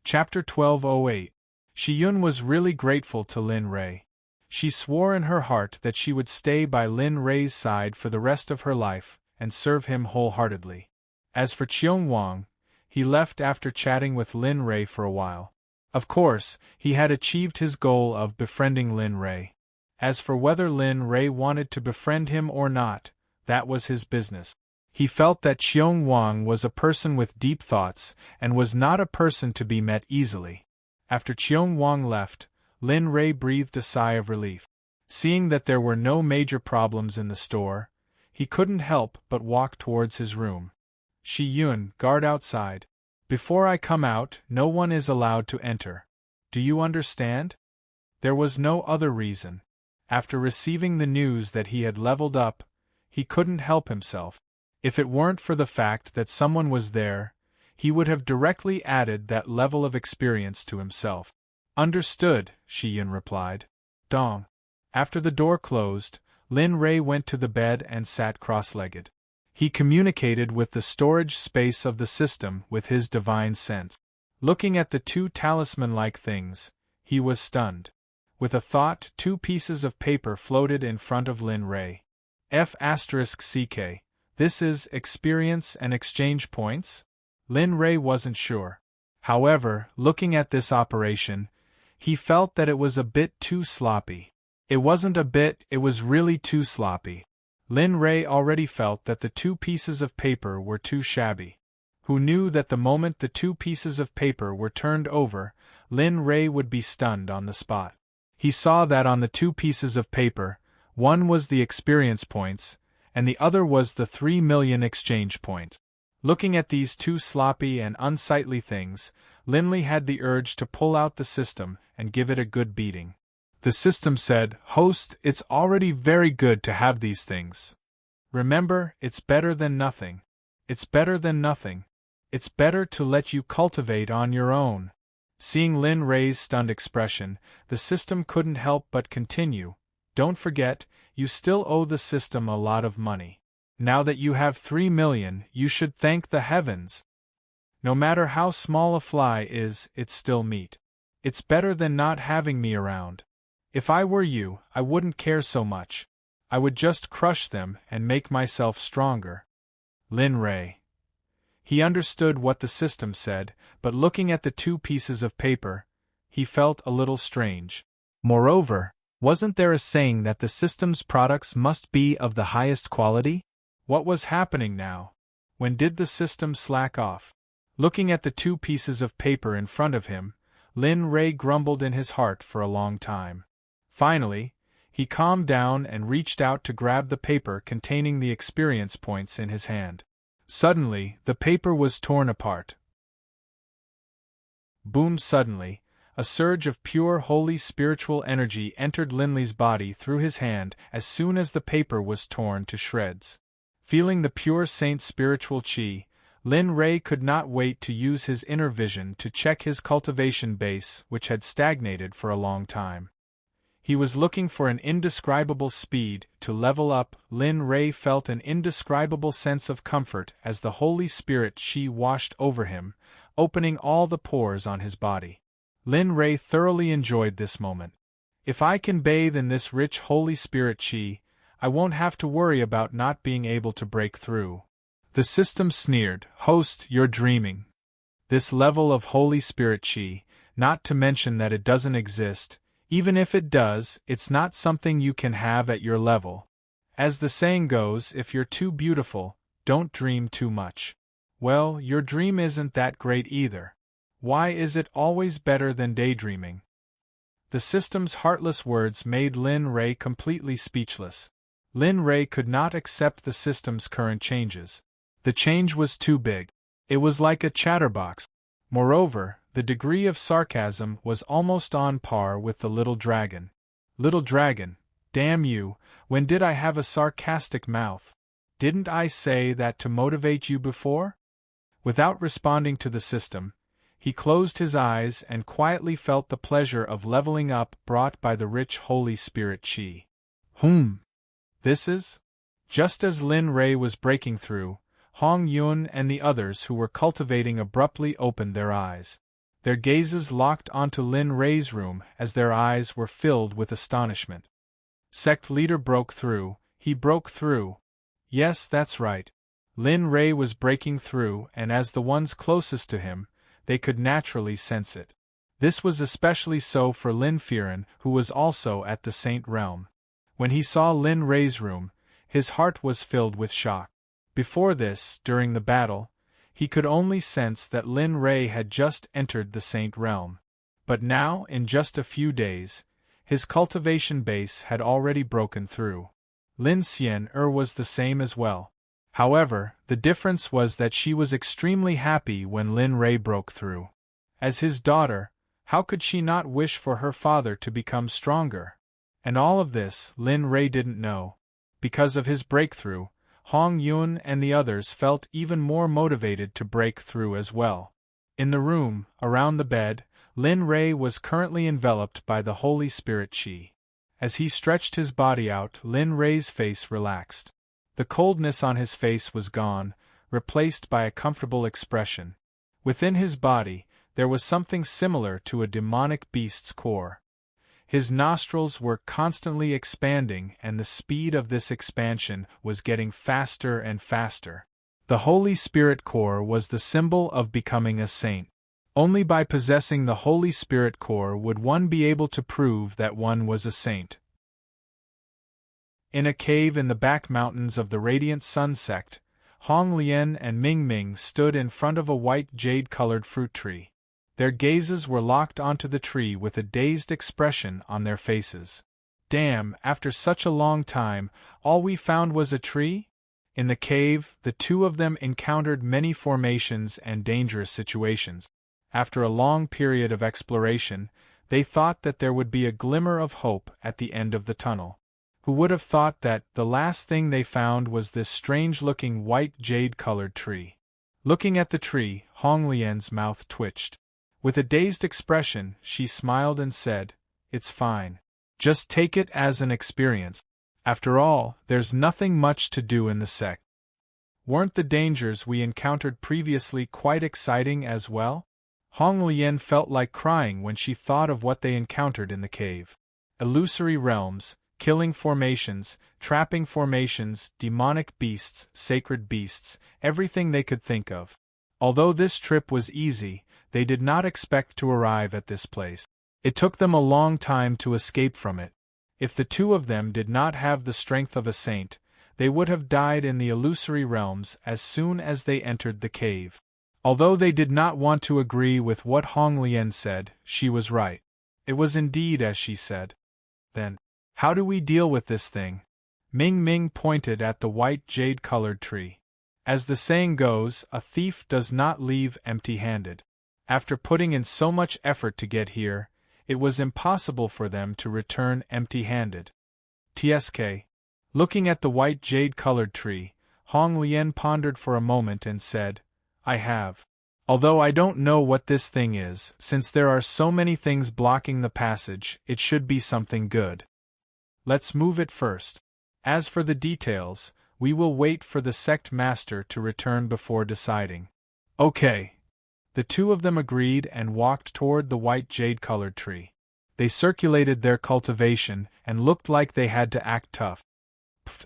Chapter 1208. Shiyun was really grateful to Lin Rei. She swore in her heart that she would stay by Lin Rei's side for the rest of her life and serve him wholeheartedly. As for Qiong Wang, he left after chatting with Lin Rei for a while. Of course, he had achieved his goal of befriending Lin Rei. As for whether Lin Rei wanted to befriend him or not, that was his business. He felt that Qiong Wang was a person with deep thoughts and was not a person to be met easily. After Qiong Wang left, Lin Rei breathed a sigh of relief. Seeing that there were no major problems in the store, he couldn't help but walk towards his room. Shiyun, guard outside. Before I come out, no one is allowed to enter. Do you understand? There was no other reason. After receiving the news that he had leveled up, he couldn't help himself. If it weren't for the fact that someone was there, he would have directly added that level of experience to himself. Understood, Shiyun replied. Dong. After the door closed, Lin Rei went to the bed and sat cross-legged. He communicated with the storage space of the system with his divine sense. Looking at the two talisman-like things, he was stunned. With a thought, 2 pieces of paper floated in front of Lin Rei. F***CK. This is experience and exchange points? Lin Rei wasn't sure. However, looking at this operation, he felt that it was a bit too sloppy. It wasn't a bit, it was really too sloppy. Lin Rei already felt that the 2 pieces of paper were too shabby. Who knew that the moment the 2 pieces of paper were turned over, Lin Rei would be stunned on the spot. He saw that on the 2 pieces of paper, one was the experience points, and the other was the 3 million exchange points. Looking at these 2 sloppy and unsightly things, Linley had the urge to pull out the system and give it a good beating. The system said, "Host, it's already very good to have these things. Remember, it's better than nothing. It's better than nothing. It's better to let you cultivate on your own." Seeing Lin Rei's stunned expression, the system couldn't help but continue. "Don't forget, you still owe the system a lot of money. Now that you have 3 million, you should thank the heavens. No matter how small a fly is, it's still meat. It's better than not having me around. If I were you, I wouldn't care so much. I would just crush them and make myself stronger." Lin Rei. He understood what the system said, but looking at the 2 pieces of paper, he felt a little strange. Moreover, wasn't there a saying that the system's products must be of the highest quality? What was happening now? When did the system slack off? Looking at the 2 pieces of paper in front of him, Lin Rei grumbled in his heart for a long time. Finally, he calmed down and reached out to grab the paper containing the experience points in his hand. Suddenly, the paper was torn apart. Boom! Suddenly, a surge of pure holy spiritual energy entered Linley's body through his hand as soon as the paper was torn to shreds. Feeling the pure saint's spiritual chi, Lin Rei could not wait to use his inner vision to check his cultivation base, which had stagnated for a long time. He was looking for an indescribable speed to level up. Lin Rei felt an indescribable sense of comfort as the Holy Spirit Qi washed over him, opening all the pores on his body. Lin Rei thoroughly enjoyed this moment. If I can bathe in this rich Holy Spirit Qi, I won't have to worry about not being able to break through. The system sneered, "Host, you're dreaming. This level of Holy Spirit Qi, not to mention that it doesn't exist. Even if it does, it's not something you can have at your level. As the saying goes, if you're too beautiful, don't dream too much. Well, your dream isn't that great either. Why is it always better than daydreaming?" The system's heartless words made Lin Rei completely speechless. Lin Rei could not accept the system's current changes. The change was too big. It was like a chatterbox. Moreover, the degree of sarcasm was almost on par with the little dragon. "Little dragon, damn you, when did I have a sarcastic mouth? Didn't I say that to motivate you before?" Without responding to the system, he closed his eyes and quietly felt the pleasure of leveling up brought by the rich Holy Spirit Qi. This is? Just as Lin Rei was breaking through, Hong Yun and the others who were cultivating abruptly opened their eyes. Their gazes locked onto Lin Rei's room as their eyes were filled with astonishment. Sect leader broke through, he broke through. Yes, that's right. Lin Rei was breaking through, and as the ones closest to him, they could naturally sense it. This was especially so for Lin Firen, who was also at the Saint Realm. When he saw Lin Rei's room, his heart was filled with shock. Before this, during the battle, he could only sense that Lin Rei had just entered the Saint Realm. But now, in just a few days, his cultivation base had already broken through. Lin Xian was the same as well. However, the difference was that she was extremely happy when Lin Rei broke through. As his daughter, how could she not wish for her father to become stronger? And all of this Lin Rei didn't know. Because of his breakthrough, Hong Yun and the others felt even more motivated to break through as well. In the room, around the bed, Lin Rei was currently enveloped by the Holy Spirit Qi. As he stretched his body out, Lin Rei's face relaxed. The coldness on his face was gone, replaced by a comfortable expression. Within his body, there was something similar to a demonic beast's core. His nostrils were constantly expanding, and the speed of this expansion was getting faster and faster. The Holy Spirit core was the symbol of becoming a saint. Only by possessing the Holy Spirit core would one be able to prove that one was a saint. In a cave in the back mountains of the Radiant Sun Sect, Hong Lian and Ming Ming stood in front of a white jade-colored fruit tree. Their gazes were locked onto the tree with a dazed expression on their faces. Damn, after such a long time, all we found was a tree? In the cave, the two of them encountered many formations and dangerous situations. After a long period of exploration, they thought that there would be a glimmer of hope at the end of the tunnel. Who would have thought that the last thing they found was this strange-looking white jade-colored tree? Looking at the tree, Hong Lian's mouth twitched. With a dazed expression, she smiled and said, "It's fine. Just take it as an experience. After all, there's nothing much to do in the sect." Weren't the dangers we encountered previously quite exciting as well? Hong Lian felt like crying when she thought of what they encountered in the cave. Illusory realms, killing formations, trapping formations, demonic beasts, sacred beasts, everything they could think of. Although this trip was easy, they did not expect to arrive at this place. It took them a long time to escape from it. If the two of them did not have the strength of a saint, they would have died in the illusory realms as soon as they entered the cave. Although they did not want to agree with what Hong Lian said, she was right. It was indeed as she said. Then, how do we deal with this thing? Ming Ming pointed at the white jade-colored tree. As the saying goes, a thief does not leave empty-handed. After putting in so much effort to get here, it was impossible for them to return empty-handed. TSK. Looking at the white jade-colored tree, Hong Lian pondered for a moment and said, "I have. Although I don't know what this thing is, since there are so many things blocking the passage, it should be something good. Let's move it first. As for the details, we will wait for the sect master to return before deciding." Okay. The two of them agreed and walked toward the white jade-colored tree. They circulated their cultivation and looked like they had to act tough.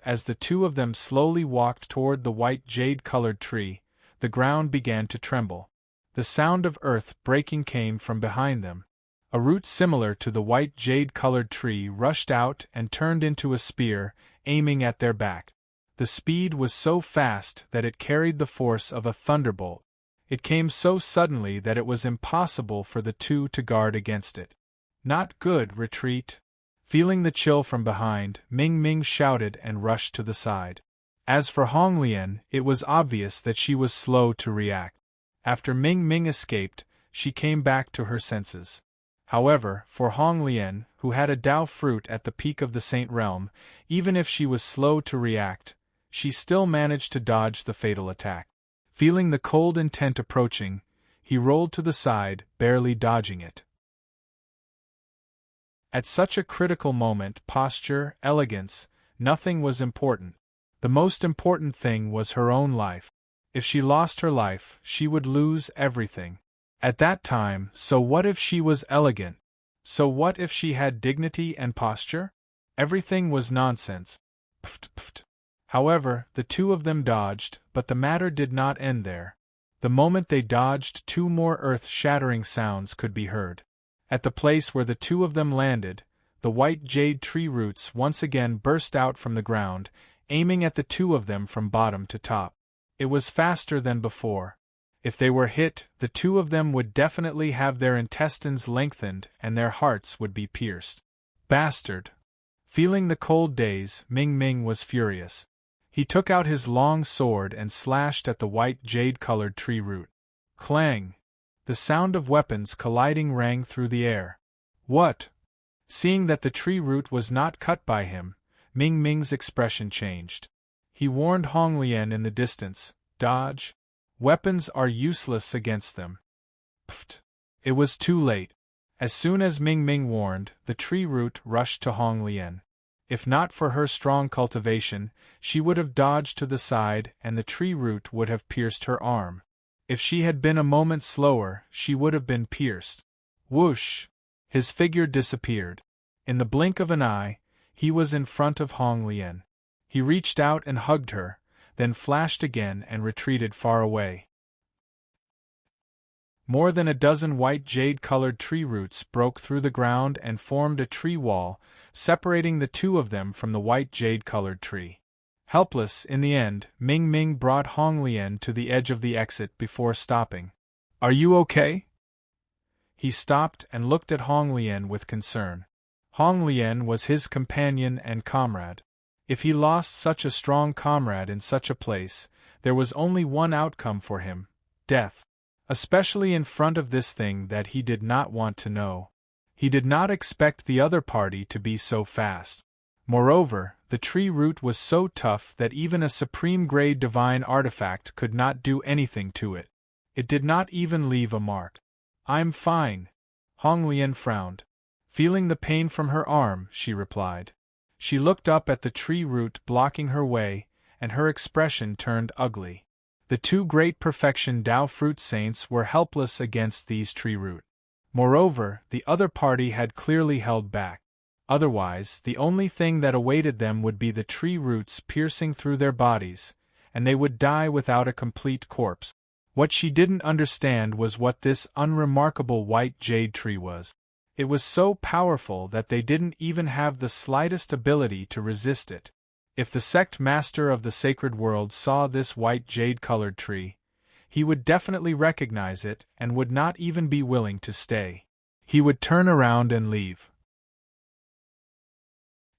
As the two of them slowly walked toward the white jade-colored tree, the ground began to tremble. The sound of earth breaking came from behind them. A root similar to the white jade-colored tree rushed out and turned into a spear, aiming at their back. The speed was so fast that it carried the force of a thunderbolt. It came so suddenly that it was impossible for the two to guard against it. "Not good, retreat." Feeling the chill from behind, Ming Ming shouted and rushed to the side. As for Hong Lian, it was obvious that she was slow to react. After Ming Ming escaped, she came back to her senses. However, for Hong Lian, who had a Dao fruit at the peak of the Saint Realm, even if she was slow to react, she still managed to dodge the fatal attack. Feeling the cold intent approaching, he rolled to the side, barely dodging it. At such a critical moment, posture, elegance, nothing was important. The most important thing was her own life. If she lost her life, she would lose everything. At that time, so what if she was elegant? So what if she had dignity and posture? Everything was nonsense. Pft, pft. However, the two of them dodged, but the matter did not end there. The moment they dodged, two more earth-shattering sounds could be heard. At the place where the two of them landed, the white jade tree roots once again burst out from the ground, aiming at the two of them from bottom to top. It was faster than before. If they were hit, the two of them would definitely have their intestines lengthened and their hearts would be pierced. Bastard! Feeling the cold daze, Ming Ming was furious. He took out his long sword and slashed at the white jade-colored tree root. Clang! The sound of weapons colliding rang through the air. What? Seeing that the tree root was not cut by him, Ming Ming's expression changed. He warned Hong Lian in the distance, "Dodge. Weapons are useless against them." Pft! It was too late. As soon as Ming Ming warned, the tree root rushed to Hong Lian. If not for her strong cultivation, she would have dodged to the side and the tree root would have pierced her arm. If she had been a moment slower, she would have been pierced. Whoosh! His figure disappeared. In the blink of an eye, he was in front of Hong Lian. He reached out and hugged her, then flashed again and retreated far away. More than a dozen white jade-colored tree roots broke through the ground and formed a tree wall, separating the two of them from the white jade-colored tree. Helpless, in the end, Ming Ming brought Hong Lian to the edge of the exit before stopping. "Are you okay?" He stopped and looked at Hong Lian with concern. Hong Lian was his companion and comrade. If he lost such a strong comrade in such a place, there was only one outcome for him: death. Especially in front of this thing that he did not want to know. He did not expect the other party to be so fast. Moreover, the tree root was so tough that even a supreme-grade divine artifact could not do anything to it. It did not even leave a mark. "I'm fine." Hong Lian frowned. Feeling the pain from her arm, she replied. She looked up at the tree root blocking her way, and her expression turned ugly. The two great perfection Tao fruit saints were helpless against these tree root. Moreover, the other party had clearly held back. Otherwise, the only thing that awaited them would be the tree roots piercing through their bodies, and they would die without a complete corpse. What she didn't understand was what this unremarkable white jade tree was. It was so powerful that they didn't even have the slightest ability to resist it. If the sect master of the sacred world saw this white jade-colored tree, he would definitely recognize it and would not even be willing to stay. He would turn around and leave.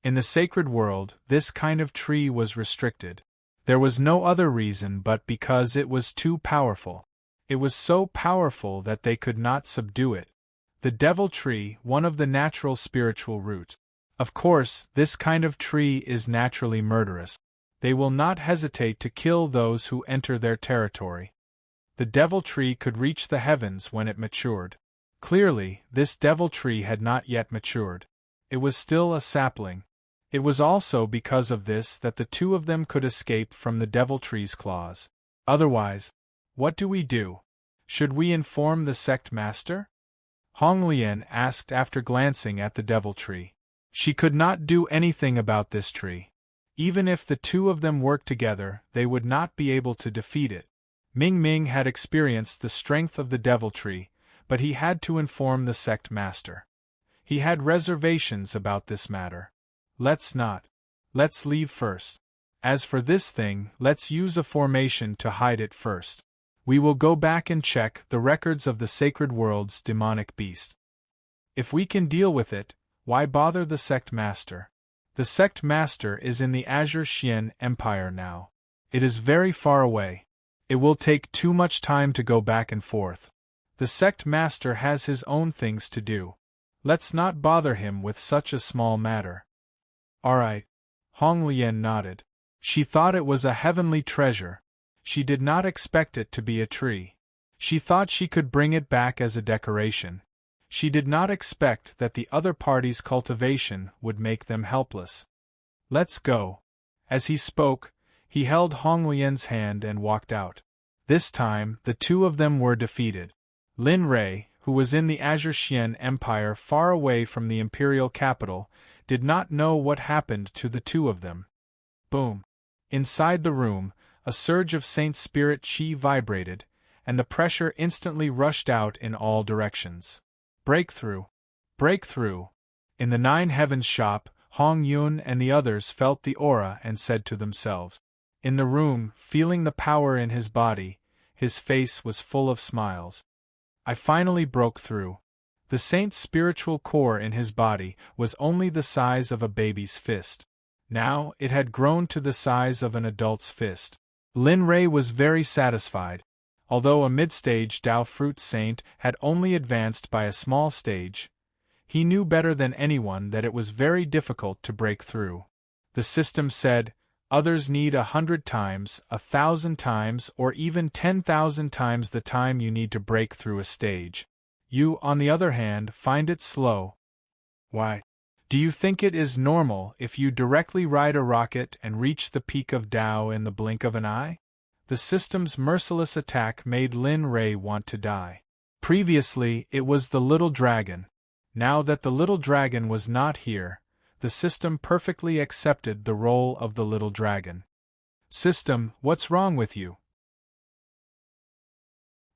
In the sacred world, this kind of tree was restricted. There was no other reason but because it was too powerful. It was so powerful that they could not subdue it. The devil tree, one of the natural spiritual roots. Of course, this kind of tree is naturally murderous. They will not hesitate to kill those who enter their territory. The devil tree could reach the heavens when it matured. Clearly, this devil tree had not yet matured. It was still a sapling. It was also because of this that the two of them could escape from the devil tree's claws. Otherwise, what do we do? Should we inform the sect master? Hong Lian asked after glancing at the devil tree. She could not do anything about this tree. Even if the two of them worked together, they would not be able to defeat it. Ming Ming had experienced the strength of the devil tree, but he had to inform the sect master. He had reservations about this matter. Let's not. Let's leave first. As for this thing, let's use a formation to hide it first. We will go back and check the records of the sacred world's demonic beast. If we can deal with it, why bother the sect master? The sect master is in the Azure Xian Empire now. It is very far away. It will take too much time to go back and forth. The sect master has his own things to do. Let's not bother him with such a small matter. All right. Hong Lian nodded. She thought it was a heavenly treasure. She did not expect it to be a tree. She thought she could bring it back as a decoration. She did not expect that the other party's cultivation would make them helpless. Let's go. As he spoke, he held Hong Lian's hand and walked out. This time, the two of them were defeated. Lin Rei, who was in the Azure Xian Empire far away from the imperial capital, did not know what happened to the two of them. Boom! Inside the room, a surge of Saint Spirit Qi vibrated, and the pressure instantly rushed out in all directions. Breakthrough! Breakthrough! In the Nine Heavens shop, Hong Yun and the others felt the aura and said to themselves. In the room, feeling the power in his body, his face was full of smiles. I finally broke through. The saint's spiritual core in his body was only the size of a baby's fist. Now it had grown to the size of an adult's fist. Lin Rei was very satisfied. Although a mid-stage Dao Fruit Saint had only advanced by a small stage, he knew better than anyone that it was very difficult to break through. The system said, others need 100 times, 1,000 times, or even 10,000 times the time you need to break through a stage. You, on the other hand, find it slow. Why? Do you think it is normal if you directly ride a rocket and reach the peak of Dao in the blink of an eye? The system's merciless attack made Lin Rei want to die. Previously, it was the little dragon. Now that the little dragon was not here, the system perfectly accepted the role of the little dragon. System, what's wrong with you?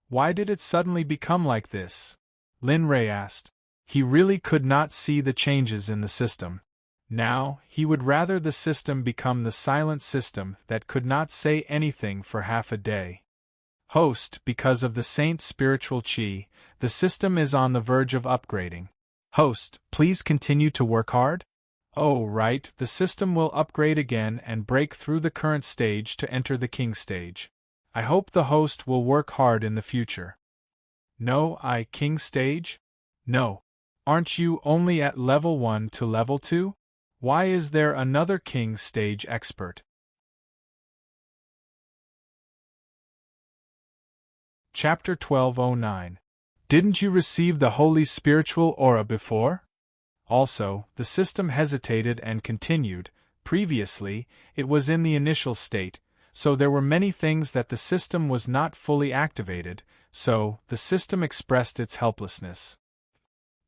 Why did it suddenly become like this? Lin Rei asked. He really could not see the changes in the system. Now, he would rather the system become the silent system that could not say anything for half a day. Host, because of the saint's spiritual qi, the system is on the verge of upgrading. Host, please continue to work hard? Oh, right, the system will upgrade again and break through the current stage to enter the king stage. I hope the host will work hard in the future. No, king stage? No. Aren't you only at level 1 to level 2? Why is there another king stage expert? Chapter 1209. Didn't you receive the holy spiritual aura before? Also, the system hesitated and continued. Previously, it was in the initial state, so there were many things that the system was not fully activated, so the system expressed its helplessness.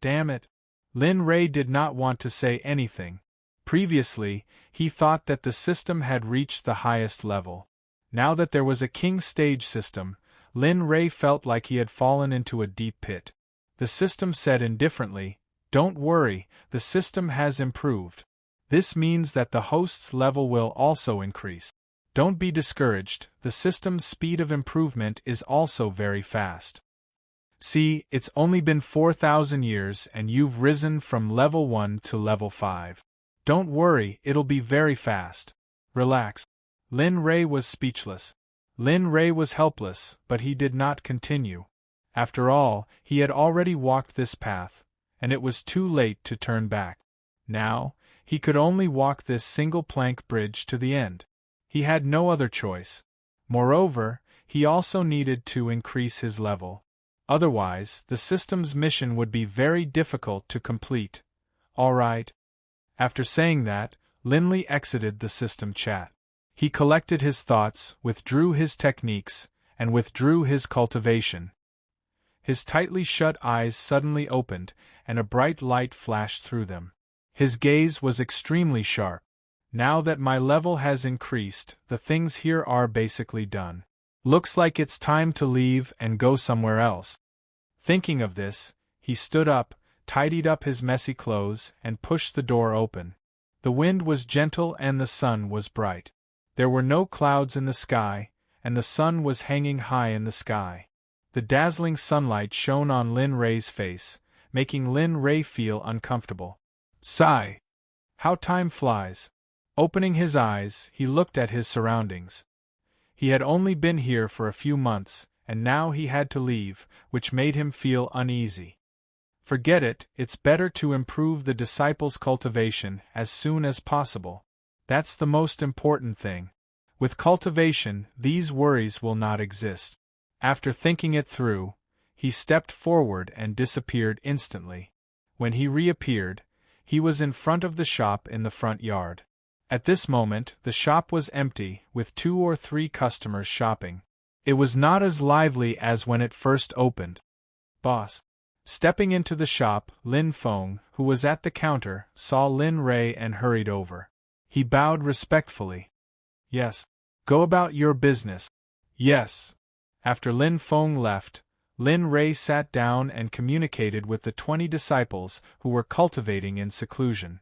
Damn it! Lin Rei did not want to say anything. Previously, he thought that the system had reached the highest level. Now that there was a king stage system, Lin Rei felt like he had fallen into a deep pit. The system said indifferently, "Don't worry, the system has improved. This means that the host's level will also increase. Don't be discouraged, the system's speed of improvement is also very fast. See, it's only been 4,000 years and you've risen from level 1 to level 5. Don't worry, it'll be very fast. Relax." Lin Rei was speechless. Lin Rei was helpless, but he did not continue. After all, he had already walked this path, and it was too late to turn back. Now, he could only walk this single plank bridge to the end. He had no other choice. Moreover, he also needed to increase his level. Otherwise, the system's mission would be very difficult to complete. All right. After saying that, Linley exited the system chat. He collected his thoughts, withdrew his techniques, and withdrew his cultivation. His tightly shut eyes suddenly opened, and a bright light flashed through them. His gaze was extremely sharp. Now that my level has increased, the things here are basically done. Looks like it's time to leave and go somewhere else. Thinking of this, he stood up, tidied up his messy clothes, and pushed the door open. The wind was gentle and the sun was bright. There were no clouds in the sky, and the sun was hanging high in the sky. The dazzling sunlight shone on Lin Rei's face, making Lin Rei feel uncomfortable. Sigh! How time flies! Opening his eyes, he looked at his surroundings. He had only been here for a few months, and now he had to leave, which made him feel uneasy. Forget it, it's better to improve the disciple's cultivation as soon as possible. That's the most important thing. With cultivation, these worries will not exist. After thinking it through, he stepped forward and disappeared instantly. When he reappeared, he was in front of the shop in the front yard. At this moment, the shop was empty, with 2 or 3 customers shopping. It was not as lively as when it first opened. boss. Stepping into the shop, Lin Feng, who was at the counter, saw Lin Rei and hurried over. He bowed respectfully. Yes. Go about your business. Yes. After Lin Feng left, Lin Rei sat down and communicated with the 20 disciples who were cultivating in seclusion.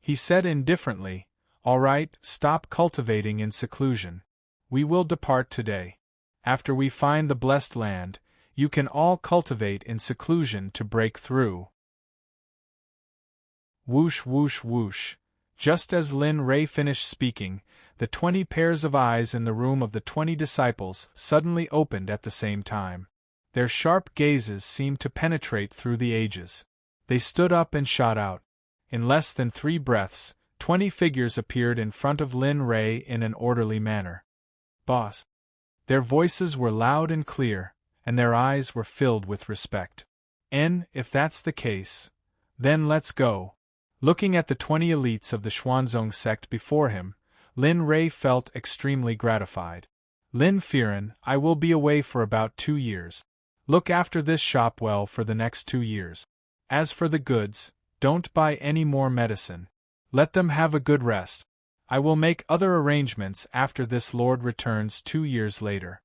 He said indifferently, "All right, stop cultivating in seclusion. We will depart today. After we find the blessed land, you can all cultivate in seclusion to break through." Whoosh whoosh whoosh. Just as Lin Rei finished speaking, the 20 pairs of eyes in the room of the 20 disciples suddenly opened at the same time. Their sharp gazes seemed to penetrate through the ages. They stood up and shot out. In less than 3 breaths, 20 figures appeared in front of Lin Rei in an orderly manner. "Boss." Their voices were loud and clear, and their eyes were filled with respect. If that's the case, then let's go." Looking at the 20 elites of the Xuanzong sect before him, Lin Rei felt extremely gratified. "Lin Firen, I will be away for about 2 years. Look after this shop well for the next 2 years. As for the goods, don't buy any more medicine. Let them have a good rest. I will make other arrangements after this lord returns 2 years later."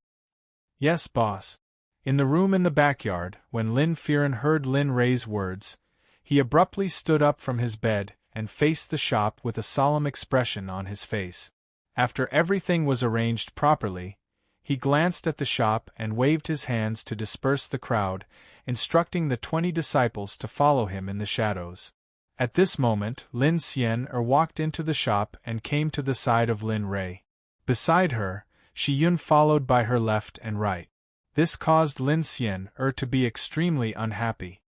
"Yes, boss." In the room in the backyard, when Lin Firen heard Lin Rei's words, he abruptly stood up from his bed and faced the shop with a solemn expression on his face. After everything was arranged properly, he glanced at the shop and waved his hands to disperse the crowd, instructing the 20 disciples to follow him in the shadows. At this moment, Lin Xian walked into the shop and came to the side of Lin Rei. Beside her, Shi Yun followed by her left and right. This caused Lin Xian to be extremely unhappy.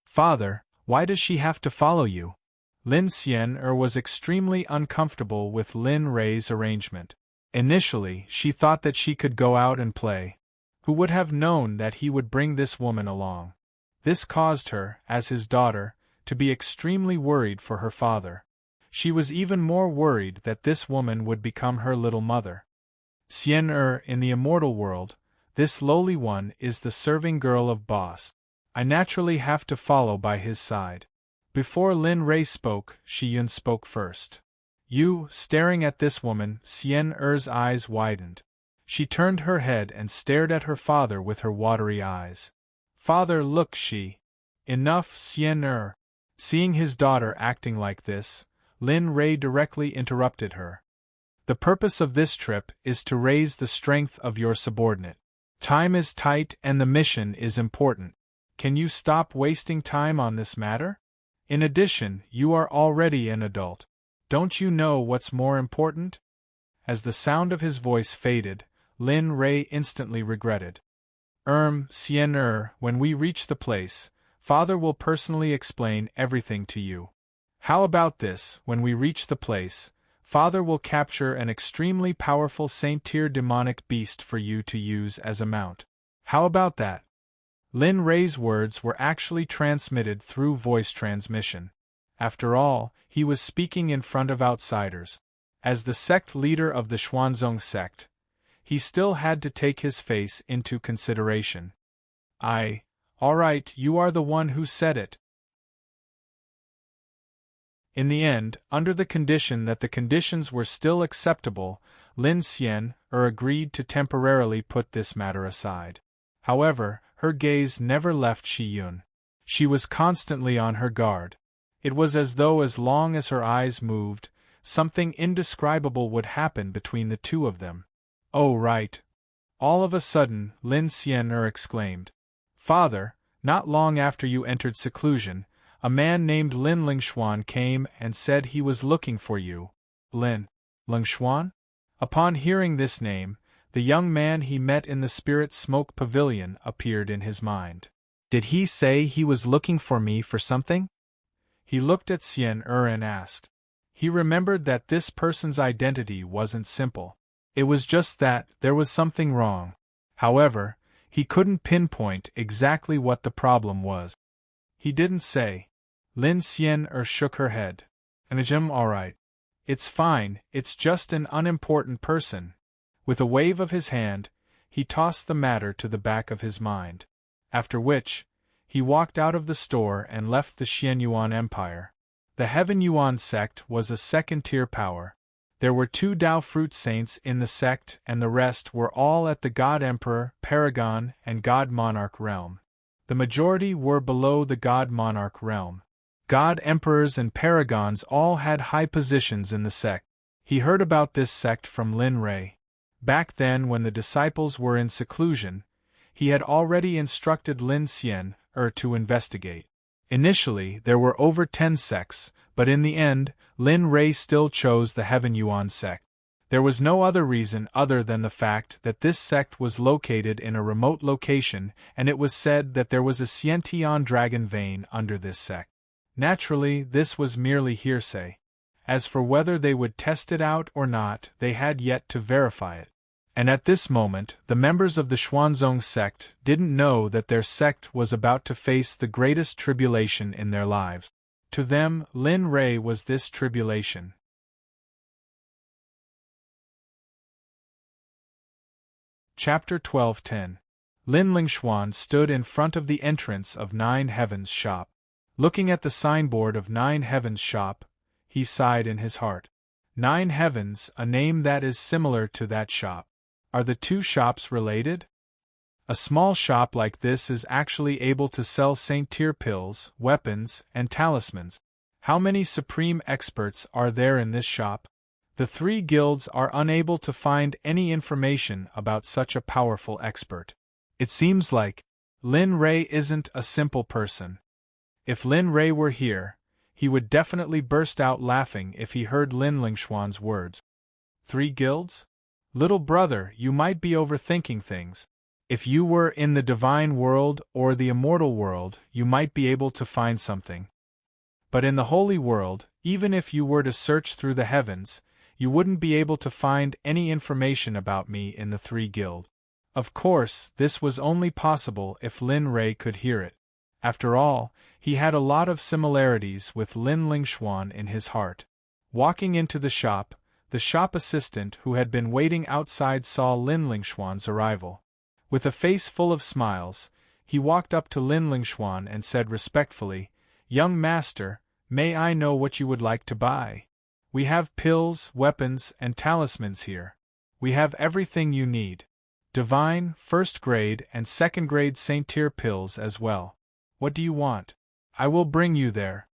"Father, why does she have to follow you?" Lin Xian was extremely uncomfortable with Lin Rei's arrangement. Initially, she thought that she could go out and play. Who would have known that he would bring this woman along? This caused her, as his daughter, to be extremely worried for her father. She was even more worried that this woman would become her little mother. Xian in the immortal world, this lowly one is the serving girl of boss. I naturally have to follow by his side. Before Lin Rei spoke, Shi Yun spoke first. Staring at this woman, Xian eyes widened. She turned her head and stared at her father with her watery eyes. "Father, look, she." "Enough, Xian Seeing his daughter acting like this, Lin Rei directly interrupted her. "The purpose of this trip is to raise the strength of your subordinate. Time is tight and the mission is important. Can you stop wasting time on this matter? In addition, you are already an adult. Don't you know what's more important?" As the sound of his voice faded, Lin Rei instantly regretted. Xian when we reach the place, Father will personally explain everything to you. How about this, when we reach the place, Father will capture an extremely powerful Saint-tier demonic beast for you to use as a mount. How about that? Lin Rei's words were actually transmitted through voice transmission. After all, he was speaking in front of outsiders. As the sect leader of the Xuanzong sect, he still had to take his face into consideration. All right, you are the one who said it." In the end, under the condition that the conditions were still acceptable, Lin Xian agreed to temporarily put this matter aside. However, her gaze never left Shi Yun. She was constantly on her guard. It was as though as long as her eyes moved, something indescribable would happen between the two of them. "Oh right." All of a sudden, Lin Xian exclaimed. "Father, not long after you entered seclusion, a man named Lin Lingshuan came and said he was looking for you." Lin Lingshuan? Upon hearing this name, the young man he met in the Spirit Smoke Pavilion appeared in his mind. Did he say he was looking for me for something? He looked at Xian and asked. He remembered that this person's identity wasn't simple. It was just that there was something wrong. However, he couldn't pinpoint exactly what the problem was. He didn't say. Lin Xian shook her head. All right. It's fine, it's just an unimportant person." With a wave of his hand, he tossed the matter to the back of his mind. After which, he walked out of the store and left the Xianyuan Empire. The Heaven Yuan sect was a second-tier power. There were 2 Tao fruit saints in the sect, and the rest were all at the God Emperor, Paragon, and God Monarch realm. The majority were below the God Monarch realm. God Emperors and Paragons all had high positions in the sect. He heard about this sect from Lin Rei. Back then, when the disciples were in seclusion, he had already instructed Lin Xian to investigate. Initially, there were over 10 sects, but in the end, Lin Rei still chose the Heaven Yuan sect. There was no other reason other than the fact that this sect was located in a remote location, and it was said that there was a Xiantian dragon vein under this sect. Naturally, this was merely hearsay. As for whether they would test it out or not, they had yet to verify it. And at this moment, the members of the Xuanzong sect didn't know that their sect was about to face the greatest tribulation in their lives. To them, Lin Rei was this tribulation. Chapter 12:10. Lin Lingshuan stood in front of the entrance of Nine Heavens shop. Looking at the signboard of Nine Heavens shop, he sighed in his heart. Nine Heavens, a name that is similar to that shop. Are the 2 shops related? A small shop like this is actually able to sell Saint-tier pills, weapons, and talismans. How many supreme experts are there in this shop? The 3 guilds are unable to find any information about such a powerful expert. It seems like Lin Rei isn't a simple person. If Lin Rei were here, he would definitely burst out laughing if he heard Lin Lingshuan's words. 3 guilds? Little brother, you might be overthinking things. If you were in the divine world or the immortal world, you might be able to find something. But in the holy world, even if you were to search through the heavens, you wouldn't be able to find any information about me in the 3 guilds. Of course, this was only possible if Lin Rei could hear it. After all, he had a lot of similarities with Lin Lingshuan in his heart. Walking into the shop assistant who had been waiting outside saw Lin Lingshuan's arrival. With a face full of smiles, he walked up to Lin Lingshuan and said respectfully, "Young master, may I know what you would like to buy? We have pills, weapons, and talismans here. We have everything you need. Divine, first grade, and second grade Saint-tier pills as well. What do you want? I will bring you there."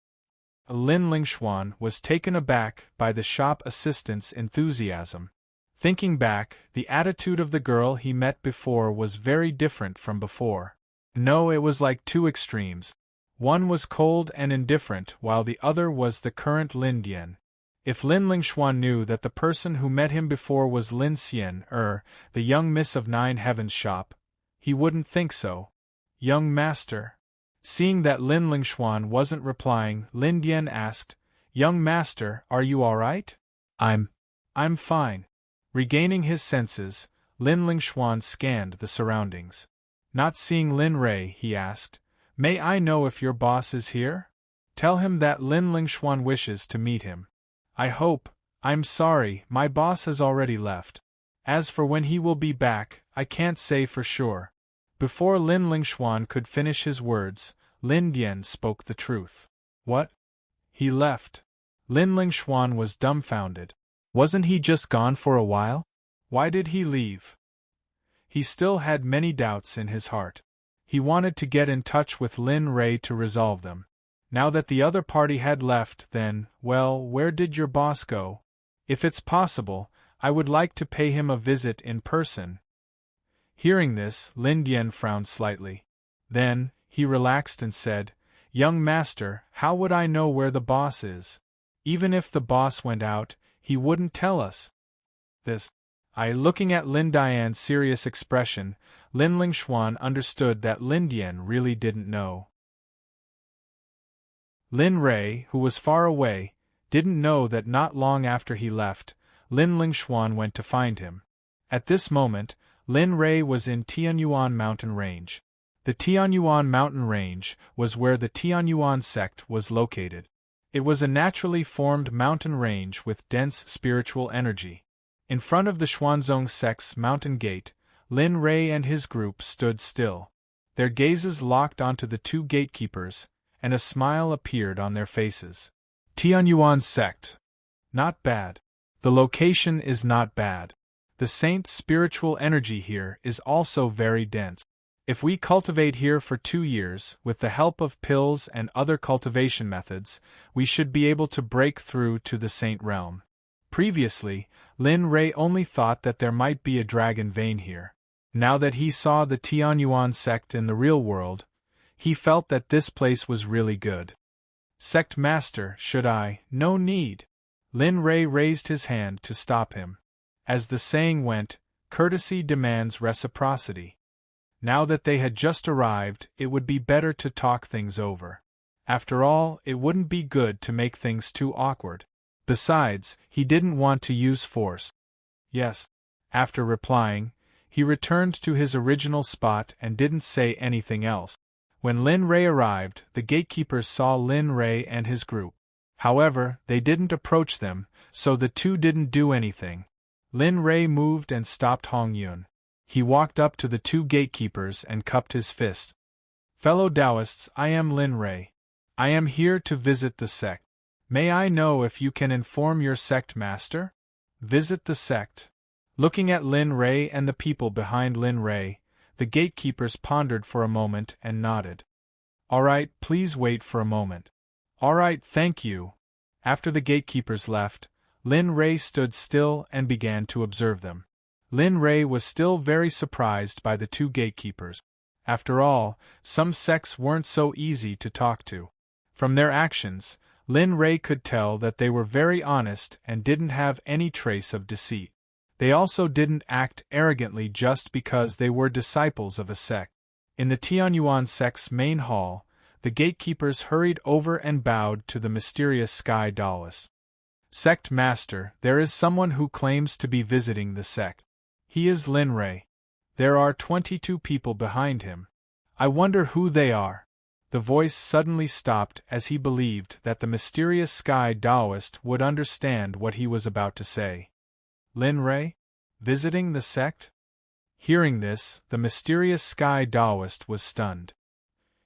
Lin Lingshuan was taken aback by the shop assistant's enthusiasm. Thinking back, the attitude of the girl he met before was very different from before. No, it was like 2 extremes. One was cold and indifferent while the other was the current Lin Dian. If Lin Lingshuan knew that the person who met him before was Lin Xian, the young miss of Nine Heavens shop, he wouldn't think so. "Young master." Seeing that Lin Lingshuan wasn't replying, Lin Dian asked, "Young master, are you all right?" I'm fine." Regaining his senses, Lin Lingshuan scanned the surroundings. Not seeing Lin Rei, he asked, "May I know if your boss is here? Tell him that Lin Lingshuan wishes to meet him." I'm sorry, my boss has already left. As for when he will be back, I can't say for sure." Before Lin Lingshuan could finish his words, Lin Dian spoke the truth. "What? He left?" Lin Lingshuan was dumbfounded. Wasn't he just gone for a while? Why did he leave? He still had many doubts in his heart. He wanted to get in touch with Lin Rei to resolve them. Now that the other party had left, then, well, where did your boss go? If it's possible, I would like to pay him a visit in person. Hearing this, Lin Dian frowned slightly. Then, he relaxed and said, "Young master, how would I know where the boss is? Even if the boss went out, he wouldn't tell us." Looking at Lin Dian's serious expression, Lin Lingshuan understood that Lin Dian really didn't know. Lin Rei, who was far away, didn't know that not long after he left, Lin Lingshuan went to find him. At this moment, Lin Rei was in Tianyuan mountain range. The Tianyuan mountain range was where the Tianyuan sect was located. It was a naturally formed mountain range with dense spiritual energy. In front of the Xuanzong sect's mountain gate, Lin Rei and his group stood still. Their gazes locked onto the two gatekeepers, and a smile appeared on their faces. Tianyuan Sect. Not bad. The location is not bad. The saint's spiritual energy here is also very dense. If we cultivate here for 2 years, with the help of pills and other cultivation methods, we should be able to break through to the saint realm. Previously, Lin Rei only thought that there might be a dragon vein here. Now that he saw the Tianyuan Sect in the real world, he felt that this place was really good. Sect Master, should I? No need. Lin Rei raised his hand to stop him. As the saying went, courtesy demands reciprocity. Now that they had just arrived, it would be better to talk things over. After all, it wouldn't be good to make things too awkward. Besides, he didn't want to use force. Yes. After replying, he returned to his original spot and didn't say anything else. When Lin Rei arrived, the gatekeepers saw Lin Rei and his group. However, they didn't approach them, so the two didn't do anything. Lin Rei moved and stopped Hong Yun. He walked up to the two gatekeepers and cupped his fist. Fellow Taoists, I am Lin Rei. I am here to visit the sect. May I know if you can inform your sect master? Visit the sect. Looking at Lin Rei and the people behind Lin Rei, the gatekeepers pondered for a moment and nodded. All right, please wait for a moment. All right, thank you. After the gatekeepers left, Lin Rei stood still and began to observe them. Lin Rei was still very surprised by the two gatekeepers. After all, some sects weren't so easy to talk to. From their actions, Lin Rei could tell that they were very honest and didn't have any trace of deceit. They also didn't act arrogantly just because they were disciples of a sect. In the Tianyuan sect's main hall, the gatekeepers hurried over and bowed to the mysterious Sky Taoist. Sect Master, there is someone who claims to be visiting the sect. He is Lin Rei. There are 22 people behind him. I wonder who they are. The voice suddenly stopped as he believed that the mysterious Sky Taoist would understand what he was about to say. Lin Rei? Visiting the sect? Hearing this, the mysterious Sky Taoist was stunned.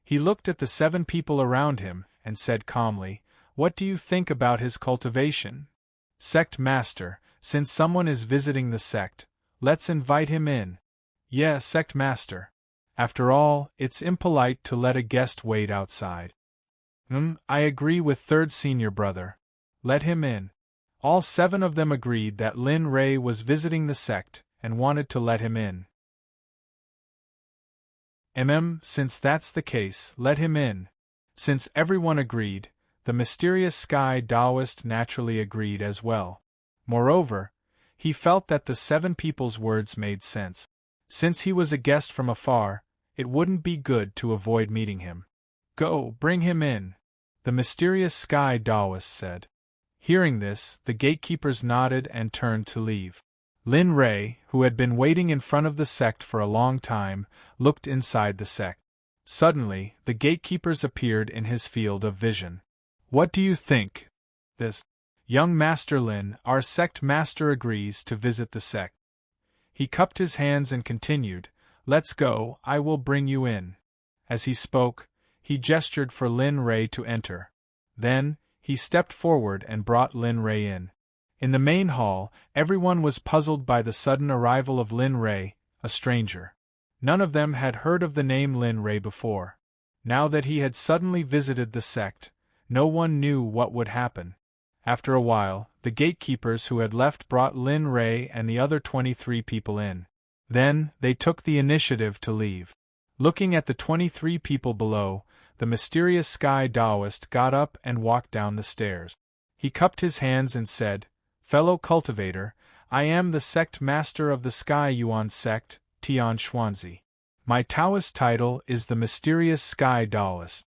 He looked at the 7 people around him and said calmly, "What do you think about his cultivation? Sect Master, since someone is visiting the sect, let's invite him in." "Yeah, Sect Master. After all, it's impolite to let a guest wait outside." I agree with third senior brother. Let him in." All 7 of them agreed that Lin Rei was visiting the sect and wanted to let him in. Since that's the case, let him in." Since everyone agreed, the mysterious Sky Taoist naturally agreed as well. Moreover, he felt that the 7 people's words made sense. Since he was a guest from afar, it wouldn't be good to avoid meeting him. "Go, bring him in," the mysterious Sky Taoist said. Hearing this, the gatekeepers nodded and turned to leave. Lin Rei, who had been waiting in front of the sect for a long time, looked inside the sect. Suddenly, the gatekeepers appeared in his field of vision. "What do you think? This young Master Lin, our sect master, agrees to visit the sect." He cupped his hands and continued, "Let's go, I will bring you in." As he spoke, he gestured for Lin Rei to enter. Then, he stepped forward and brought Lin Rei in. In the main hall, everyone was puzzled by the sudden arrival of Lin Rei, a stranger. None of them had heard of the name Lin Rei before. Now that he had suddenly visited the sect, no one knew what would happen. After a while, the gatekeepers who had left brought Lin Rei and the other 23 people in. Then, they took the initiative to leave. Looking at the 23 people below, the mysterious Sky Taoist got up and walked down the stairs. He cupped his hands and said, "Fellow cultivator, I am the sect master of the Sky Yuan sect, Tian Xuanzi. My Taoist title is the mysterious Sky Taoist.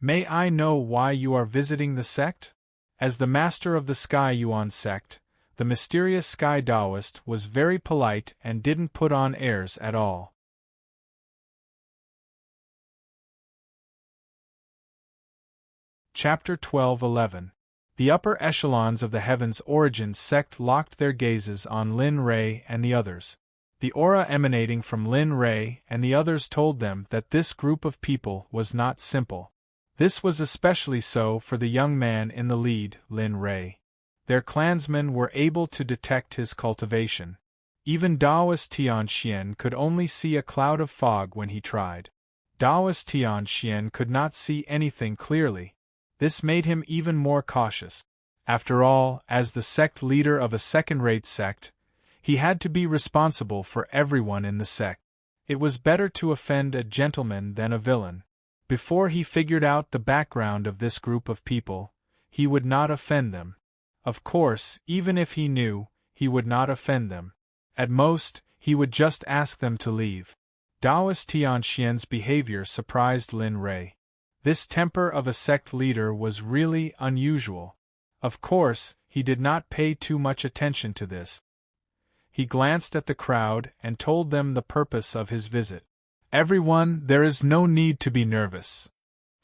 May I know why you are visiting the sect?" As the master of the Sky Yuan sect, the mysterious Sky Taoist was very polite and didn't put on airs at all. Chapter 12:11. The upper echelons of the Heaven's Origin sect locked their gazes on Lin Rei and the others. The aura emanating from Lin Rei and the others told them that this group of people was not simple. This was especially so for the young man in the lead, Lin Rei. Their clansmen were able to detect his cultivation. Even Daoist Tianxian could only see a cloud of fog when he tried. Daoist Tianxian could not see anything clearly. This made him even more cautious. After all, as the sect leader of a second-rate sect, he had to be responsible for everyone in the sect. It was better to offend a gentleman than a villain. Before he figured out the background of this group of people, he would not offend them. Of course, even if he knew, he would not offend them. At most, he would just ask them to leave. Daoist Tianxian's behavior surprised Lin Rei. This temper of a sect leader was really unusual. Of course, he did not pay too much attention to this. He glanced at the crowd and told them the purpose of his visit. Everyone, there is no need to be nervous.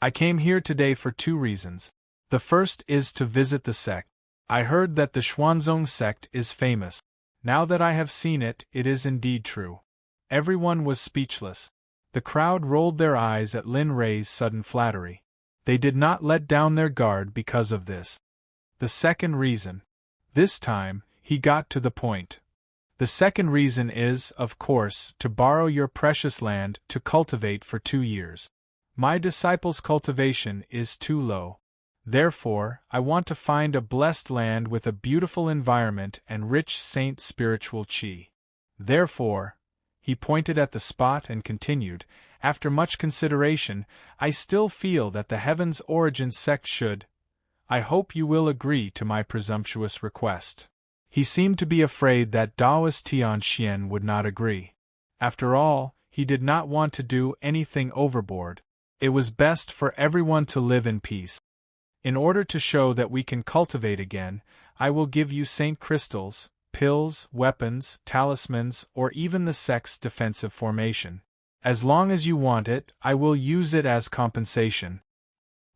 I came here today for 2 reasons. The first is to visit the sect. I heard that the Xuanzong sect is famous. Now that I have seen it, it is indeed true. Everyone was speechless. The crowd rolled their eyes at Lin Rei's sudden flattery. They did not let down their guard because of this. The second reason. This time, he got to the point. The second reason is, of course, to borrow your precious land to cultivate for 2 years. My disciples' cultivation is too low. Therefore, I want to find a blessed land with a beautiful environment and rich saint spiritual qi. Therefore, he pointed at the spot and continued, after much consideration, I still feel that the Heaven's Origin sect should. I hope you will agree to my presumptuous request. He seemed to be afraid that Daoist Tianxian would not agree. After all, he did not want to do anything overboard. It was best for everyone to live in peace. In order to show that we can cultivate again, I will give you saint crystals, pills, weapons, talismans, or even the sect's defensive formation. As long as you want it, I will use it as compensation.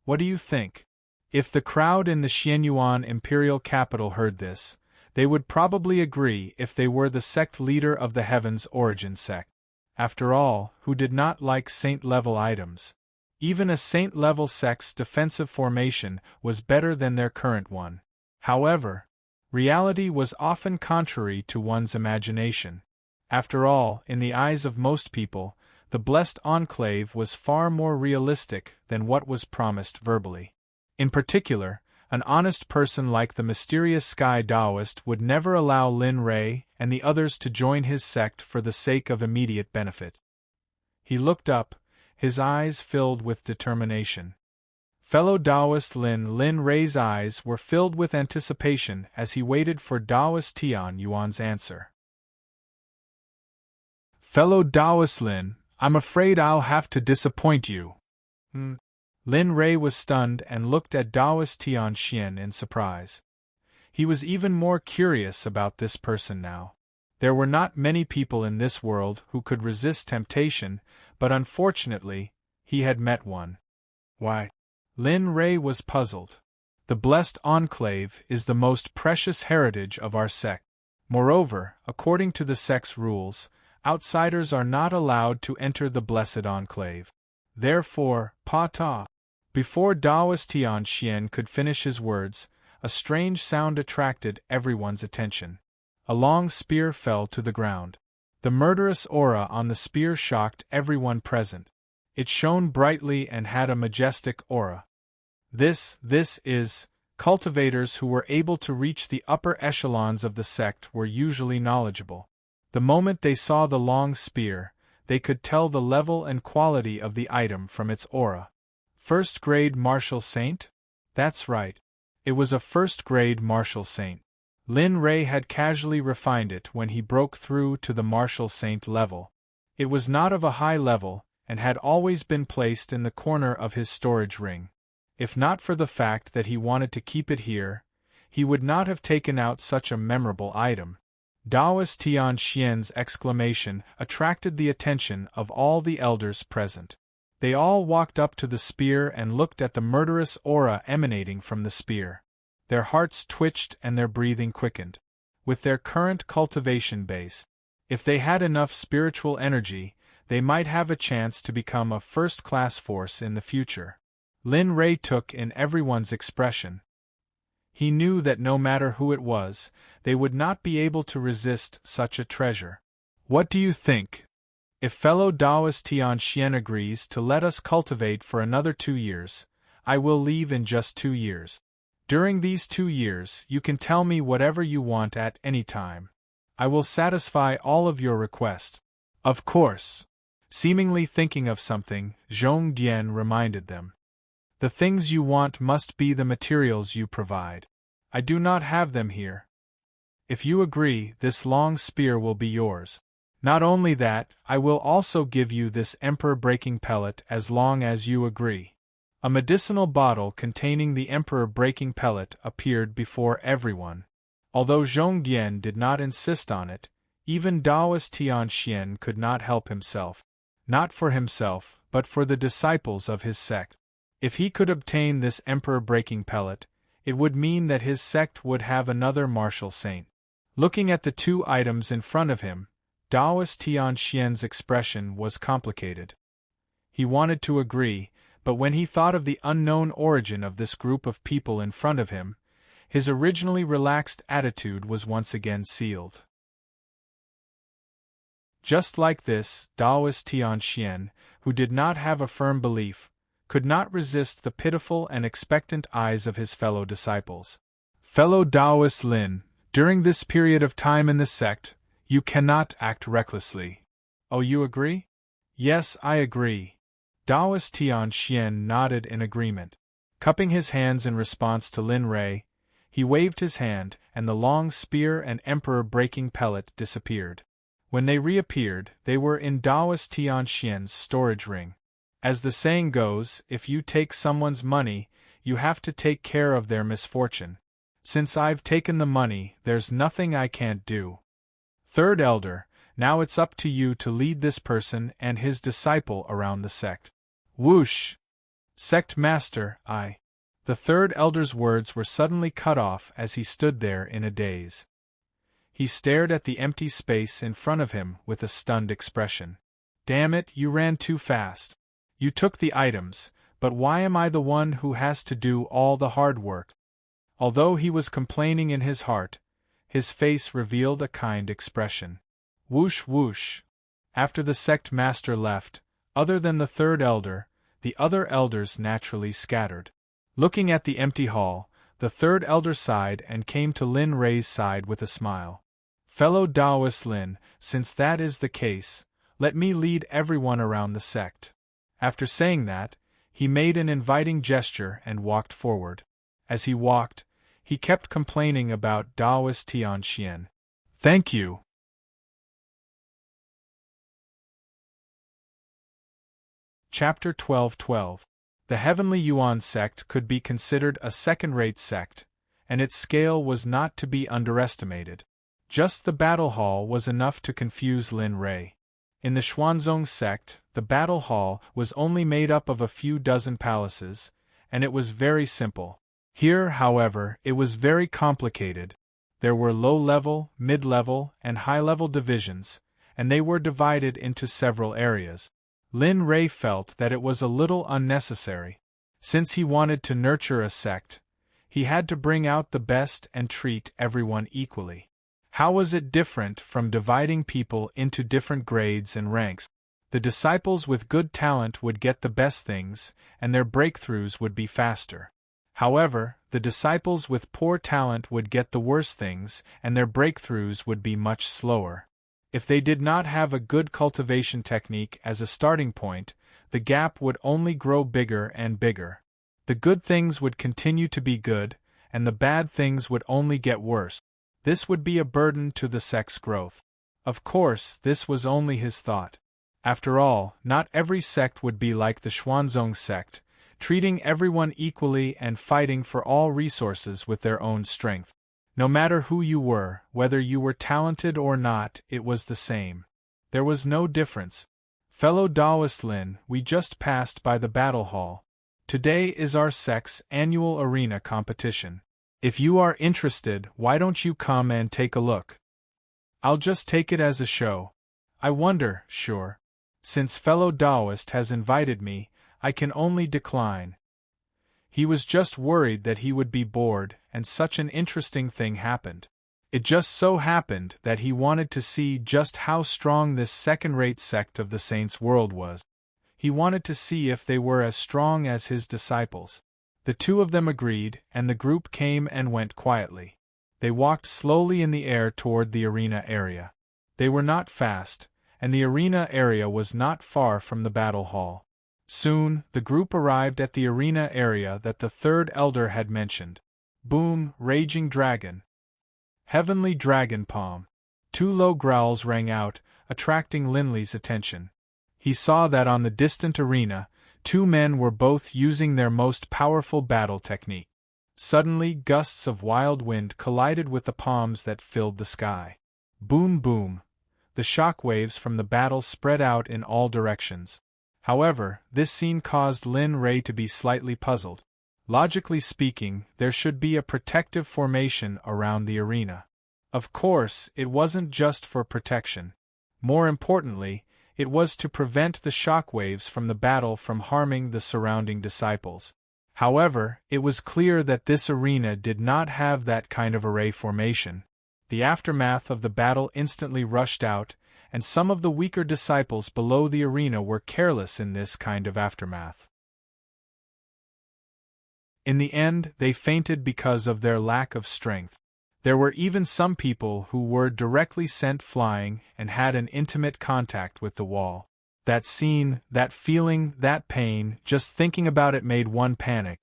What do you think? If the crowd in the Xianyuan imperial capital heard this, they would probably agree if they were the sect leader of the Heaven's Origin sect. After all, who did not like saint-level items? Even a saint-level sect's defensive formation was better than their current one. However, reality was often contrary to one's imagination. After all, in the eyes of most people, the blessed enclave was far more realistic than what was promised verbally. In particular, an honest person like the mysterious Sky Taoist would never allow Lin Rei and the others to join his sect for the sake of immediate benefit. He looked up, his eyes filled with determination. Fellow Taoist Lin Rei's eyes were filled with anticipation as he waited for Taoist Tian Yuan's answer. Fellow Taoist Lin, I'm afraid I'll have to disappoint you. Lin Rei was stunned and looked at Taoist Tianxian in surprise. He was even more curious about this person now. There were not many people in this world who could resist temptation, but unfortunately, he had met one. Why? Lin Rei was puzzled. The blessed enclave is the most precious heritage of our sect. Moreover, according to the sect's rules, outsiders are not allowed to enter the blessed enclave. Therefore, Pa-ta. Before Taoist Tianxian could finish his words, a strange sound attracted everyone's attention. A long spear fell to the ground. The murderous aura on the spear shocked everyone present. It shone brightly and had a majestic aura. This is, cultivators who were able to reach the upper echelons of the sect were usually knowledgeable. The moment they saw the long spear, they could tell the level and quality of the item from its aura. First-grade martial saint? That's right. It was a first-grade martial saint. Lin Rei had casually refined it when he broke through to the martial saint level. It was not of a high level, and had always been placed in the corner of his storage ring. If not for the fact that he wanted to keep it here, he would not have taken out such a memorable item. Taoist Tianxian's exclamation attracted the attention of all the elders present. They all walked up to the spear and looked at the murderous aura emanating from the spear. Their hearts twitched and their breathing quickened. With their current cultivation base, If they had enough spiritual energy, they might have a chance to become a first-class force in the future. Lin Rei took in everyone's expression. He knew that no matter who it was, they would not be able to resist such a treasure. What do you think? If fellow Taoist Tian Xian agrees to let us cultivate for another 2 years, I will leave in just 2 years. During these 2 years, you can tell me whatever you want at any time. I will satisfy all of your requests. Of course. Seemingly thinking of something, Zhong Dian reminded them. The things you want must be the materials you provide. I do not have them here. If you agree, this long spear will be yours. Not only that, I will also give you this emperor-breaking pellet as long as you agree. A medicinal bottle containing the emperor-breaking pellet appeared before everyone. Although Zhong Dian did not insist on it, even Taoist Tian Xian could not help himself. Not for himself, but for the disciples of his sect. If he could obtain this emperor-breaking pellet, it would mean that his sect would have another martial saint. Looking at the 2 items in front of him, Taoist Tian Xian's expression was complicated. He wanted to agree, but when he thought of the unknown origin of this group of people in front of him, his originally relaxed attitude was once again sealed. Just like this, Taoist Tian Xian, who did not have a firm belief, could not resist the pitiful and expectant eyes of his fellow disciples. Fellow Taoist Lin, during this period of time in the sect, you cannot act recklessly. Oh, you agree? Yes, I agree. Taoist Tian Xian nodded in agreement. Cupping his hands in response to Lin Rei, he waved his hand, and the long spear and emperor-breaking pellet disappeared. When they reappeared, they were in Taoist Tian Xian's storage ring. As the saying goes, if you take someone's money, you have to take care of their misfortune. Since I've taken the money, there's nothing I can't do. Third Elder, now it's up to you to lead this person and his disciple around the sect. Whoosh! Sect Master, I. The Third Elder's words were suddenly cut off as he stood there in a daze. He stared at the empty space in front of him with a stunned expression. Damn it, you ran too fast. You took the items, but why am I the one who has to do all the hard work? Although he was complaining in his heart, his face revealed a kind expression. Whoosh whoosh. After the sect master left, other than the Third Elder, the other elders naturally scattered. Looking at the empty hall, the Third Elder sighed and came to Lin Rei's side with a smile. Fellow Taoist Lin, since that is the case, let me lead everyone around the sect. After saying that, he made an inviting gesture and walked forward. As he walked, he kept complaining about Taoist Tian Xian. Thank you. Chapter 12:12. The Heavenly Yuan sect could be considered a second-rate sect, and its scale was not to be underestimated. Just the battle hall was enough to confuse Lin Rei. In the Xuanzong sect, the battle hall was only made up of a few dozen palaces, and it was very simple. Here, however, it was very complicated. There were low-level, mid-level, and high-level divisions, and they were divided into several areas. Lin Rei felt that it was a little unnecessary. Since he wanted to nurture a sect, he had to bring out the best and treat everyone equally. How was it different from dividing people into different grades and ranks? The disciples with good talent would get the best things, and their breakthroughs would be faster. However, the disciples with poor talent would get the worst things, and their breakthroughs would be much slower. If they did not have a good cultivation technique as a starting point, the gap would only grow bigger and bigger. The good things would continue to be good, and the bad things would only get worse. This would be a burden to the sect's growth. Of course, this was only his thought. After all, not every sect would be like the Xuanzong sect, treating everyone equally and fighting for all resources with their own strength. No matter who you were, whether you were talented or not, it was the same. There was no difference. Fellow Taoist Lin, we just passed by the battle hall. Today is our sect's annual arena competition. If you are interested, why don't you come and take a look? I'll just take it as a show. I wonder, sure. Since fellow Taoist has invited me, I can only decline. He was just worried that he would be bored, and such an interesting thing happened. It just so happened that he wanted to see just how strong this second-rate sect of the Saints' world was. He wanted to see if they were as strong as his disciples. The two of them agreed, and the group came and went quietly. They walked slowly in the air toward the arena area. They were not fast, and the arena area was not far from the battle hall. Soon, the group arrived at the arena area that the third elder had mentioned. Boom, raging dragon. Heavenly dragon palm. Two low growls rang out, attracting Linley's attention. He saw that on the distant arena, two men were both using their most powerful battle technique. Suddenly, gusts of wild wind collided with the palms that filled the sky. Boom, boom. The shock waves from the battle spread out in all directions. However, this scene caused Lin Ray to be slightly puzzled. Logically speaking, there should be a protective formation around the arena. Of course, it wasn't just for protection. More importantly, it was to prevent the shock waves from the battle from harming the surrounding disciples. However, it was clear that this arena did not have that kind of array formation. The aftermath of the battle instantly rushed out, and some of the weaker disciples below the arena were careless in this kind of aftermath. In the end, they fainted because of their lack of strength. There were even some people who were directly sent flying and had an intimate contact with the wall. That scene, that feeling, that pain, just thinking about it made one panic.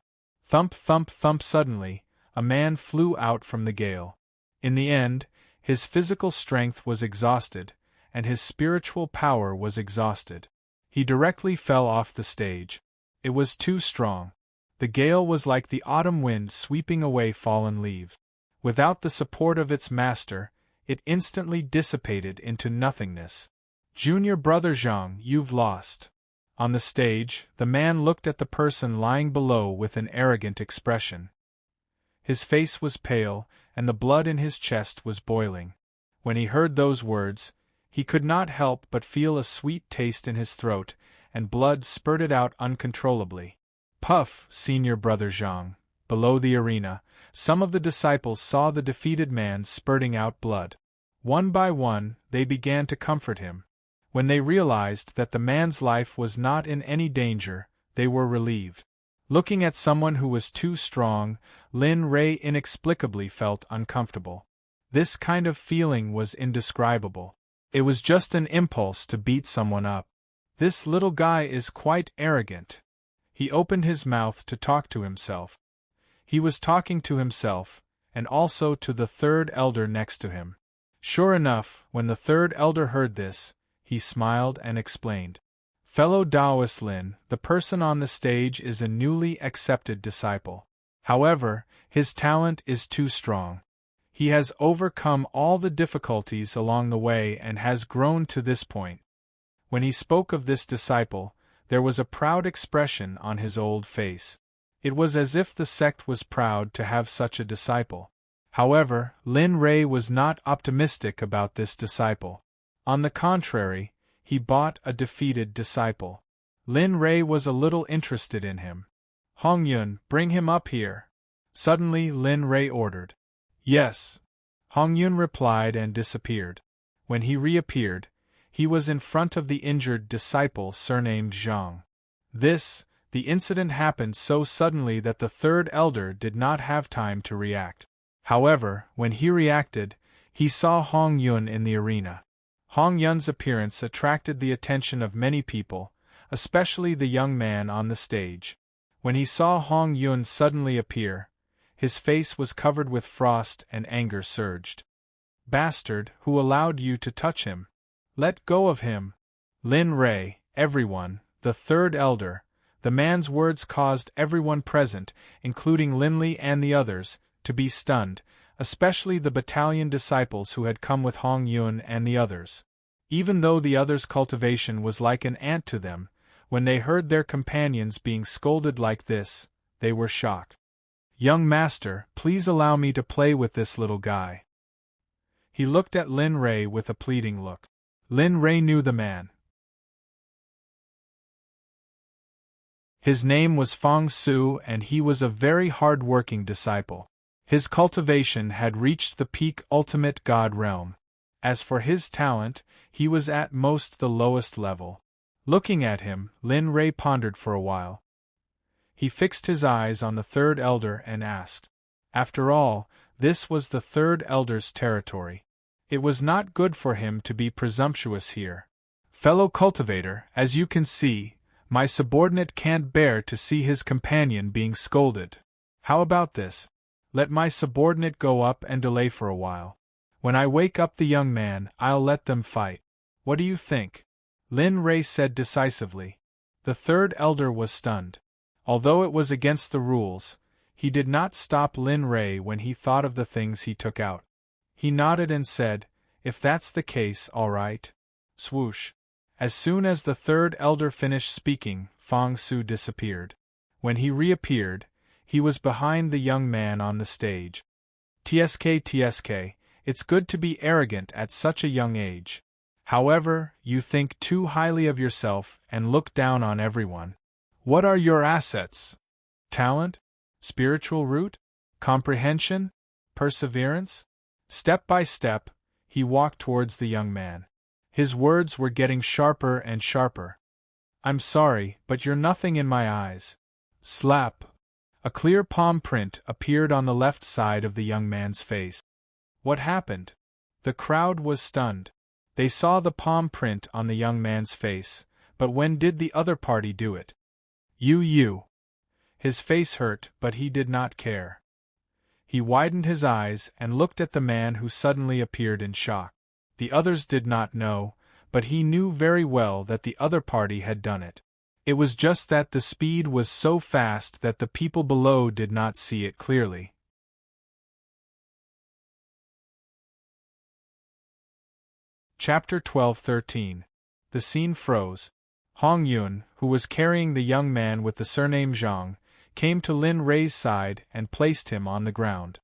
Thump, thump, thump. Suddenly, a man flew out from the gale. In the end, his physical strength was exhausted, and his spiritual power was exhausted. He directly fell off the stage. It was too strong. The gale was like the autumn wind sweeping away fallen leaves. Without the support of its master, it instantly dissipated into nothingness. Junior brother Zhang, you've lost. On the stage, the man looked at the person lying below with an arrogant expression. His face was pale, and the blood in his chest was boiling. When he heard those words, he could not help but feel a sweet taste in his throat, and blood spurted out uncontrollably. Puff, senior brother Zhang. Below the arena, some of the disciples saw the defeated man spurting out blood. One by one, they began to comfort him. When they realized that the man's life was not in any danger, they were relieved. Looking at someone who was too strong, Lin Ray inexplicably felt uncomfortable. This kind of feeling was indescribable. It was just an impulse to beat someone up. This little guy is quite arrogant. He opened his mouth to talk to himself. He was talking to himself, and also to the third elder next to him. Sure enough, when the third elder heard this, he smiled and explained. Fellow Taoist Lin, the person on the stage is a newly accepted disciple. However, his talent is too strong. He has overcome all the difficulties along the way and has grown to this point. When he spoke of this disciple, there was a proud expression on his old face. It was as if the sect was proud to have such a disciple. However, Lin Ray was not optimistic about this disciple. On the contrary, he bought a defeated disciple. Lin Ray was a little interested in him. Hong Yun, bring him up here. Suddenly Lin Ray ordered. Yes. Hong Yun replied and disappeared. When he reappeared, he was in front of the injured disciple surnamed Zhang. The incident happened so suddenly that the third elder did not have time to react. However, when he reacted, he saw Hong Yun in the arena. Hong Yun's appearance attracted the attention of many people, especially the young man on the stage. When he saw Hong Yun suddenly appear, his face was covered with frost and anger surged. Bastard, who allowed you to touch him? Let go of him! Lin Ray, everyone, the third elder. The man's words caused everyone present, including Linley and the others, to be stunned, especially the battalion disciples who had come with Hong Yun and the others. Even though the others' cultivation was like an ant to them, when they heard their companions being scolded like this, they were shocked. Young master, please allow me to play with this little guy. He looked at Lin Rei with a pleading look. Lin Rei knew the man. His name was Fong Su, and he was a very hard-working disciple. His cultivation had reached the peak ultimate god realm. As for his talent, he was at most the lowest level. Looking at him, Lin Rei pondered for a while. He fixed his eyes on the third elder and asked. After all, this was the third elder's territory. It was not good for him to be presumptuous here. Fellow cultivator, as you can see, my subordinate can't bear to see his companion being scolded. How about this? Let my subordinate go up and delay for a while. When I wake up the young man, I'll let them fight. What do you think? Lin Rei said decisively. The third elder was stunned. Although it was against the rules, he did not stop Lin Rei when he thought of the things he took out. He nodded and said, if that's the case, all right. Swoosh. As soon as the third elder finished speaking, Fong Su disappeared. When he reappeared, he was behind the young man on the stage. TSK, it's good to be arrogant at such a young age. However, you think too highly of yourself and look down on everyone. What are your assets? Talent? Spiritual root? Comprehension? Perseverance? Step by step, he walked towards the young man. His words were getting sharper and sharper. I'm sorry, but you're nothing in my eyes. Slap. A clear palm print appeared on the left side of the young man's face. What happened? The crowd was stunned. They saw the palm print on the young man's face, but when did the other party do it? You. His face hurt, but he did not care. He widened his eyes and looked at the man who suddenly appeared in shock. The others did not know, but he knew very well that the other party had done it. It was just that the speed was so fast that the people below did not see it clearly. Chapter 12-13. The scene froze. Hong Yun, who was carrying the young man with the surname Zhang, came to Lin Rei's side and placed him on the ground.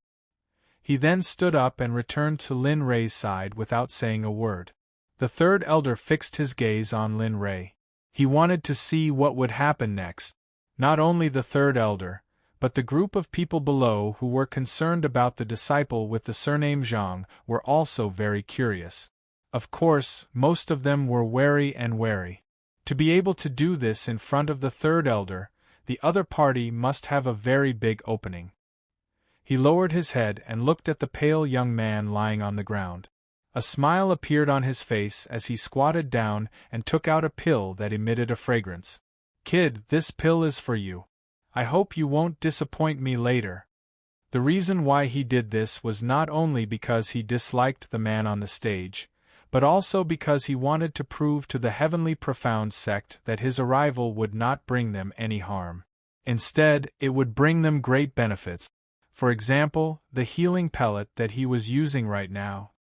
He then stood up and returned to Lin Rei's side without saying a word. The third elder fixed his gaze on Lin Rei. He wanted to see what would happen next. Not only the third elder, but the group of people below who were concerned about the disciple with the surname Zhang were also very curious. Of course, most of them were wary. To be able to do this in front of the third elder, the other party must have a very big opening. He lowered his head and looked at the pale young man lying on the ground. A smile appeared on his face as he squatted down and took out a pill that emitted a fragrance. Kid, this pill is for you. I hope you won't disappoint me later. The reason why he did this was not only because he disliked the man on the stage, but also because he wanted to prove to the heavenly profound sect that his arrival would not bring them any harm. Instead, it would bring them great benefits. For example, the healing pellet that he was using right now.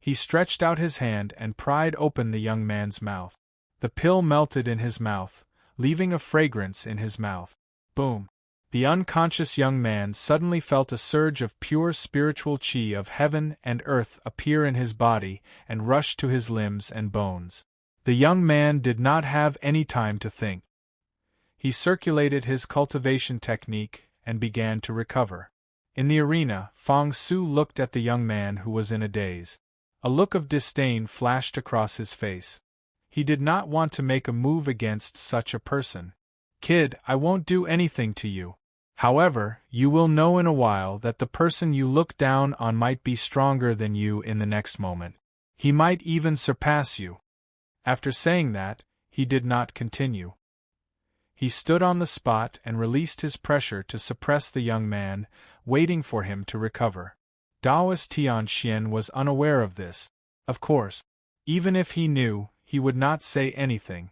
He stretched out his hand and pried open the young man's mouth. The pill melted in his mouth, leaving a fragrance in his mouth. Boom! The unconscious young man suddenly felt a surge of pure spiritual chi of heaven and earth appear in his body and rush to his limbs and bones. The young man did not have any time to think. He circulated his cultivation technique and began to recover. In the arena, Fong Su looked at the young man who was in a daze. A look of disdain flashed across his face. He did not want to make a move against such a person. Kid, I won't do anything to you. However, you will know in a while that the person you look down on might be stronger than you in the next moment. He might even surpass you. After saying that, he did not continue. He stood on the spot and released his pressure to suppress the young man, waiting for him to recover. Daoist Tianxian was unaware of this. Of course, even if he knew, he would not say anything.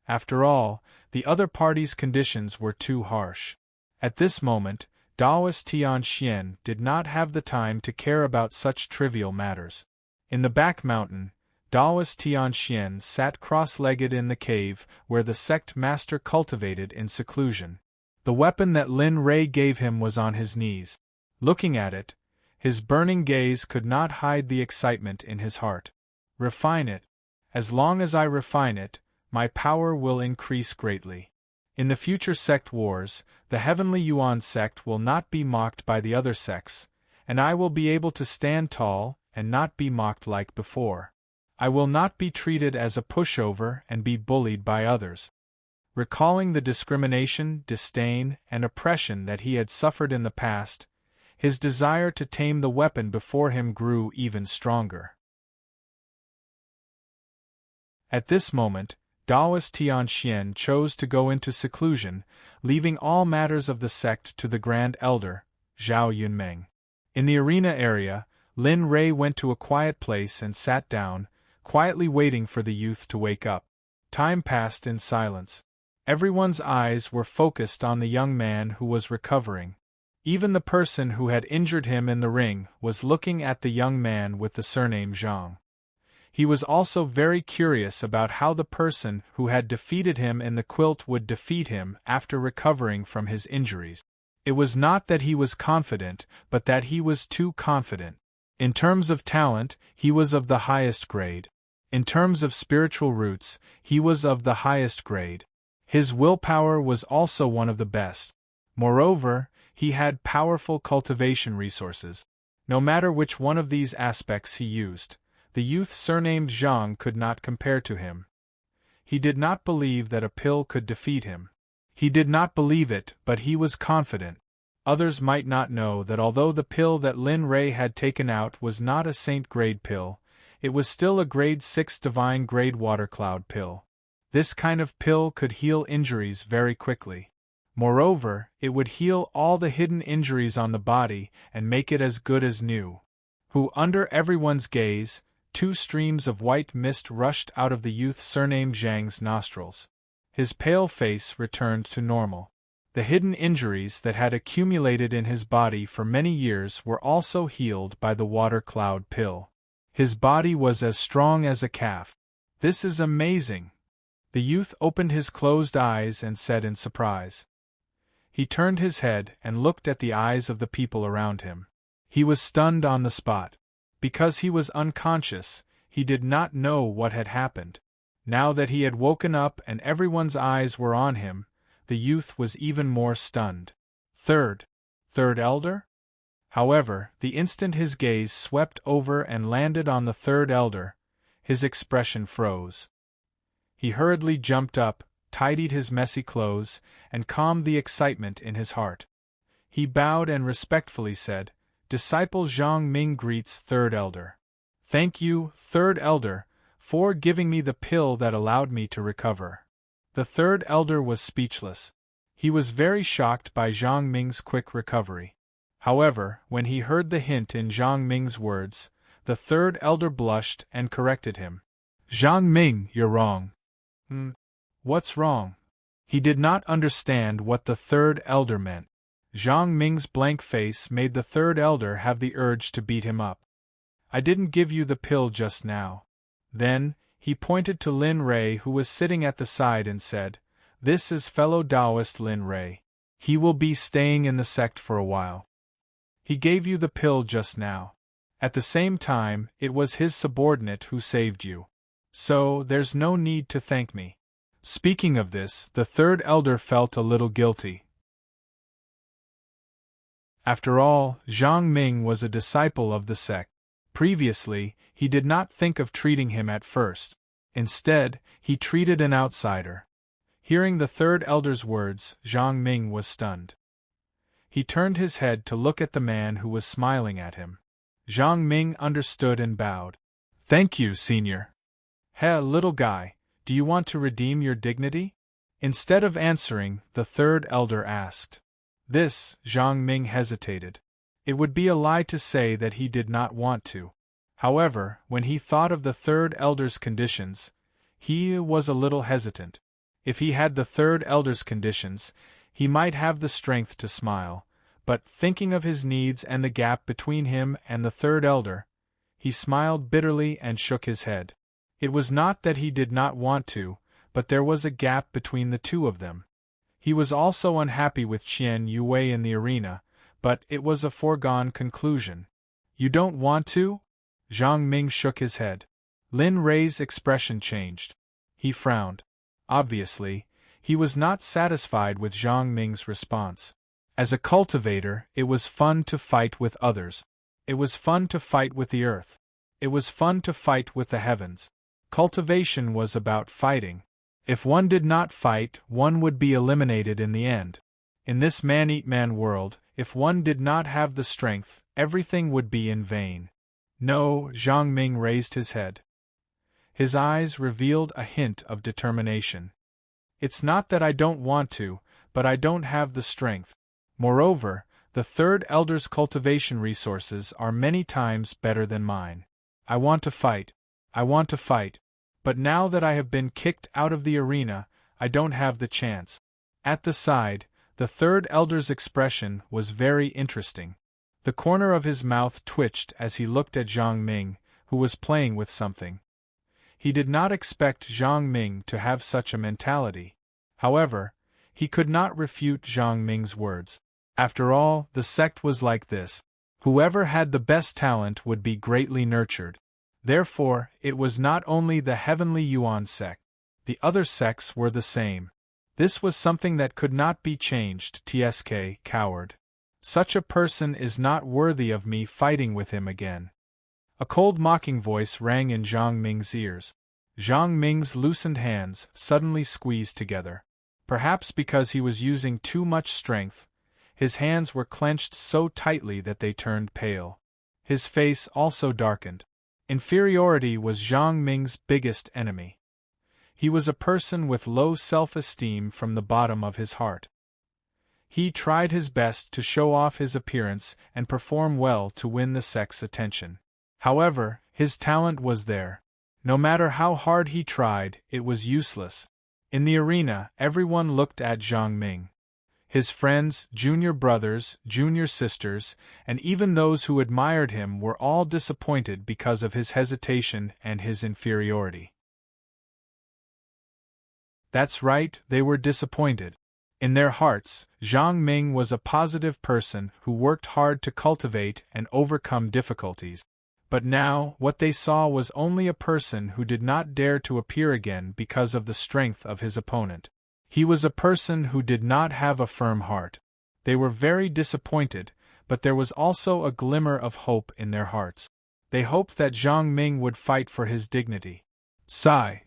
After all, the other party's conditions were too harsh. At this moment, Daoist Tianxian did not have the time to care about such trivial matters. In the back mountain, Daoist Tianxian sat cross-legged in the cave where the sect master cultivated in seclusion. The weapon that Lin Rei gave him was on his knees. Looking at it, His burning gaze could not hide the excitement in his heart. Refine it. As long as I refine it, my power will increase greatly. In the future sect wars, the heavenly Yuan sect will not be mocked by the other sects, and I will be able to stand tall and not be mocked like before. I will not be treated as a pushover and be bullied by others. Recalling the discrimination, disdain, and oppression that he had suffered in the past, his desire to tame the weapon before him grew even stronger. At this moment, Taoist Tianxian chose to go into seclusion, leaving all matters of the sect to the Grand Elder, Zhao Yunmeng. In the arena area, Lin Rei went to a quiet place and sat down, quietly waiting for the youth to wake up. Time passed in silence. Everyone's eyes were focused on the young man who was recovering. Even the person who had injured him in the ring was looking at the young man with the surname Zhang. He was also very curious about how the person who had defeated him in the quilt would defeat him after recovering from his injuries. It was not that he was confident, but that he was too confident. In terms of talent, he was of the highest grade. In terms of spiritual roots, he was of the highest grade. His willpower was also one of the best. Moreover, he had powerful cultivation resources. No matter which one of these aspects he used, the youth surnamed Zhang could not compare to him. He did not believe that a pill could defeat him. He did not believe it, but he was confident. Others might not know that although the pill that Lin Rei had taken out was not a saint-grade pill, it was still a grade 6 divine-grade water cloud pill. This kind of pill could heal injuries very quickly. Moreover, it would heal all the hidden injuries on the body and make it as good as new. Under everyone's gaze, 2 streams of white mist rushed out of the youth surnamed Zhang's nostrils. His pale face returned to normal. The hidden injuries that had accumulated in his body for many years were also healed by the water cloud pill. His body was as strong as a calf. This is amazing! The youth opened his closed eyes and said in surprise. He turned his head and looked at the eyes of the people around him. He was stunned on the spot. Because he was unconscious, he did not know what had happened. Now that he had woken up and everyone's eyes were on him, the youth was even more stunned. Third Elder? However, the instant his gaze swept over and landed on the third elder, his expression froze. He hurriedly jumped up, tidied his messy clothes, and calmed the excitement in his heart. He bowed and respectfully said, "Disciple Zhang Ming greets Third Elder. Thank you, Third Elder, for giving me the pill that allowed me to recover." The Third Elder was speechless. He was very shocked by Zhang Ming's quick recovery. However, when he heard the hint in Zhang Ming's words, the Third Elder blushed and corrected him. "Zhang Ming, you're wrong." What's wrong?" He did not understand what the Third Elder meant. Zhang Ming's blank face made the Third Elder have the urge to beat him up. "I didn't give you the pill just now." Then, he pointed to Lin Rei who was sitting at the side and said, "This is fellow Taoist Lin Rei. He will be staying in the sect for a while. He gave you the pill just now. At the same time, it was his subordinate who saved you. So, there's no need to thank me." Speaking of this, the Third Elder felt a little guilty. After all, Zhang Ming was a disciple of the sect. Previously, he did not think of treating him at first. Instead, he treated an outsider. Hearing the Third Elder's words, Zhang Ming was stunned. He turned his head to look at the man who was smiling at him. Zhang Ming understood and bowed. "Thank you, senior." "Hey, little guy, do you want to redeem your dignity?" Instead of answering, the Third Elder asked. This, Zhang Ming hesitated. It would be a lie to say that he did not want to. However, when he thought of the Third Elder's conditions, he was a little hesitant. If he had the Third Elder's conditions, he might have the strength to smile, but thinking of his needs and the gap between him and the Third Elder, he smiled bitterly and shook his head. It was not that he did not want to, but there was a gap between the two of them. He was also unhappy with Qian Yue in the arena, but it was a foregone conclusion. You don't want to? Zhang Ming shook his head. Lin Rei's expression changed. He frowned. Obviously, he was not satisfied with Zhang Ming's response. As a cultivator, it was fun to fight with others. It was fun to fight with the earth. It was fun to fight with the heavens. Cultivation was about fighting. If one did not fight, one would be eliminated in the end. In this man-eat-man world, if one did not have the strength, everything would be in vain. No, Zhang Ming raised his head. His eyes revealed a hint of determination. It's not that I don't want to, but I don't have the strength. Moreover, the Third Elder's cultivation resources are many times better than mine. I want to fight. I want to fight. But now that I have been kicked out of the arena, I don't have the chance. At the side, the Third Elder's expression was very interesting. The corner of his mouth twitched as he looked at Zhang Ming, who was playing with something. He did not expect Zhang Ming to have such a mentality. However, he could not refute Zhang Ming's words. After all, the sect was like this. Whoever had the best talent would be greatly nurtured. Therefore, it was not only the heavenly Yuan sect. The other sects were the same. This was something that could not be changed. Tsk, coward. Such a person is not worthy of me fighting with him again. A cold mocking voice rang in Zhang Ming's ears. Zhang Ming's loosened hands suddenly squeezed together. Perhaps because he was using too much strength, his hands were clenched so tightly that they turned pale. His face also darkened. Inferiority was Zhang Ming's biggest enemy. He was a person with low self-esteem from the bottom of his heart. He tried his best to show off his appearance and perform well to win the sect's attention. However, his talent was there. No matter how hard he tried, it was useless. In the arena, everyone looked at Zhang Ming. His friends, junior brothers, junior sisters, and even those who admired him were all disappointed because of his hesitation and his inferiority. That's right, they were disappointed. In their hearts, Zhang Ming was a positive person who worked hard to cultivate and overcome difficulties. But now, what they saw was only a person who did not dare to appear again because of the strength of his opponent. He was a person who did not have a firm heart. They were very disappointed, but there was also a glimmer of hope in their hearts. They hoped that Zhang Ming would fight for his dignity. Sigh.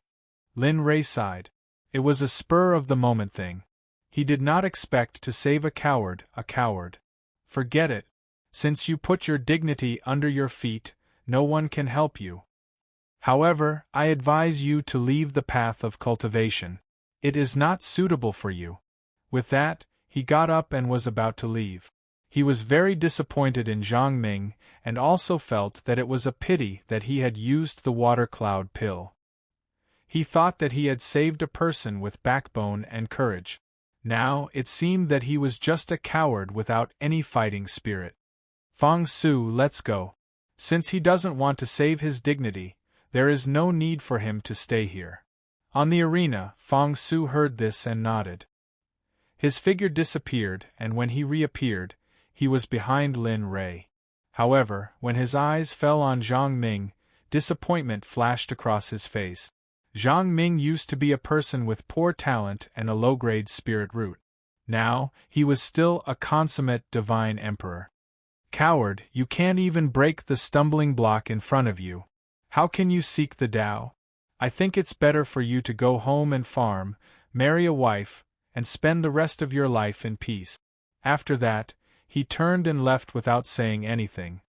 Lin Rei sighed. It was a spur-of-the-moment thing. He did not expect to save a coward. Forget it. Since you put your dignity under your feet, no one can help you. However, I advise you to leave the path of cultivation. It is not suitable for you. With that, he got up and was about to leave. He was very disappointed in Zhang Ming and also felt that it was a pity that he had used the water cloud pill. He thought that he had saved a person with backbone and courage. Now, it seemed that he was just a coward without any fighting spirit. Fang Su, let's go. Since he doesn't want to save his dignity, there is no need for him to stay here. On the arena, Fang Su heard this and nodded. His figure disappeared, and when he reappeared, he was behind Lin Rei. However, when his eyes fell on Zhang Ming, disappointment flashed across his face. Zhang Ming used to be a person with poor talent and a low-grade spirit root. Now, he was still a consummate divine emperor. Coward, you can't even break the stumbling block in front of you. How can you seek the Tao? I think it's better for you to go home and farm, marry a wife, and spend the rest of your life in peace. After that, he turned and left without saying anything.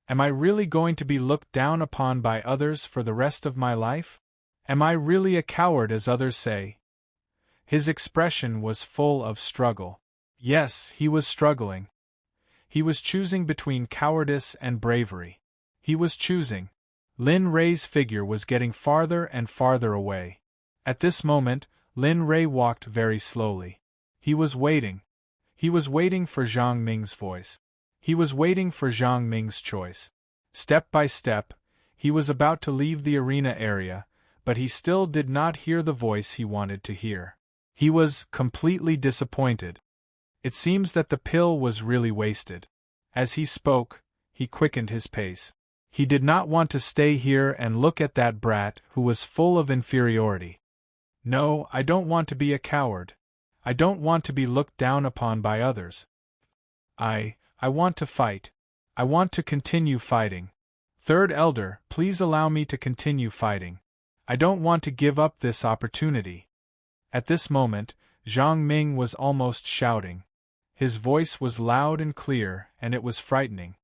Am I really going to be looked down upon by others for the rest of my life? Am I really a coward as others say? His expression was full of struggle. Yes, he was struggling. He was choosing between cowardice and bravery. He was choosing. Lin Rei's figure was getting farther and farther away. At this moment, Lin Rei walked very slowly. He was waiting. He was waiting for Zhang Ming's voice. He was waiting for Zhang Ming's choice. Step by step, he was about to leave the arena area, but he still did not hear the voice he wanted to hear. He was completely disappointed. It seems that the pill was really wasted. As he spoke, he quickened his pace. He did not want to stay here and look at that brat who was full of inferiority. No, I don't want to be a coward. I don't want to be looked down upon by others. I want to fight. I want to continue fighting. Third Elder, please allow me to continue fighting. I don't want to give up this opportunity. At this moment, Zhang Ming was almost shouting. His voice was loud and clear, and it was frightening.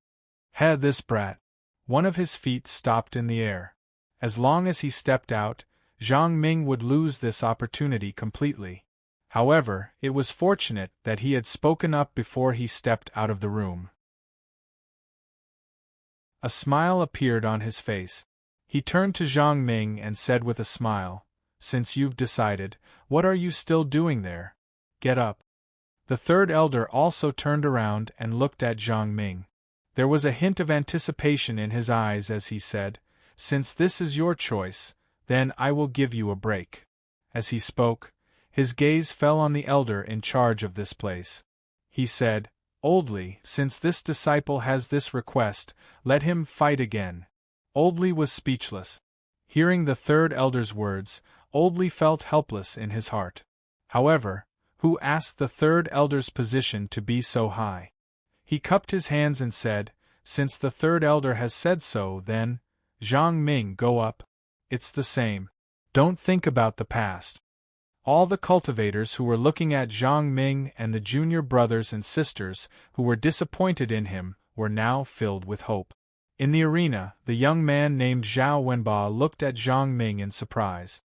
This brat. One of his feet stopped in the air. As long as he stepped out, Zhang Ming would lose this opportunity completely. However, it was fortunate that he had spoken up before he stepped out of the room. A smile appeared on his face. He turned to Zhang Ming and said with a smile, "Since you've decided, what are you still doing there? Get up." The third elder also turned around and looked at Zhang Ming. There was a hint of anticipation in his eyes as he said, "Since this is your choice, then I will give you a break." As he spoke, his gaze fell on the elder in charge of this place. He said, "Oldly, since this disciple has this request, let him fight again." Oldly was speechless. Hearing the third elder's words, Oldly felt helpless in his heart. However, who asked the third elder's position to be so high? He cupped his hands and said, "Since the third elder has said so, then, Zhang Ming, go up. It's the same. Don't think about the past." All the cultivators who were looking at Zhang Ming and the junior brothers and sisters who were disappointed in him were now filled with hope. In the arena, the young man named Zhao Wenba looked at Zhang Ming in surprise.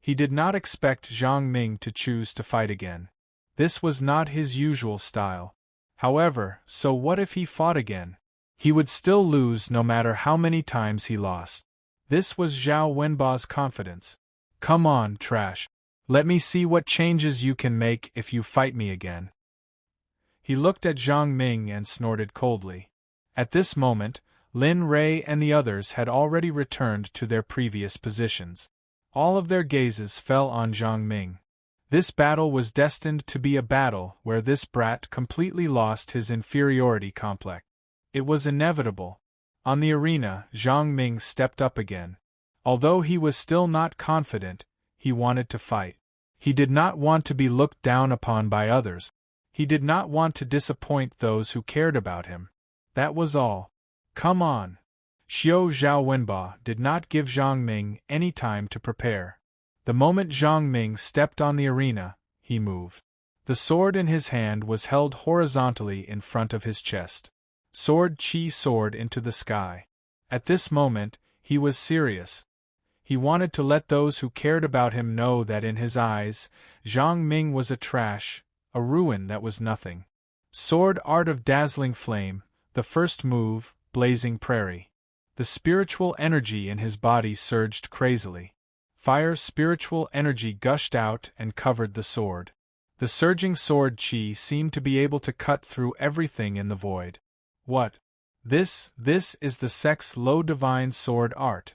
He did not expect Zhang Ming to choose to fight again. This was not his usual style. However, so what if he fought again? He would still lose no matter how many times he lost. This was Zhao Wenba's confidence. "Come on, trash. Let me see what changes you can make if you fight me again." He looked at Zhang Ming and snorted coldly. At this moment, Lin Rei and the others had already returned to their previous positions. All of their gazes fell on Zhang Ming. This battle was destined to be a battle where this brat completely lost his inferiority complex. It was inevitable. On the arena, Zhang Ming stepped up again. Although he was still not confident, he wanted to fight. He did not want to be looked down upon by others. He did not want to disappoint those who cared about him. That was all. "Come on." Xiao Zhao Wenba did not give Zhang Ming any time to prepare. The moment Zhang Ming stepped on the arena, he moved. The sword in his hand was held horizontally in front of his chest. Sword Qi soared into the sky. At this moment, he was serious. He wanted to let those who cared about him know that in his eyes, Zhang Ming was a trash, a ruin that was nothing. Sword Art of Dazzling Flame, the first move, Blazing Prairie. The spiritual energy in his body surged crazily. Fire spiritual energy gushed out and covered the sword. The surging sword Qi seemed to be able to cut through everything in the void. What? This is the Sect's low divine sword art.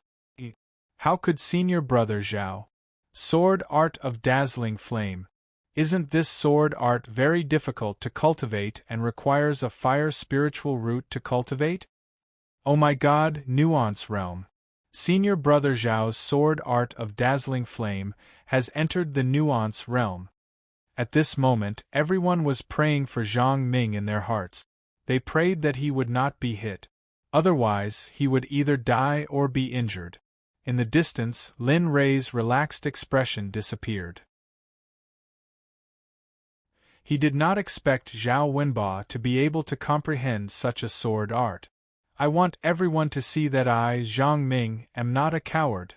How could senior brother Zhao? Sword Art of Dazzling Flame. Isn't this sword art very difficult to cultivate and requires a fire spiritual root to cultivate? Oh my God, Nuance Realm. Senior brother Zhao's sword art of Dazzling Flame has entered the Nuance Realm. At this moment, everyone was praying for Zhang Ming in their hearts. They prayed that he would not be hit. Otherwise, he would either die or be injured. In the distance, Lin Rei's relaxed expression disappeared. He did not expect Zhao Wenba to be able to comprehend such a sword art. "I want everyone to see that I, Zhang Ming, am not a coward."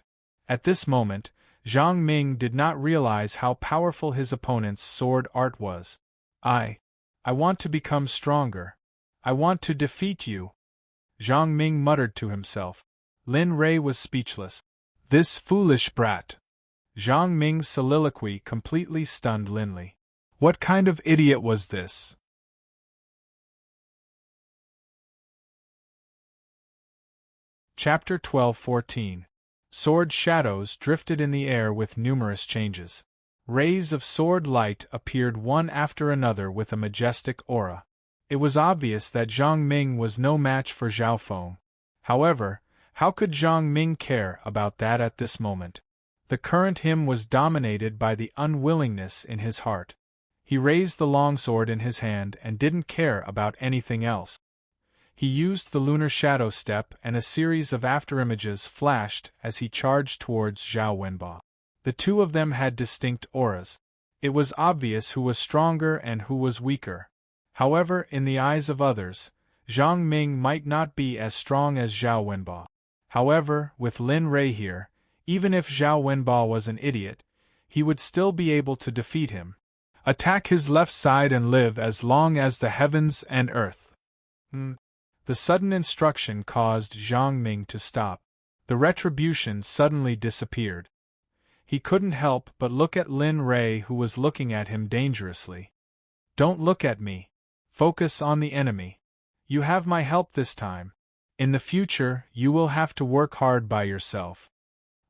At this moment, Zhang Ming did not realize how powerful his opponent's sword art was. I want to become stronger. I want to defeat you." Zhang Ming muttered to himself. Lin Rei was speechless. "This foolish brat." Zhang Ming's soliloquy completely stunned Linley. What kind of idiot was this? Chapter 12-14. Sword shadows drifted in the air with numerous changes. Rays of sword light appeared one after another with a majestic aura. It was obvious that Zhang Ming was no match for Zhao Feng. However, how could Zhang Ming care about that at this moment? The current him was dominated by the unwillingness in his heart. He raised the longsword in his hand and didn't care about anything else. He used the lunar shadow step and a series of afterimages flashed as he charged towards Zhao Wenbo. The two of them had distinct auras. It was obvious who was stronger and who was weaker. However, in the eyes of others, Zhang Ming might not be as strong as Zhao Wenbo. However, with Lin Rei here, even if Zhao Wenbo was an idiot, he would still be able to defeat him. Attack his left side and live as long as the heavens and earth. The sudden instruction caused Zhang Ming to stop. The retribution suddenly disappeared. He couldn't help but look at Lin Rei, who was looking at him dangerously. Don't look at me. Focus on the enemy. You have my help this time. In the future, you will have to work hard by yourself.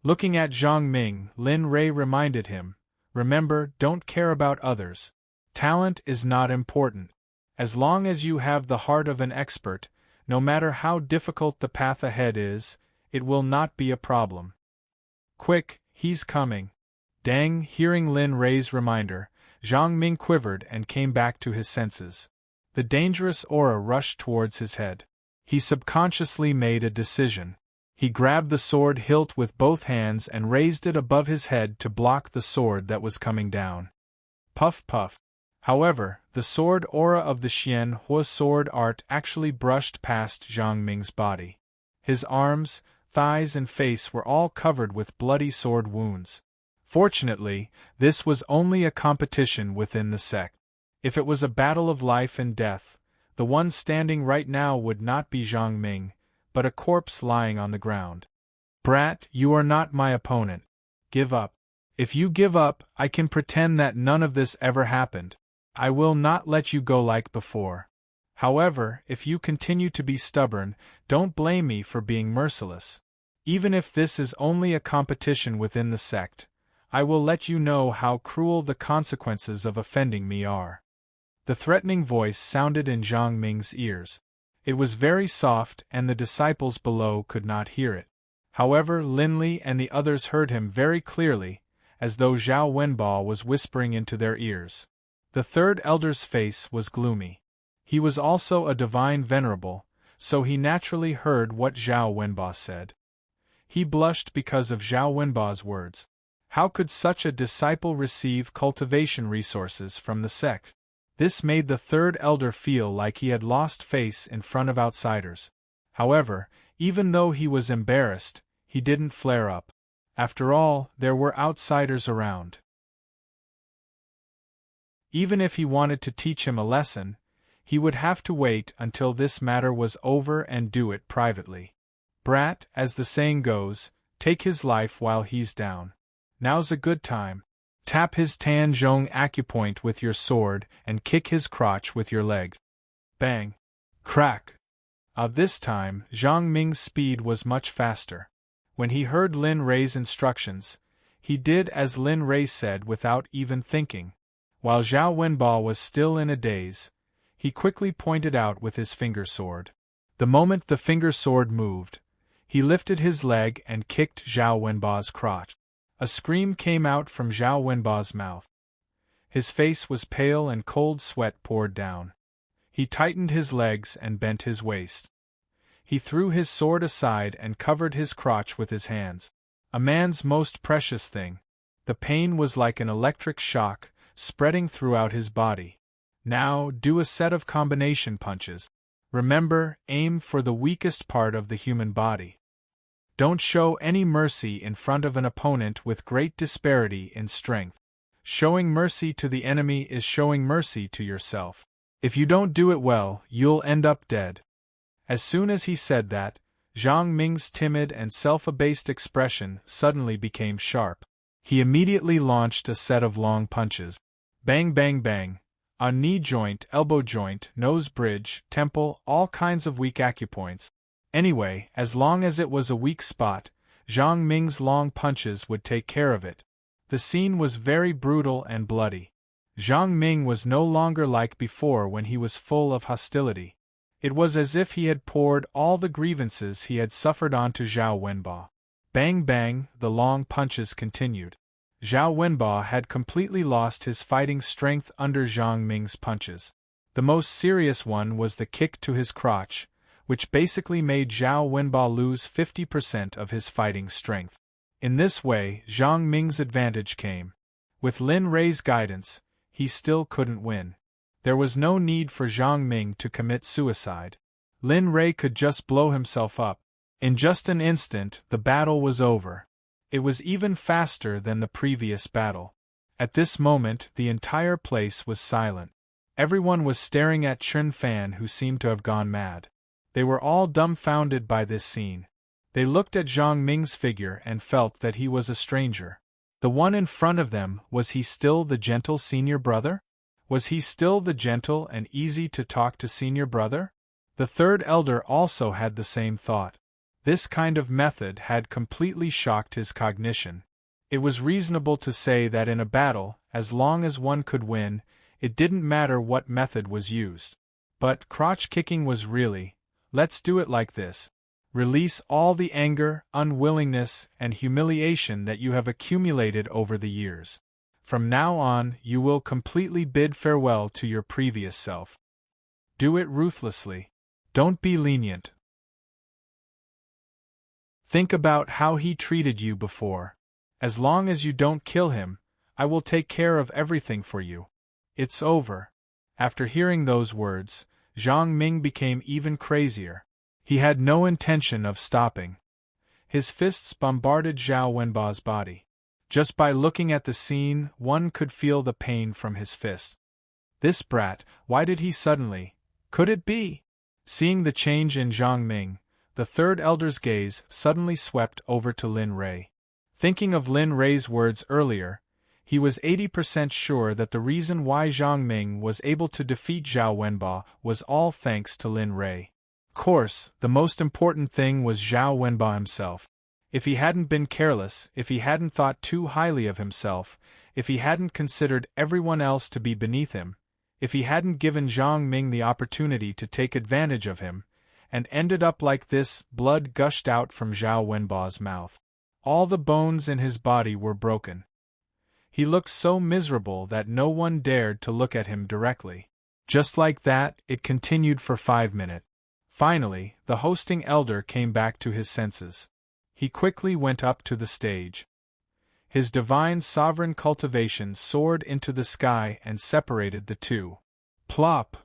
Looking at Zhang Ming, Lin Rei reminded him, remember, don't care about others. Talent is not important. As long as you have the heart of an expert, no matter how difficult the path ahead is, it will not be a problem. Quick, he's coming. Dang, hearing Lin Rei's reminder, Zhang Ming quivered and came back to his senses. The dangerous aura rushed towards his head. He subconsciously made a decision. He grabbed the sword hilt with both hands and raised it above his head to block the sword that was coming down. Puff puff. However, the sword aura of the Xian Hua sword art actually brushed past Zhang Ming's body. His arms, thighs and face were all covered with bloody sword wounds. Fortunately, this was only a competition within the sect. If it was a battle of life and death, the one standing right now would not be Zhang Ming, but a corpse lying on the ground. Brat, you are not my opponent. Give up. If you give up, I can pretend that none of this ever happened. I will not let you go like before. However, if you continue to be stubborn, don't blame me for being merciless. Even if this is only a competition within the sect, I will let you know how cruel the consequences of offending me are. The threatening voice sounded in Zhang Ming's ears. It was very soft and the disciples below could not hear it. However, Lin Li and the others heard him very clearly, as though Zhao Wenbo was whispering into their ears. The third elder's face was gloomy. He was also a divine venerable, so he naturally heard what Zhao Wenbo said. He blushed because of Zhao Wenbo's words. How could such a disciple receive cultivation resources from the sect? This made the third elder feel like he had lost face in front of outsiders. However, even though he was embarrassed, he didn't flare up. After all, there were outsiders around. Even if he wanted to teach him a lesson, he would have to wait until this matter was over and do it privately. Brat, as the saying goes, take his life while he's down. Now's a good time. Tap his Tan Zhong acupoint with your sword and kick his crotch with your leg. Bang! Crack! This time, Zhang Ming's speed was much faster. When he heard Lin Rei's instructions, he did as Lin Rei said without even thinking. While Zhao Wenbo was still in a daze, he quickly pointed out with his finger sword. The moment the finger sword moved, he lifted his leg and kicked Zhao Wenbo's crotch. A scream came out from Zhao Wenbo's mouth. His face was pale and cold sweat poured down. He tightened his legs and bent his waist. He threw his sword aside and covered his crotch with his hands. A man's most precious thing. The pain was like an electric shock, spreading throughout his body. Now, do a set of combination punches. Remember, aim for the weakest part of the human body. Don't show any mercy in front of an opponent with great disparity in strength. Showing mercy to the enemy is showing mercy to yourself. If you don't do it well, you'll end up dead. As soon as he said that, Zhang Ming's timid and self-abased expression suddenly became sharp. He immediately launched a set of long punches. Bang bang bang. On knee joint, elbow joint, nose bridge, temple, all kinds of weak acupoints. Anyway, as long as it was a weak spot, Zhang Ming's long punches would take care of it. The scene was very brutal and bloody. Zhang Ming was no longer like before when he was full of hostility. It was as if he had poured all the grievances he had suffered onto Zhao Wenbo. Bang bang, the long punches continued. Zhao Wenbo had completely lost his fighting strength under Zhang Ming's punches. The most serious one was the kick to his crotch, which basically made Zhao Wenbo lose 50% of his fighting strength. In this way, Zhang Ming's advantage came. With Lin Rui's guidance, he still couldn't win. There was no need for Zhang Ming to commit suicide. Lin Rui could just blow himself up. In just an instant, the battle was over. It was even faster than the previous battle. At this moment, the entire place was silent. Everyone was staring at Chen Fan, who seemed to have gone mad. They were all dumbfounded by this scene. They looked at Zhang Ming's figure and felt that he was a stranger. The one in front of them, was he still the gentle senior brother? Was he still the gentle and easy-to-talk-to senior brother? The third elder also had the same thought. This kind of method had completely shocked his cognition. It was reasonable to say that in a battle, as long as one could win, it didn't matter what method was used. But crotch-kicking was really, let's do it like this. Release all the anger, unwillingness, and humiliation that you have accumulated over the years. From now on, you will completely bid farewell to your previous self. Do it ruthlessly. Don't be lenient. Think about how he treated you before. As long as you don't kill him, I will take care of everything for you. It's over. After hearing those words, Zhang Ming became even crazier. He had no intention of stopping. His fists bombarded Zhao Wenbo's body. Just by looking at the scene, one could feel the pain from his fist. This brat, why did he suddenly? Could it be? Seeing the change in Zhang Ming, the third elder's gaze suddenly swept over to Lin Rui. Thinking of Lin Rui's words earlier, he was 80% sure that the reason why Zhang Ming was able to defeat Zhao Wenbo was all thanks to Lin Rui. Of course, the most important thing was Zhao Wenbo himself. If he hadn't been careless, if he hadn't thought too highly of himself, if he hadn't considered everyone else to be beneath him, if he hadn't given Zhang Ming the opportunity to take advantage of him, and ended up like this, blood gushed out from Zhao Wenbo's mouth. All the bones in his body were broken. He looked so miserable that no one dared to look at him directly. Just like that, it continued for 5 minutes. Finally, the hosting elder came back to his senses. He quickly went up to the stage. His divine sovereign cultivation soared into the sky and separated the two. Plop!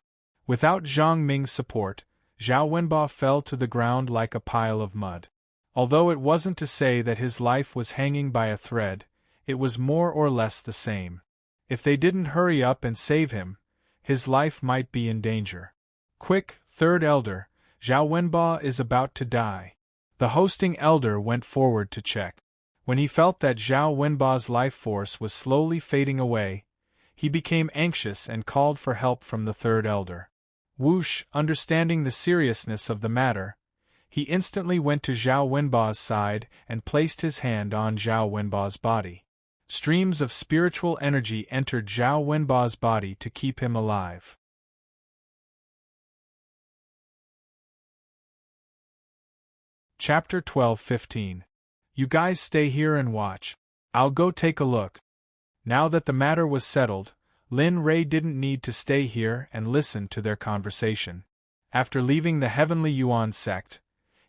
Without Zhang Ming's support, Zhao Wenbo fell to the ground like a pile of mud. Although it wasn't to say that his life was hanging by a thread, it was more or less the same. If they didn't hurry up and save him, his life might be in danger. Quick, third elder, Zhao Wenbo is about to die. The hosting elder went forward to check. When he felt that Zhao Wenbo's life force was slowly fading away, he became anxious and called for help from the third elder. Whoosh, understanding the seriousness of the matter, he instantly went to Zhao Wenbo's side and placed his hand on Zhao Wenbo's body. Streams of spiritual energy entered Zhao Wenbo's body to keep him alive. Chapter 12-15. You guys stay here and watch. I'll go take a look. Now that the matter was settled, Lin Rui didn't need to stay here and listen to their conversation. After leaving the Heavenly Yuan sect,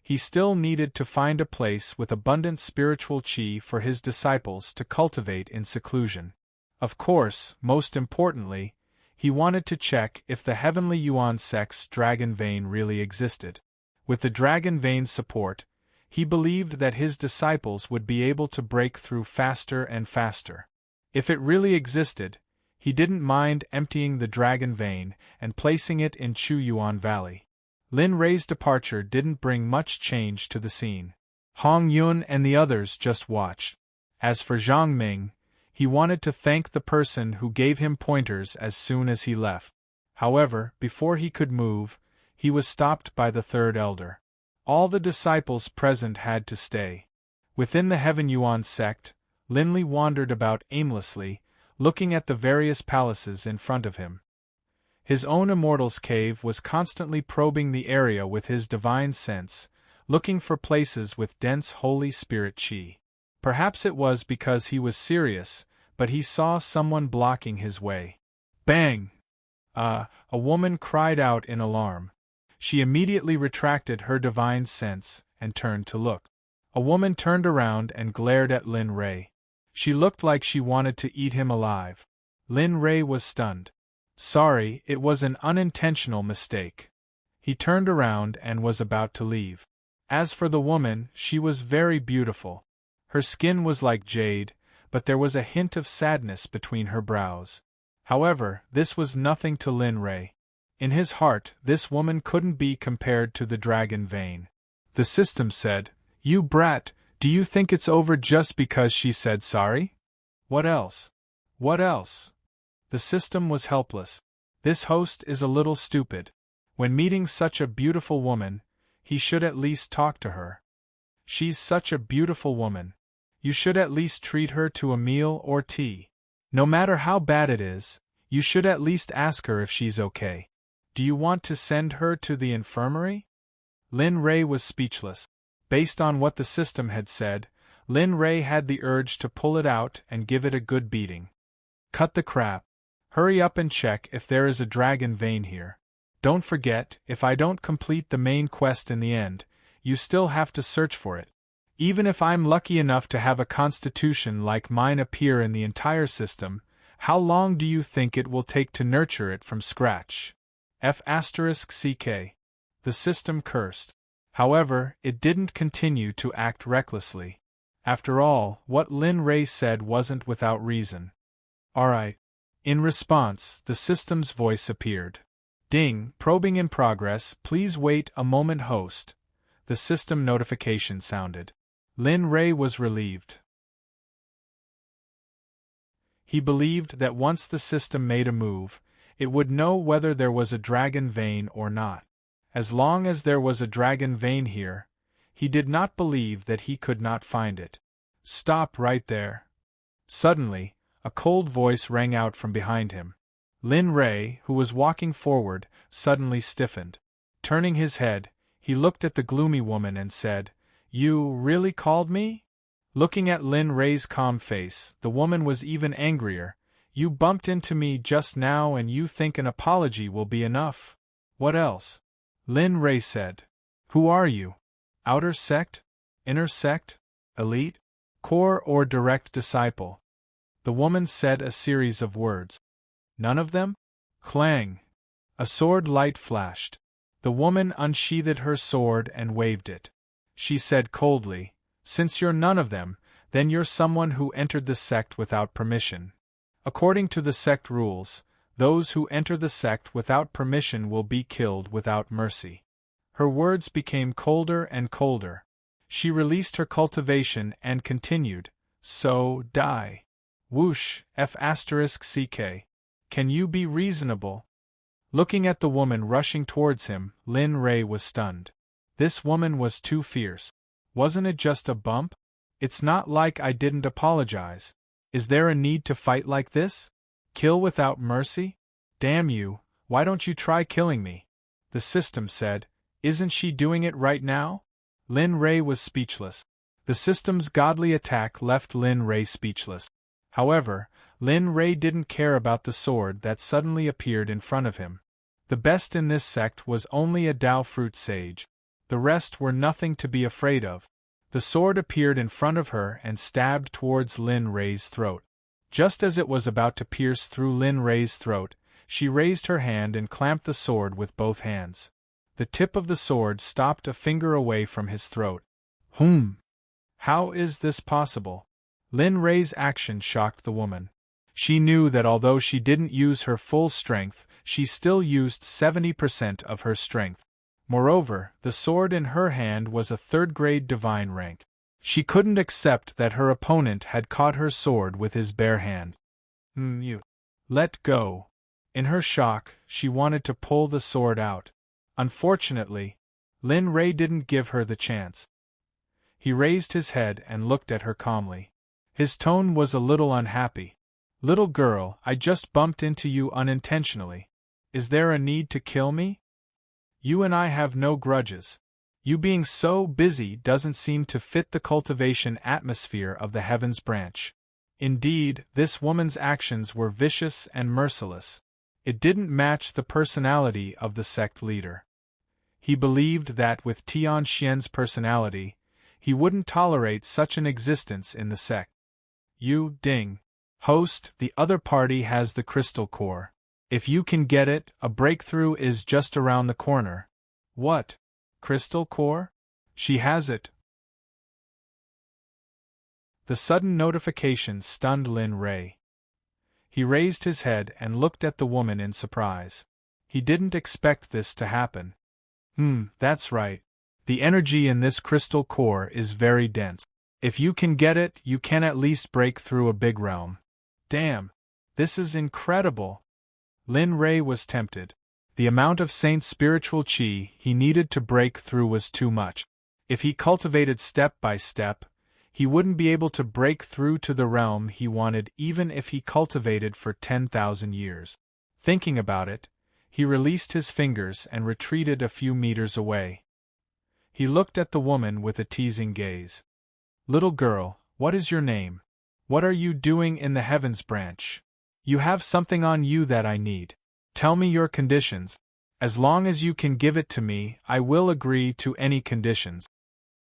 he still needed to find a place with abundant spiritual qi for his disciples to cultivate in seclusion. Of course, most importantly, he wanted to check if the Heavenly Yuan sect's dragon vein really existed. With the dragon vein's support, he believed that his disciples would be able to break through faster and faster. If it really existed, he didn't mind emptying the dragon vein and placing it in Chuyuan Valley. Lin Rui's departure didn't bring much change to the scene. Hong Yun and the others just watched. As for Zhang Ming, he wanted to thank the person who gave him pointers as soon as he left. However, before he could move, he was stopped by the third elder. All the disciples present had to stay. Within the Heaven Yuan sect, Lin Li wandered about aimlessly, looking at the various palaces in front of him. His own immortal's cave was constantly probing the area with his divine sense, looking for places with dense Holy Spirit chi. Perhaps it was because he was serious, but he saw someone blocking his way. Bang! A woman cried out in alarm. She immediately retracted her divine sense and turned to look. A woman turned around and glared at Lin Rei. She looked like she wanted to eat him alive. Lin Rei was stunned. Sorry, it was an unintentional mistake. He turned around and was about to leave. As for the woman, she was very beautiful. Her skin was like jade, but there was a hint of sadness between her brows. However, this was nothing to Lin Rei. In his heart, this woman couldn't be compared to the dragon Vane. The system said, "You brat, do you think it's over just because she said sorry? What else? What else?" The system was helpless. This host is a little stupid. When meeting such a beautiful woman, he should at least talk to her. She's such a beautiful woman. You should at least treat her to a meal or tea. No matter how bad it is, you should at least ask her if she's okay. Do you want to send her to the infirmary? Lin Rei was speechless. Based on what the system had said, Lin Rei had the urge to pull it out and give it a good beating. Cut the crap. Hurry up and check if there is a dragon vein here. Don't forget, if I don't complete the main quest in the end, you still have to search for it. Even if I'm lucky enough to have a constitution like mine appear in the entire system, how long do you think it will take to nurture it from scratch? F***ck. The system cursed. However, it didn't continue to act recklessly. After all, what Lin Rei said wasn't without reason. Alright. In response, the system's voice appeared. Ding, probing in progress, please wait a moment, host. The system notification sounded. Lin Rei was relieved. He believed that once the system made a move, it would know whether there was a dragon vein or not. As long as there was a dragon vein here, he did not believe that he could not find it. Stop right there. Suddenly, a cold voice rang out from behind him. Lin Rei, who was walking forward, suddenly stiffened. Turning his head, he looked at the gloomy woman and said, "You really called me?" Looking at Lin Rei's calm face, the woman was even angrier. "You bumped into me just now and you think an apology will be enough? What else?" Lin Rei said. "Who are you? Outer sect? Inner sect? Elite? Core or direct disciple?" The woman said a series of words. "None of them?" Clang! A sword light flashed. The woman unsheathed her sword and waved it. She said coldly, "Since you're none of them, then you're someone who entered the sect without permission. According to the sect rules, those who enter the sect without permission will be killed without mercy." Her words became colder and colder. She released her cultivation and continued, "So, die. Whoosh, F***ck. Can you be reasonable?" Looking at the woman rushing towards him, Lin Rei was stunned. This woman was too fierce. Wasn't it just a bump? It's not like I didn't apologize. Is there a need to fight like this? Kill without mercy? Damn you, why don't you try killing me? The system said. Isn't she doing it right now? Lin Rei was speechless. The system's godly attack left Lin Rei speechless. However, Lin Rei didn't care about the sword that suddenly appeared in front of him. The best in this sect was only a Dao fruit sage. The rest were nothing to be afraid of. The sword appeared in front of her and stabbed towards Lin Rei's throat. Just as it was about to pierce through Lin Rei's throat, she raised her hand and clamped the sword with both hands. The tip of the sword stopped a finger away from his throat. How is this possible? Lin Rei's action shocked the woman. She knew that although she didn't use her full strength, she still used 70% of her strength. Moreover, the sword in her hand was a third-grade divine rank. She couldn't accept that her opponent had caught her sword with his bare hand. You. Let go. In her shock, she wanted to pull the sword out. Unfortunately, Lin Rei didn't give her the chance. He raised his head and looked at her calmly. His tone was a little unhappy. Little girl, I just bumped into you unintentionally. Is there a need to kill me? You and I have no grudges. You being so busy doesn't seem to fit the cultivation atmosphere of the Heavens branch. Indeed, this woman's actions were vicious and merciless. It didn't match the personality of the sect leader. He believed that with Tian Xian's personality, he wouldn't tolerate such an existence in the sect. You, Ding. Host, the other party has the crystal core. If you can get it, a breakthrough is just around the corner. What? Crystal core? She has it. The sudden notification stunned Lin Ray. He raised his head and looked at the woman in surprise. He didn't expect this to happen. That's right. The energy in this crystal core is very dense. If you can get it, you can at least break through a big realm. Damn. This is incredible. Lin Ray was tempted. The amount of Saint's spiritual qi he needed to break through was too much. If he cultivated step by step, he wouldn't be able to break through to the realm he wanted even if he cultivated for 10,000 years. Thinking about it, he released his fingers and retreated a few meters away. He looked at the woman with a teasing gaze. Little girl, what is your name? What are you doing in the Heavens branch? You have something on you that I need. Tell me your conditions. As long as you can give it to me, I will agree to any conditions.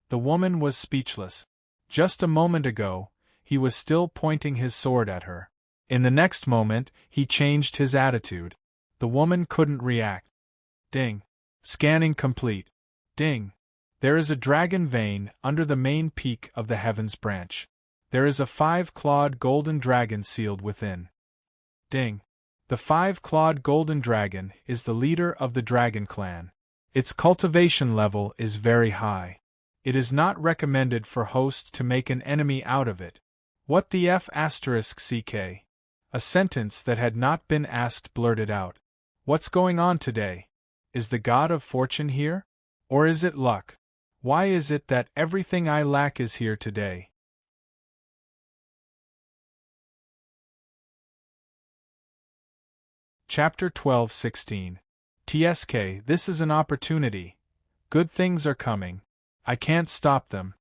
The woman was speechless. Just a moment ago, he was still pointing his sword at her. In the next moment, he changed his attitude. The woman couldn't react. Ding. Scanning complete. Ding. There is a dragon vein under the main peak of the Heavens branch. There is a 5-clawed golden dragon sealed within. Ding. The 5-clawed golden dragon is the leader of the dragon clan. Its cultivation level is very high. It is not recommended for hosts to make an enemy out of it. What the F***ck? A sentence that had not been asked blurted out. What's going on today? Is the god of fortune here? Or is it luck? Why is it that everything I lack is here today? Chapter 12:16. TSK, this is an opportunity. Good things are coming. I can't stop them.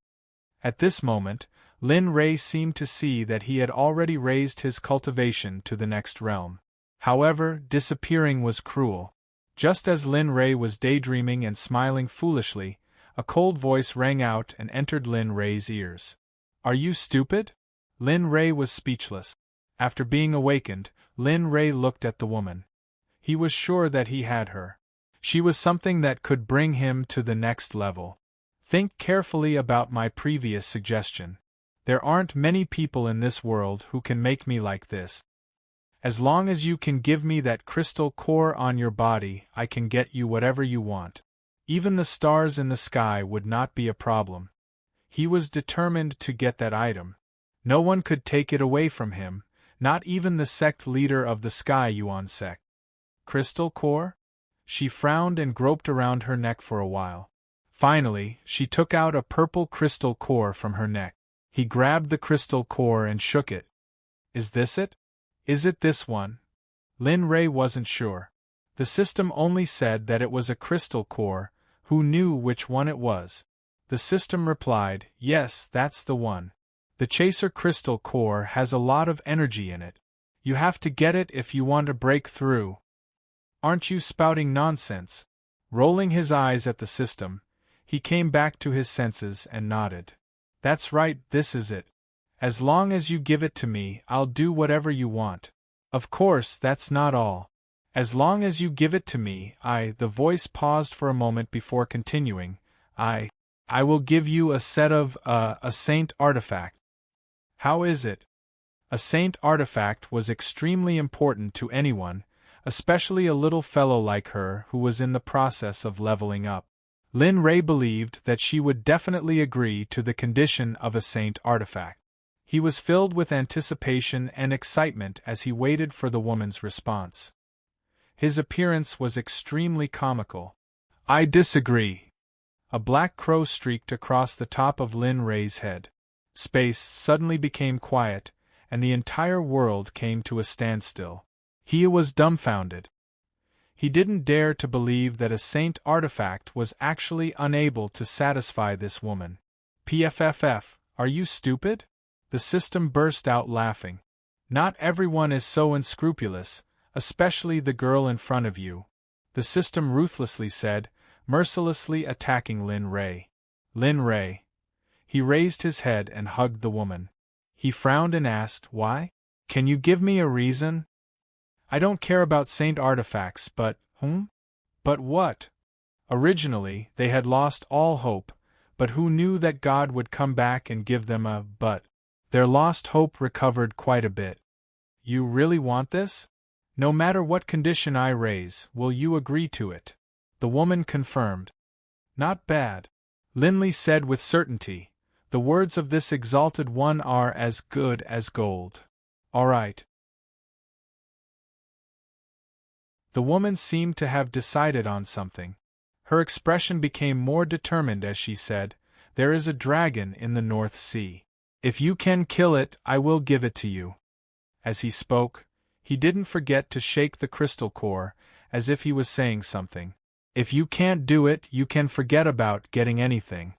At this moment, Lin Ray seemed to see that he had already raised his cultivation to the next realm. However, disappearing was cruel. Just as Lin Ray was daydreaming and smiling foolishly, a cold voice rang out and entered Lin Ray's ears. Are you stupid? Lin Ray was speechless. After being awakened, Lin Ray looked at the woman. He was sure that he had her. She was something that could bring him to the next level. Think carefully about my previous suggestion. There aren't many people in this world who can make me like this. As long as you can give me that crystal core on your body, I can get you whatever you want. Even the stars in the sky would not be a problem. He was determined to get that item. No one could take it away from him, not even the sect leader of the Sky Yuan sect. Crystal core? She frowned and groped around her neck for a while. Finally, she took out a purple crystal core from her neck. He grabbed the crystal core and shook it. Is this it? Is it this one? Lin Ray wasn't sure. The system only said that it was a crystal core. Who knew which one it was? The system replied, yes, that's the one. The Chaser crystal core has a lot of energy in it. You have to get it if you want to break through. Aren't you spouting nonsense? Rolling his eyes at the system, he came back to his senses and nodded. That's right, this is it. As long as you give it to me, I'll do whatever you want. Of course, that's not all. As long as you give it to me, the voice paused for a moment before continuing, I will give you a set of, a saint artifact. How is it? A saint artifact was extremely important to anyone, especially a little fellow like her who was in the process of leveling up. Lin Ray believed that she would definitely agree to the condition of a saint artifact. He was filled with anticipation and excitement as he waited for the woman's response. His appearance was extremely comical. I disagree. A black crow streaked across the top of Lin Ray's head. Space suddenly became quiet, and the entire world came to a standstill. He was dumbfounded. He didn't dare to believe that a saint artifact was actually unable to satisfy this woman. PFFF, are you stupid? The system burst out laughing. Not everyone is so unscrupulous, especially the girl in front of you, the system ruthlessly said, mercilessly attacking Lin Ray. Lin Ray. He raised his head and hugged the woman. He frowned and asked, why? Can you give me a reason? I don't care about saint artifacts, but, But what? Originally, they had lost all hope, but who knew that God would come back and give them a but? Their lost hope recovered quite a bit. You really want this? No matter what condition I raise, will you agree to it? The woman confirmed. Not bad. Linley said with certainty. The words of this exalted one are as good as gold. All right. The woman seemed to have decided on something. Her expression became more determined as she said, there is a dragon in the North Sea. If you can kill it, I will give it to you. As he spoke, he didn't forget to shake the crystal core, as if he was saying something. If you can't do it, you can forget about getting anything.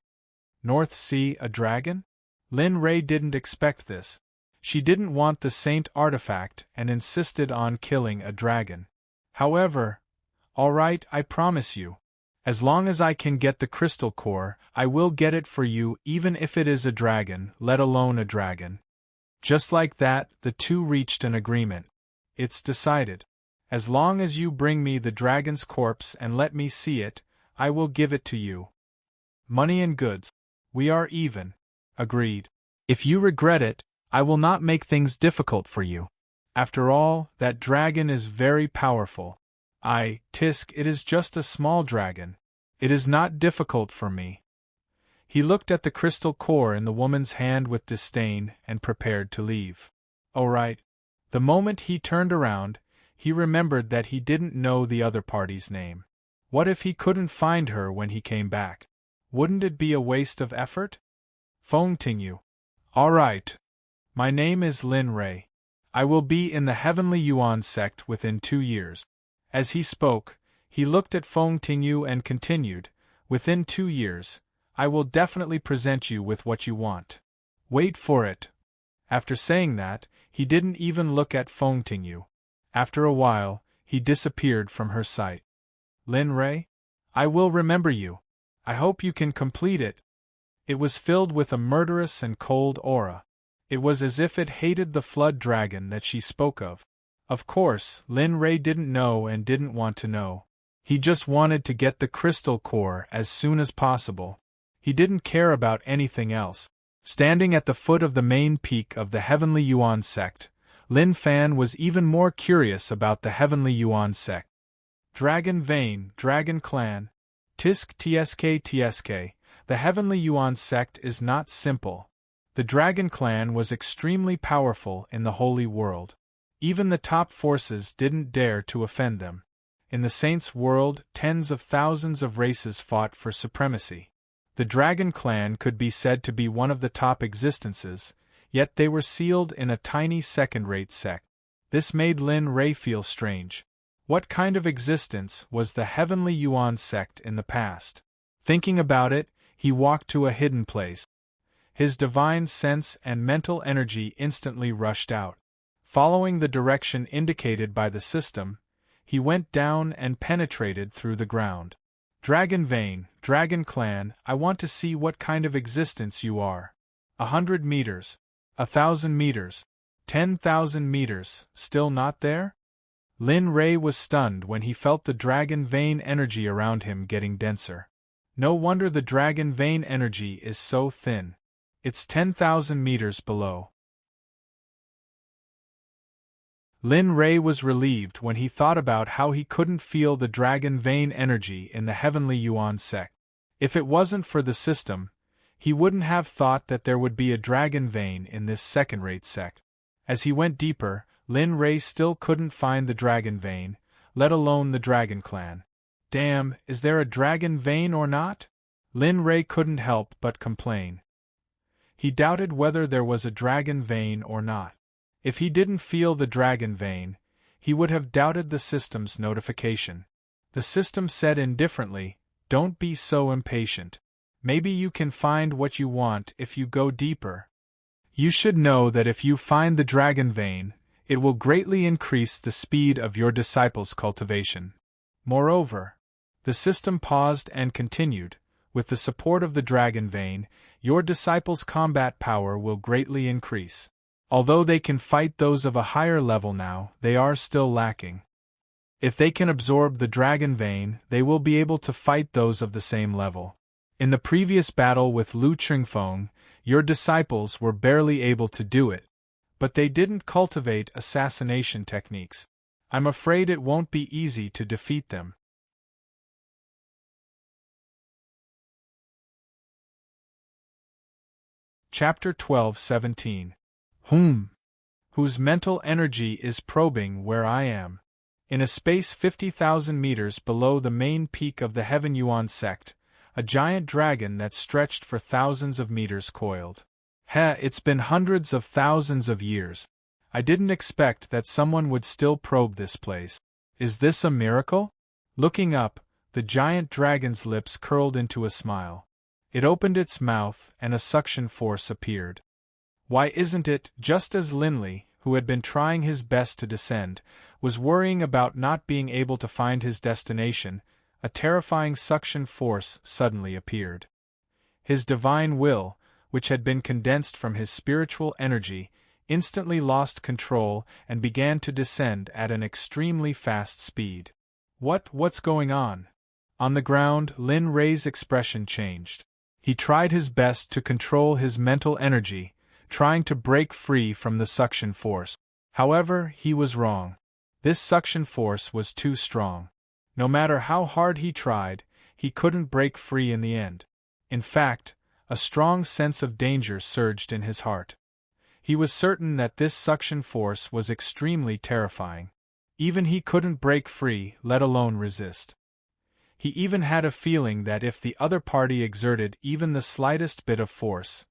North Sea, a dragon? Lin Ray didn't expect this. She didn't want the saint artifact and insisted on killing a dragon. However, all right, I promise you. As long as I can get the crystal core, I will get it for you even if it is a dragon, let alone a dragon. Just like that, the two reached an agreement. It's decided. As long as you bring me the dragon's corpse and let me see it, I will give it to you. Money and goods. We are even. Agreed. If you regret it, I will not make things difficult for you. After all, that dragon is very powerful. Tisk, it is just a small dragon. It is not difficult for me. He looked at the crystal core in the woman's hand with disdain and prepared to leave. All right. The moment he turned around, he remembered that he didn't know the other party's name. What if he couldn't find her when he came back? Wouldn't it be a waste of effort? Phone Tingyu. All right. My name is Lin Ray. I will be in the Heavenly Yuan Sect within 2 years. As he spoke, he looked at Feng Tingyu and continued, within 2 years, I will definitely present you with what you want. Wait for it. After saying that, he didn't even look at Feng Tingyu. After a while, he disappeared from her sight. Lin Ray? I will remember you. I hope you can complete it. It was filled with a murderous and cold aura. It was as if it hated the flood dragon that she spoke of. Of course, Lin Ray didn't know and didn't want to know. He just wanted to get the crystal core as soon as possible. He didn't care about anything else. Standing at the foot of the main peak of the Heavenly Yuan Sect, Lin Fan was even more curious about the Heavenly Yuan Sect. Dragon Vein, Dragon Clan. Tisk Tsk. The Heavenly Yuan Sect is not simple. The Dragon Clan was extremely powerful in the Holy World. Even the top forces didn't dare to offend them. In the Saints' world, tens of thousands of races fought for supremacy. The Dragon Clan could be said to be one of the top existences, yet they were sealed in a tiny second-rate sect. This made Lin Ray feel strange. What kind of existence was the Heavenly Yuan Sect in the past? Thinking about it, he walked to a hidden place. His divine sense and mental energy instantly rushed out. Following the direction indicated by the system, he went down and penetrated through the ground. Dragon Vein, Dragon Clan, I want to see what kind of existence you are. 100 meters. 1,000 meters. 10,000 meters, still not there? Lin Ray was stunned when he felt the Dragon Vein energy around him getting denser. No wonder the Dragon Vein energy is so thin. It's 10,000 meters below. Lin Ray was relieved when he thought about how he couldn't feel the Dragon Vein energy in the Heavenly Yuan Sect. If it wasn't for the system, he wouldn't have thought that there would be a Dragon Vein in this second-rate sect. As he went deeper, Lin Ray still couldn't find the Dragon Vein, let alone the Dragon Clan. Damn, is there a Dragon Vein or not? Lin Ray couldn't help but complain. He doubted whether there was a Dragon Vein or not. If he didn't feel the dragon vein, he would have doubted the system's notification. The system said indifferently, "Don't be so impatient. Maybe you can find what you want if you go deeper. You should know that if you find the dragon vein, it will greatly increase the speed of your disciples' cultivation. Moreover," the system paused and continued, "with the support of the dragon vein, your disciples' combat power will greatly increase. Although they can fight those of a higher level now, they are still lacking. If they can absorb the dragon vein, they will be able to fight those of the same level. In the previous battle with Lu Chingfeng, your disciples were barely able to do it. But they didn't cultivate assassination techniques. I'm afraid it won't be easy to defeat them." Chapter 12:17. Whose mental energy is probing where I am. In a space 50,000 meters below the main peak of the Heaven Yuan Sect, a giant dragon that stretched for thousands of meters coiled. It's been hundreds of thousands of years. I didn't expect that someone would still probe this place. Is this a miracle? Looking up, the giant dragon's lips curled into a smile. It opened its mouth and a suction force appeared. Why isn't it, just as Linley, who had been trying his best to descend, was worrying about not being able to find his destination, a terrifying suction force suddenly appeared. His divine will, which had been condensed from his spiritual energy, instantly lost control and began to descend at an extremely fast speed. What's going on? On the ground, Lin Rei's expression changed. He tried his best to control his mental energy, trying to break free from the suction force. However, he was wrong. This suction force was too strong. No matter how hard he tried, he couldn't break free in the end. In fact, a strong sense of danger surged in his heart. He was certain that this suction force was extremely terrifying. Even he couldn't break free, let alone resist. He even had a feeling that if the other party exerted even the slightest bit of force,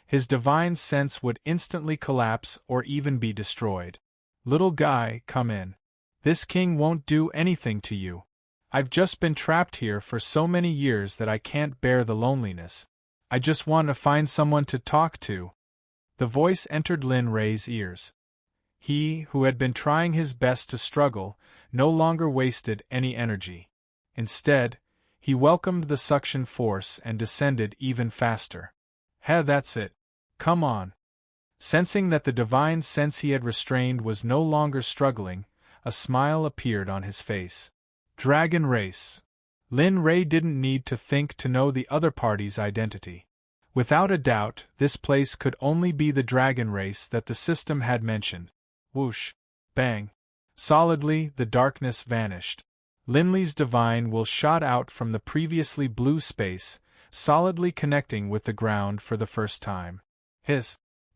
his divine sense would instantly collapse or even be destroyed. "Little guy, come in. This king won't do anything to you. I've just been trapped here for so many years that I can't bear the loneliness. I just want to find someone to talk to." The voice entered Lin Rei's ears. He, who had been trying his best to struggle, no longer wasted any energy. Instead, he welcomed the suction force and descended even faster. That's it. Come on. Sensing that the divine sense he had restrained was no longer struggling, a smile appeared on his face. Dragon race. Lin Rei didn't need to think to know the other party's identity. Without a doubt, this place could only be the dragon race that the system had mentioned. Whoosh. Bang. Solidly, the darkness vanished. Linley's divine will shot out from the previously blue space, solidly connecting with the ground for the first time.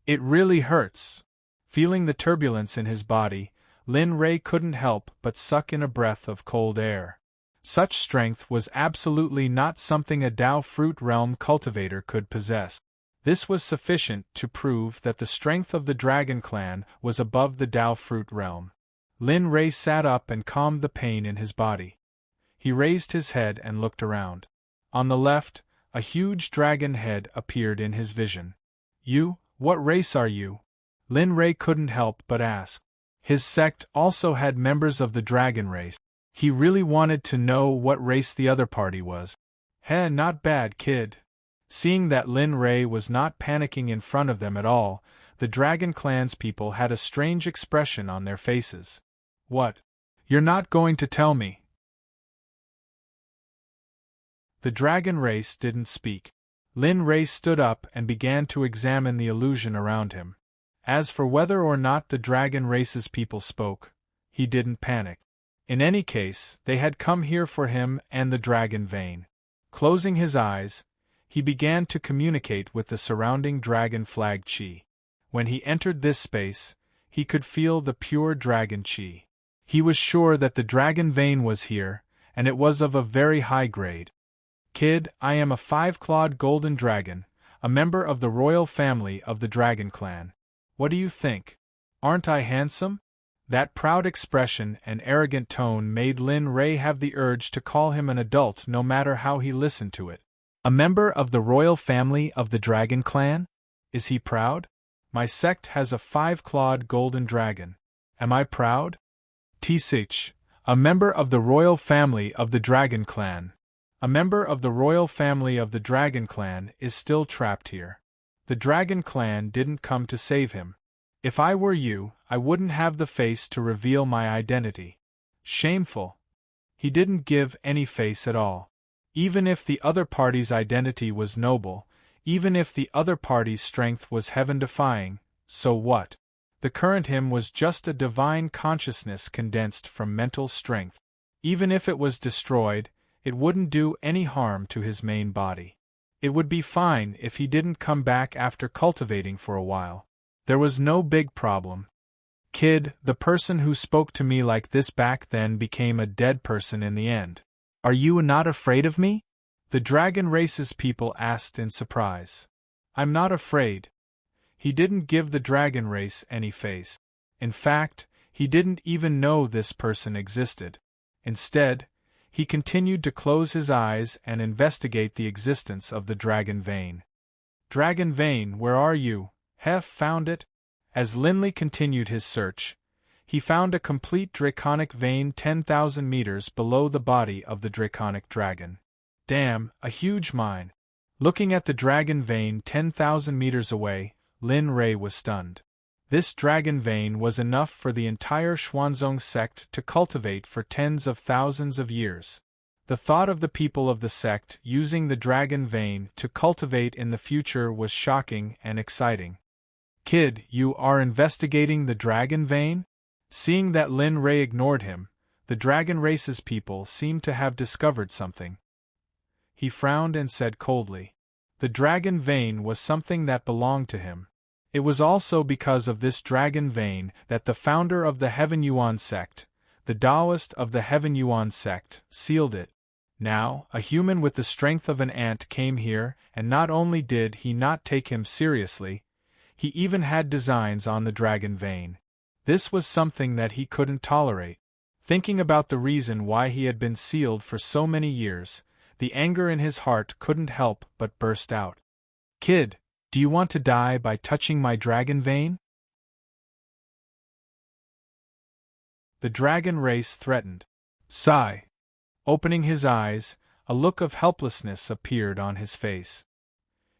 It really hurts. Feeling the turbulence in his body, Lin Rei couldn't help but suck in a breath of cold air. Such strength was absolutely not something a Dao fruit realm cultivator could possess. This was sufficient to prove that the strength of the Dragon Clan was above the Dao fruit realm. Lin Rei sat up and calmed the pain in his body. He raised his head and looked around. On the left, a huge dragon head appeared in his vision. What race are you? Lin Rei couldn't help but ask. His sect also had members of the dragon race. He really wanted to know what race the other party was. Not bad, kid. Seeing that Lin Rei was not panicking in front of them at all, the Dragon Clan's people had a strange expression on their faces. What? You're not going to tell me? The dragon race didn't speak. Lin Rei stood up and began to examine the illusion around him. As for whether or not the dragon race's people spoke, he didn't panic. In any case, they had come here for him and the dragon vein. Closing his eyes, he began to communicate with the surrounding dragon flag chi. When he entered this space, he could feel the pure dragon chi. He was sure that the dragon vein was here, and it was of a very high grade. Kid, I am a 5-clawed golden dragon, a member of the royal family of the Dragon Clan. What do you think? Aren't I handsome? That proud expression and arrogant tone made Lin Ray have the urge to call him an adult no matter how he listened to it. A member of the royal family of the Dragon Clan? Is he proud? My sect has a 5-clawed golden dragon. Am I proud? Tsich, a member of the royal family of the Dragon Clan. A member of the royal family of the Dragon Clan is still trapped here. The Dragon Clan didn't come to save him. If I were you, I wouldn't have the face to reveal my identity. Shameful. He didn't give any face at all. Even if the other party's identity was noble, even if the other party's strength was heaven-defying, so what? The current him was just a divine consciousness condensed from mental strength. Even if it was destroyed, it wouldn't do any harm to his main body. It would be fine if he didn't come back after cultivating for a while. There was no big problem. Kid, the person who spoke to me like this back then became a dead person in the end. Are you not afraid of me? The dragon race's people asked in surprise. I'm not afraid. He didn't give the dragon race any face. In fact, he didn't even know this person existed. Instead, he continued to close his eyes and investigate the existence of the dragon vein. Dragon vein, where are you? Hef found it? As Linley continued his search, he found a complete draconic vein 10,000 meters below the body of the draconic dragon. Damn, a huge mine. Looking at the dragon vein 10,000 meters away, Lin Ray was stunned. This dragon vein was enough for the entire Xuanzong sect to cultivate for tens of thousands of years. The thought of the people of the sect using the dragon vein to cultivate in the future was shocking and exciting. Kid, you are investigating the dragon vein? Seeing that Lin Ray ignored him, the dragon race's people seemed to have discovered something. He frowned and said coldly, the dragon vein was something that belonged to him. It was also because of this dragon vein that the founder of the Heaven Yuan sect, the Taoist of the Heaven Yuan sect, sealed it. Now, a human with the strength of an ant came here, and not only did he not take him seriously, he even had designs on the dragon vein. This was something that he couldn't tolerate. Thinking about the reason why he had been sealed for so many years, the anger in his heart couldn't help but burst out. Kid, do you want to die by touching my dragon vein? The dragon race threatened. Sigh. Opening his eyes, a look of helplessness appeared on his face.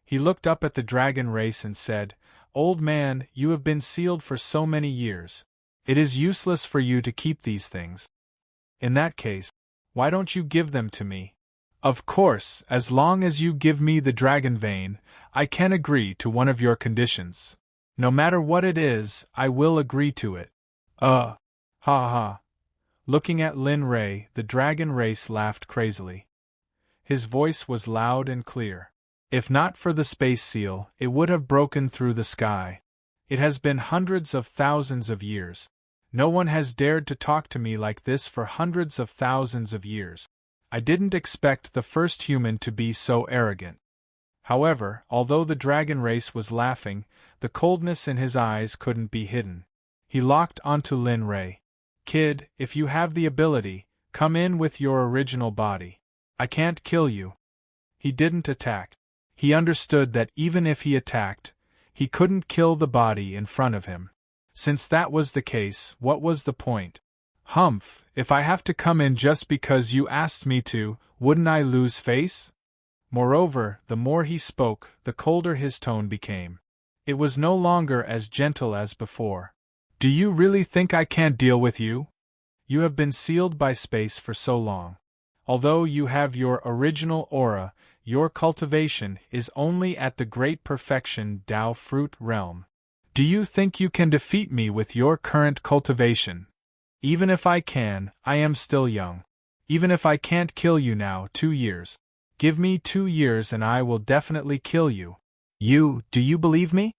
He looked up at the dragon race and said, Old man, you have been sealed for so many years. It is useless for you to keep these things. In that case, why don't you give them to me? Of course, as long as you give me the dragon vein, I can agree to one of your conditions. No matter what it is, I will agree to it. Ha ha. Looking at Lin Ray, the dragon race laughed crazily. His voice was loud and clear. If not for the space seal, it would have broken through the sky. It has been hundreds of thousands of years. No one has dared to talk to me like this for hundreds of thousands of years. I didn't expect the first human to be so arrogant. However, although the dragon race was laughing, the coldness in his eyes couldn't be hidden. He locked onto Lin Ray. Kid, if you have the ability, come in with your original body. I can't kill you. He didn't attack. He understood that even if he attacked, he couldn't kill the body in front of him. Since that was the case, what was the point? Humph, if I have to come in just because you asked me to, wouldn't I lose face? Moreover, the more he spoke, the colder his tone became. It was no longer as gentle as before. Do you really think I can't deal with you? You have been sealed by space for so long. Although you have your original aura, your cultivation is only at the great perfection Tao fruit realm. Do you think you can defeat me with your current cultivation? Even if I can, I am still young. Even if I can't kill you now, 2 years. Give me 2 years and I will definitely kill you. Do you believe me?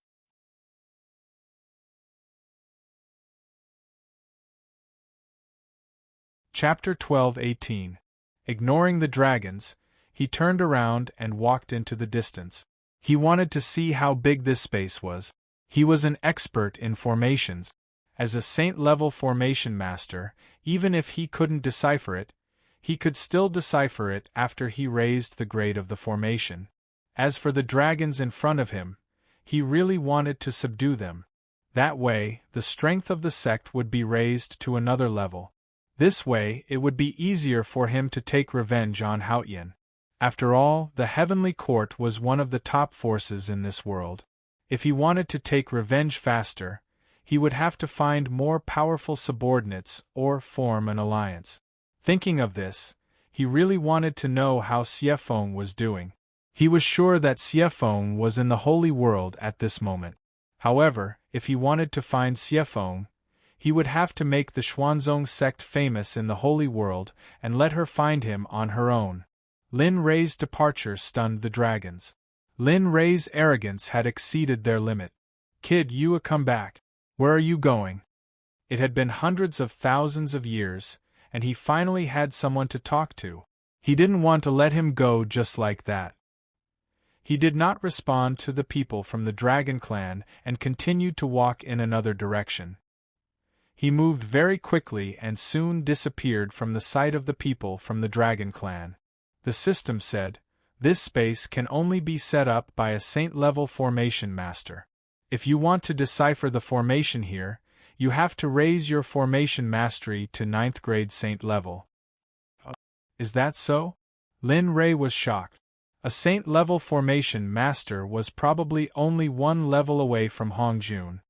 Chapter 12:18. Ignoring the dragons, he turned around and walked into the distance. He wanted to see how big this space was. He was an expert in formations. As a saint-level formation master, even if he couldn't decipher it, he could still decipher it after he raised the grade of the formation. As for the dragons in front of him, he really wanted to subdue them. That way, the strength of the sect would be raised to another level. This way, it would be easier for him to take revenge on Haotian. After all, the Heavenly Court was one of the top forces in this world. If he wanted to take revenge faster, he would have to find more powerful subordinates or form an alliance. Thinking of this, he really wanted to know how Xiefeng was doing. He was sure that Xiefeng was in the Holy World at this moment. However, if he wanted to find Xiefeng, he would have to make the Xuanzong sect famous in the Holy World and let her find him on her own. Lin Rei's departure stunned the dragons. Lin Rei's arrogance had exceeded their limit. "Kid, you come back. Where are you going?" It had been hundreds of thousands of years, and he finally had someone to talk to. He didn't want to let him go just like that. He did not respond to the people from the Dragon Clan and continued to walk in another direction. He moved very quickly and soon disappeared from the sight of the people from the Dragon Clan. The system said, "This space can only be set up by a saint-level formation master. If you want to decipher the formation here, you have to raise your formation mastery to 9th grade saint level." Is that so? Lin Rei was shocked. A saint-level formation master was probably only one level away from Hongjun.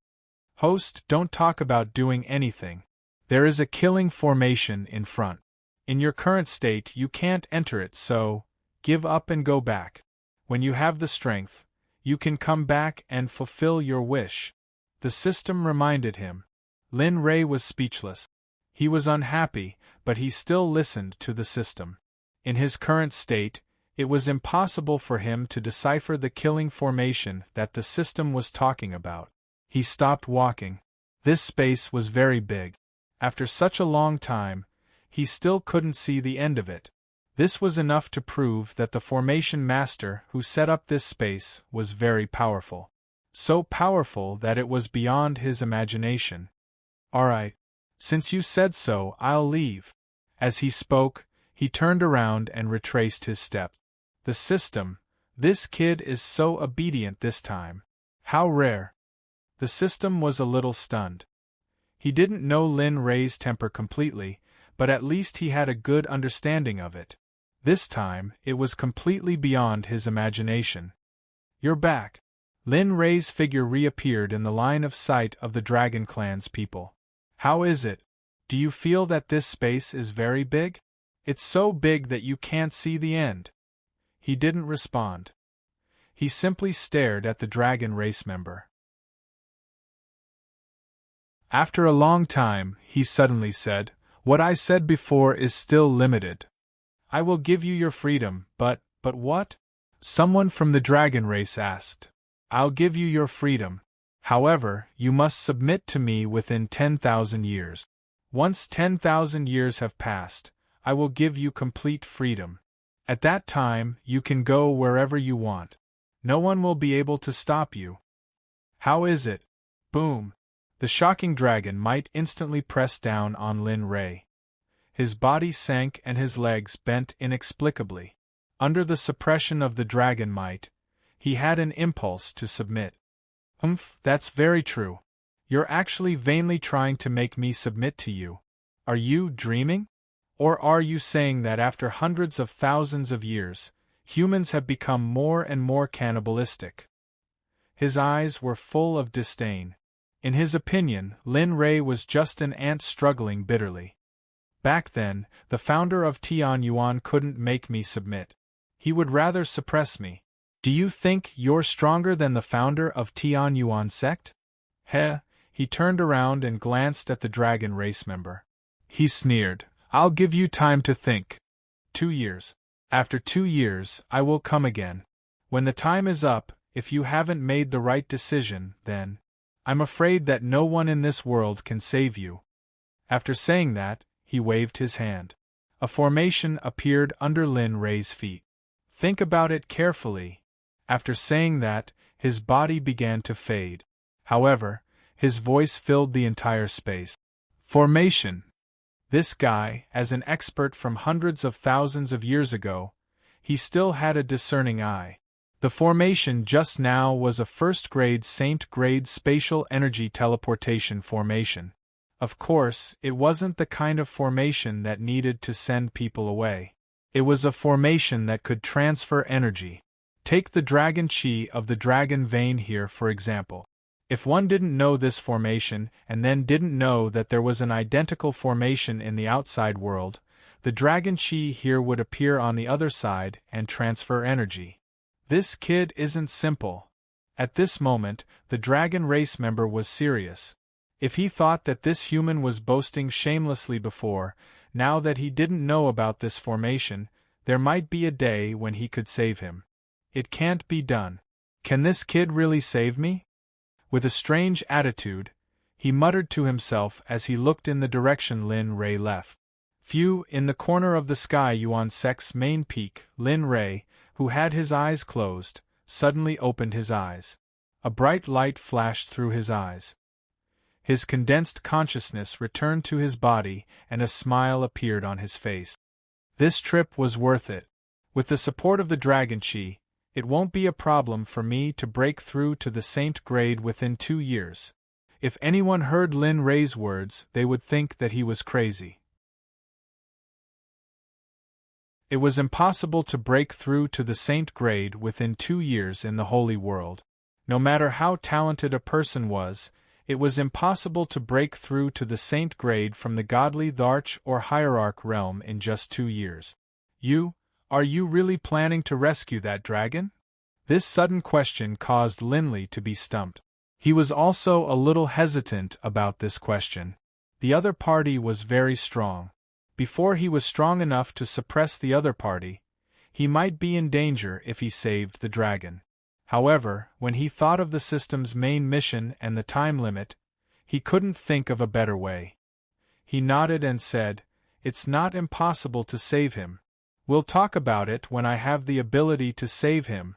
"Host, don't talk about doing anything. There is a killing formation in front. In your current state you can't enter it, so give up and go back. When you have the strength, you can come back and fulfill your wish," the system reminded him. Lin Rei was speechless. He was unhappy, but he still listened to the system. In his current state, it was impossible for him to decipher the killing formation that the system was talking about. He stopped walking. This space was very big. After such a long time, he still couldn't see the end of it. This was enough to prove that the formation master who set up this space was very powerful. So powerful that it was beyond his imagination. "Alright. Since you said so, I'll leave." As he spoke, he turned around and retraced his steps. The system, "This kid is so obedient this time. How rare." The system was a little stunned. He didn't know Lin Rei's temper completely, but at least he had a good understanding of it. This time, it was completely beyond his imagination. "You're back." Lin Rei's figure reappeared in the line of sight of the Dragon Clan's people. "How is it? Do you feel that this space is very big? It's so big that you can't see the end." He didn't respond. He simply stared at the dragon race member. After a long time, he suddenly said, "What I said before is still limited. I will give you your freedom, but what?" Someone from the dragon race asked. "I'll give you your freedom. However, you must submit to me within 10,000 years. Once 10,000 years have passed, I will give you complete freedom. At that time, you can go wherever you want. No one will be able to stop you." "How is it?" Boom! The shocking dragon might instantly pressed down on Lin Rei. His body sank and his legs bent inexplicably. Under the suppression of the dragon might, he had an impulse to submit. That's very true. You're actually vainly trying to make me submit to you. Are you dreaming? Or are you saying that after hundreds of thousands of years, humans have become more and more cannibalistic?" His eyes were full of disdain. In his opinion, Lin Rei was just an ant struggling bitterly. "Back then, the founder of Tian Yuan couldn't make me submit. He would rather suppress me. Do you think you're stronger than the founder of Tian Yuan sect?" Heh, he turned around and glanced at the dragon race member. He sneered, "I'll give you time to think. 2 years. After 2 years, I will come again. When the time is up, if you haven't made the right decision, then I'm afraid that no one in this world can save you." After saying that, he waved his hand. A formation appeared under Lin Rei's feet. "Think about it carefully." After saying that, his body began to fade. However, His voice filled the entire space. Formation. This guy, as an expert from hundreds of thousands of years ago, he still had a discerning eye. The formation just now was a first-grade Saint-grade spatial energy teleportation formation. Of course, it wasn't the kind of formation that needed to send people away. It was a formation that could transfer energy. Take the dragon chi of the dragon vein here for example. If one didn't know this formation and then didn't know that there was an identical formation in the outside world, the dragon chi here would appear on the other side and transfer energy. This kid isn't simple. At this moment, the dragon race member was serious. If he thought that this human was boasting shamelessly before, now that he didn't know about this formation, there might be a day when he could save him. It can't be done. Can this kid really save me? With a strange attitude, he muttered to himself as he looked in the direction Lin Ray left. Phew, in the corner of the sky Yuan Sect's main peak, Lin Ray, who had his eyes closed, suddenly opened his eyes. A bright light flashed through his eyes. His condensed consciousness returned to his body and a smile appeared on his face. This trip was worth it. With the support of the dragon chi, it won't be a problem for me to break through to the Saint grade within 2 years. If anyone heard Lin Ray's words, they would think that he was crazy. It was impossible to break through to the Saint grade within 2 years in the Holy World. No matter how talented a person was, it was impossible to break through to the Saint grade from the godly Dharch or Hierarch realm in just 2 years. Are you really planning to rescue that dragon? This sudden question caused Linley to be stumped. He was also a little hesitant about this question. The other party was very strong. Before he was strong enough to suppress the other party, he might be in danger if he saved the dragon. However, when he thought of the system's main mission and the time limit, he couldn't think of a better way. He nodded and said, "It's not impossible to save him. We'll talk about it when I have the ability to save him."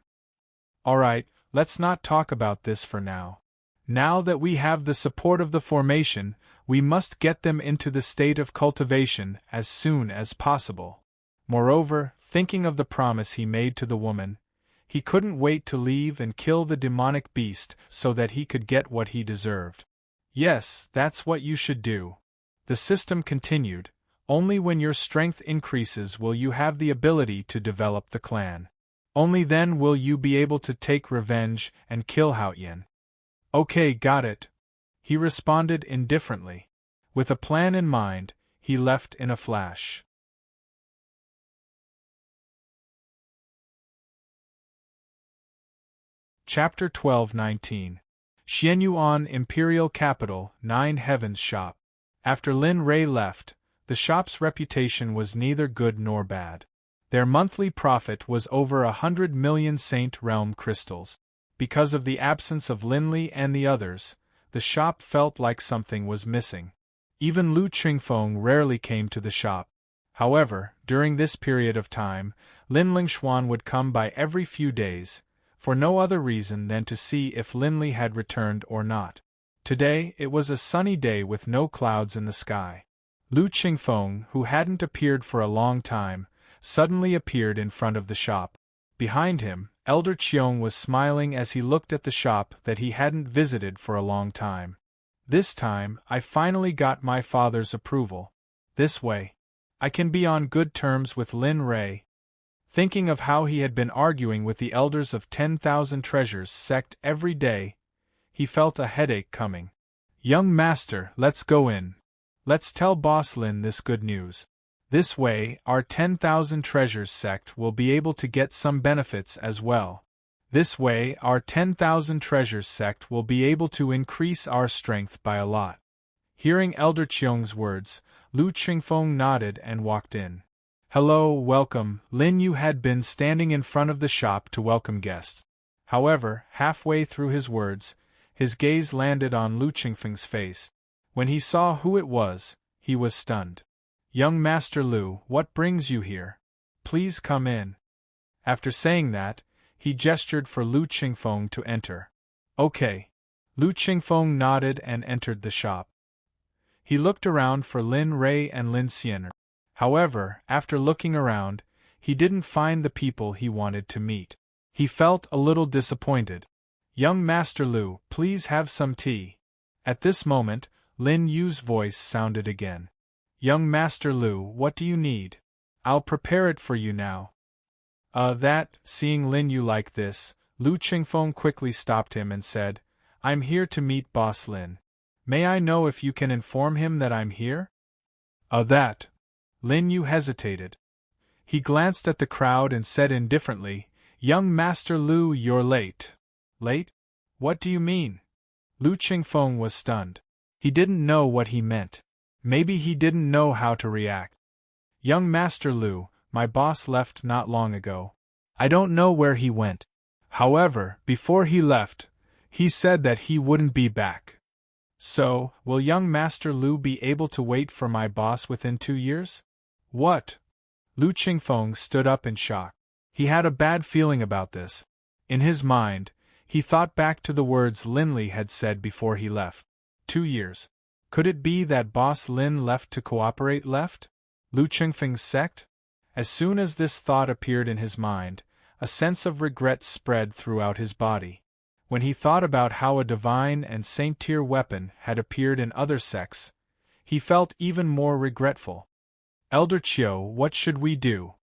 "Alright, let's not talk about this for now. Now that we have the support of the formation, we must get them into the state of cultivation as soon as possible." Moreover, thinking of the promise he made to the woman, he couldn't wait to leave and kill the demonic beast so that he could get what he deserved. "Yes, that's what you should do," the system continued. "Only when your strength increases will you have the ability to develop the clan. Only then will you be able to take revenge and kill Haoyan." "Okay, got it," he responded indifferently. With a plan in mind, he left in a flash. Chapter 12-19. Xianyuan Imperial Capital, 9 Heavens Shop. After Lin Ray left, the shop's reputation was neither good nor bad. Their monthly profit was over 100 million Saint Realm crystals. Because of the absence of Linley and the others, the shop felt like something was missing. Even Lu Qingfeng rarely came to the shop. However, during this period of time, Lin Lingshuan would come by every few days, for no other reason than to see if Linley had returned or not. Today, it was a sunny day with no clouds in the sky. Lu Qingfeng, who hadn't appeared for a long time, suddenly appeared in front of the shop. Behind him, Elder Qiong was smiling as he looked at the shop that he hadn't visited for a long time. "This time, I finally got my father's approval. This way, I can be on good terms with Lin Ray." Thinking of how he had been arguing with the elders of 10,000 Treasures Sect every day, he felt a headache coming. "Young master, let's go in. Let's tell Boss Lin this good news. This way, our 10,000 Treasures Sect will be able to get some benefits as well. This way, our 10,000 Treasures Sect will be able to increase our strength by a lot." Hearing Elder Qiong's words, Lu Qingfeng nodded and walked in. "Hello, welcome." Lin Yu had been standing in front of the shop to welcome guests. However, halfway through his words, his gaze landed on Lu Qingfeng's face. When he saw who it was, he was stunned. "Young Master Lu, what brings you here? Please come in." After saying that, he gestured for Lu Qingfeng to enter. "Okay." Lu Qingfeng nodded and entered the shop. He looked around for Lin Rei and Lin Xian. However, after looking around, he didn't find the people he wanted to meet. He felt a little disappointed. "Young Master Lu, please have some tea." At this moment, Lin Yu's voice sounded again. "Young Master Lu, what do you need? I'll prepare it for you now." Seeing Lin Yu like this, Lu Qingfeng quickly stopped him and said, "I'm here to meet Boss Lin. May I know if you can inform him that I'm here?" Lin Yu hesitated. He glanced at the crowd and said indifferently, "Young Master Lu, you're late." "Late? What do you mean?" Lu Qingfeng was stunned. He didn't know what he meant. Maybe he didn't know how to react. "Young Master Lu, my boss left not long ago. I don't know where he went. However, before he left, he said that he wouldn't be back. So, will young Master Lu be able to wait for my boss within 2 years?" "What?" Lu Qingfeng stood up in shock. He had a bad feeling about this. In his mind, he thought back to the words Linley had said before he left. 2 years. Could it be that Boss Lin left to cooperate Lu Qingfeng's sect? As soon as this thought appeared in his mind, a sense of regret spread throughout his body. When he thought about how a divine and saint-tier weapon had appeared in other sects, he felt even more regretful. "Elder Chiu, what should we do?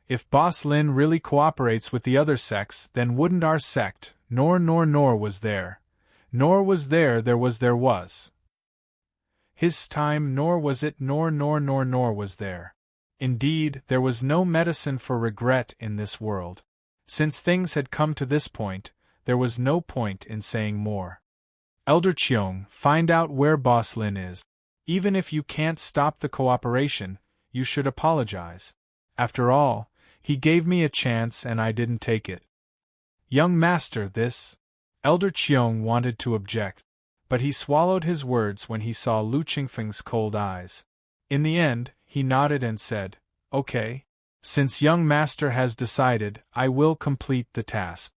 If Boss Lin really cooperates with the other sects, then wouldn't our sect, nor was there. Nor was there was. His time nor was it nor was there. Indeed, there was no medicine for regret in this world. Since things had come to this point, there was no point in saying more. Elder Cheong, find out where Boss Lin is. Even if you can't stop the cooperation, you should apologize. After all, he gave me a chance and I didn't take it." "Young master, this..." Elder Cheong wanted to object, but he swallowed his words when he saw Lu Qingfeng's cold eyes. In the end, he nodded and said, "Okay. Since young master has decided, I will complete the task."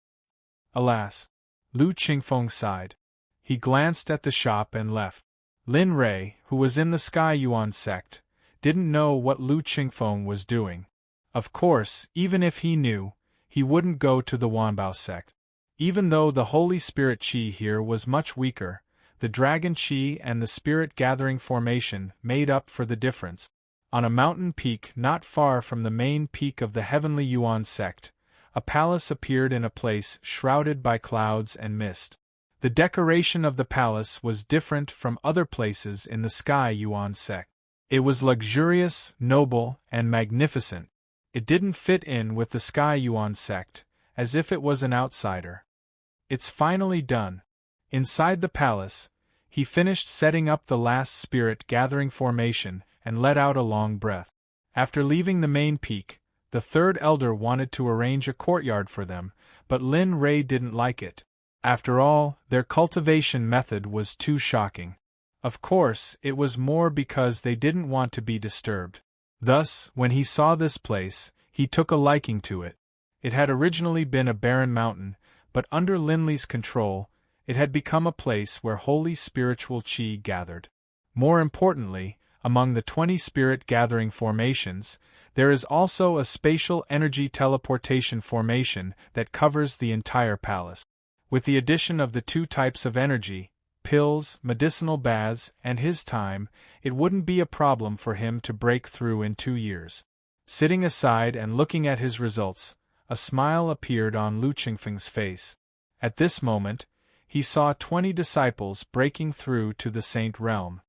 Alas! Lu Qingfeng sighed. He glanced at the shop and left. Lin Rei, who was in the Sky Yuan sect, didn't know what Lu Qingfeng was doing. Of course, even if he knew, he wouldn't go to the Wanbao sect. Even though the Holy Spirit Qi here was much weaker, the Dragon Qi and the Spirit Gathering formation made up for the difference. On a mountain peak not far from the main peak of the Heavenly Yuan sect, a palace appeared in a place shrouded by clouds and mist. The decoration of the palace was different from other places in the Sky Yuan sect. It was luxurious, noble, and magnificent. It didn't fit in with the Sky Yuan sect, as if it was an outsider. "It's finally done." Inside the palace, he finished setting up the last spirit gathering formation and let out a long breath. After leaving the main peak, the third elder wanted to arrange a courtyard for them, but Lin Rei didn't like it. After all, their cultivation method was too shocking. Of course, it was more because they didn't want to be disturbed. Thus, when he saw this place, he took a liking to it. It had originally been a barren mountain, but under Linley's control, it had become a place where holy spiritual qi gathered. More importantly, among the 20 spirit gathering formations, there is also a spatial energy teleportation formation that covers the entire palace. With the addition of the 2 types of energy, pills, medicinal baths, and his time, it wouldn't be a problem for him to break through in 2 years. Sitting aside and looking at his results, a smile appeared on Lu Qingfeng's face. At this moment, he saw 20 disciples breaking through to the saint realm.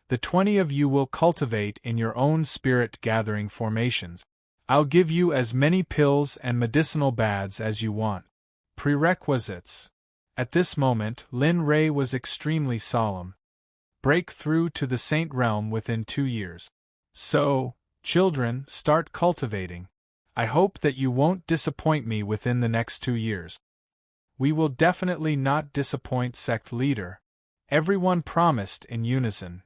"The 20 of you will cultivate in your own spirit-gathering formations. I'll give you as many pills and medicinal baths as you want. Prerequisites." At this moment, Lin Rei was extremely solemn. "Break through to the saint realm within 2 years. So, children, start cultivating. I hope that you won't disappoint me within the next 2 years." "We will definitely not disappoint, sect leader," everyone promised in unison.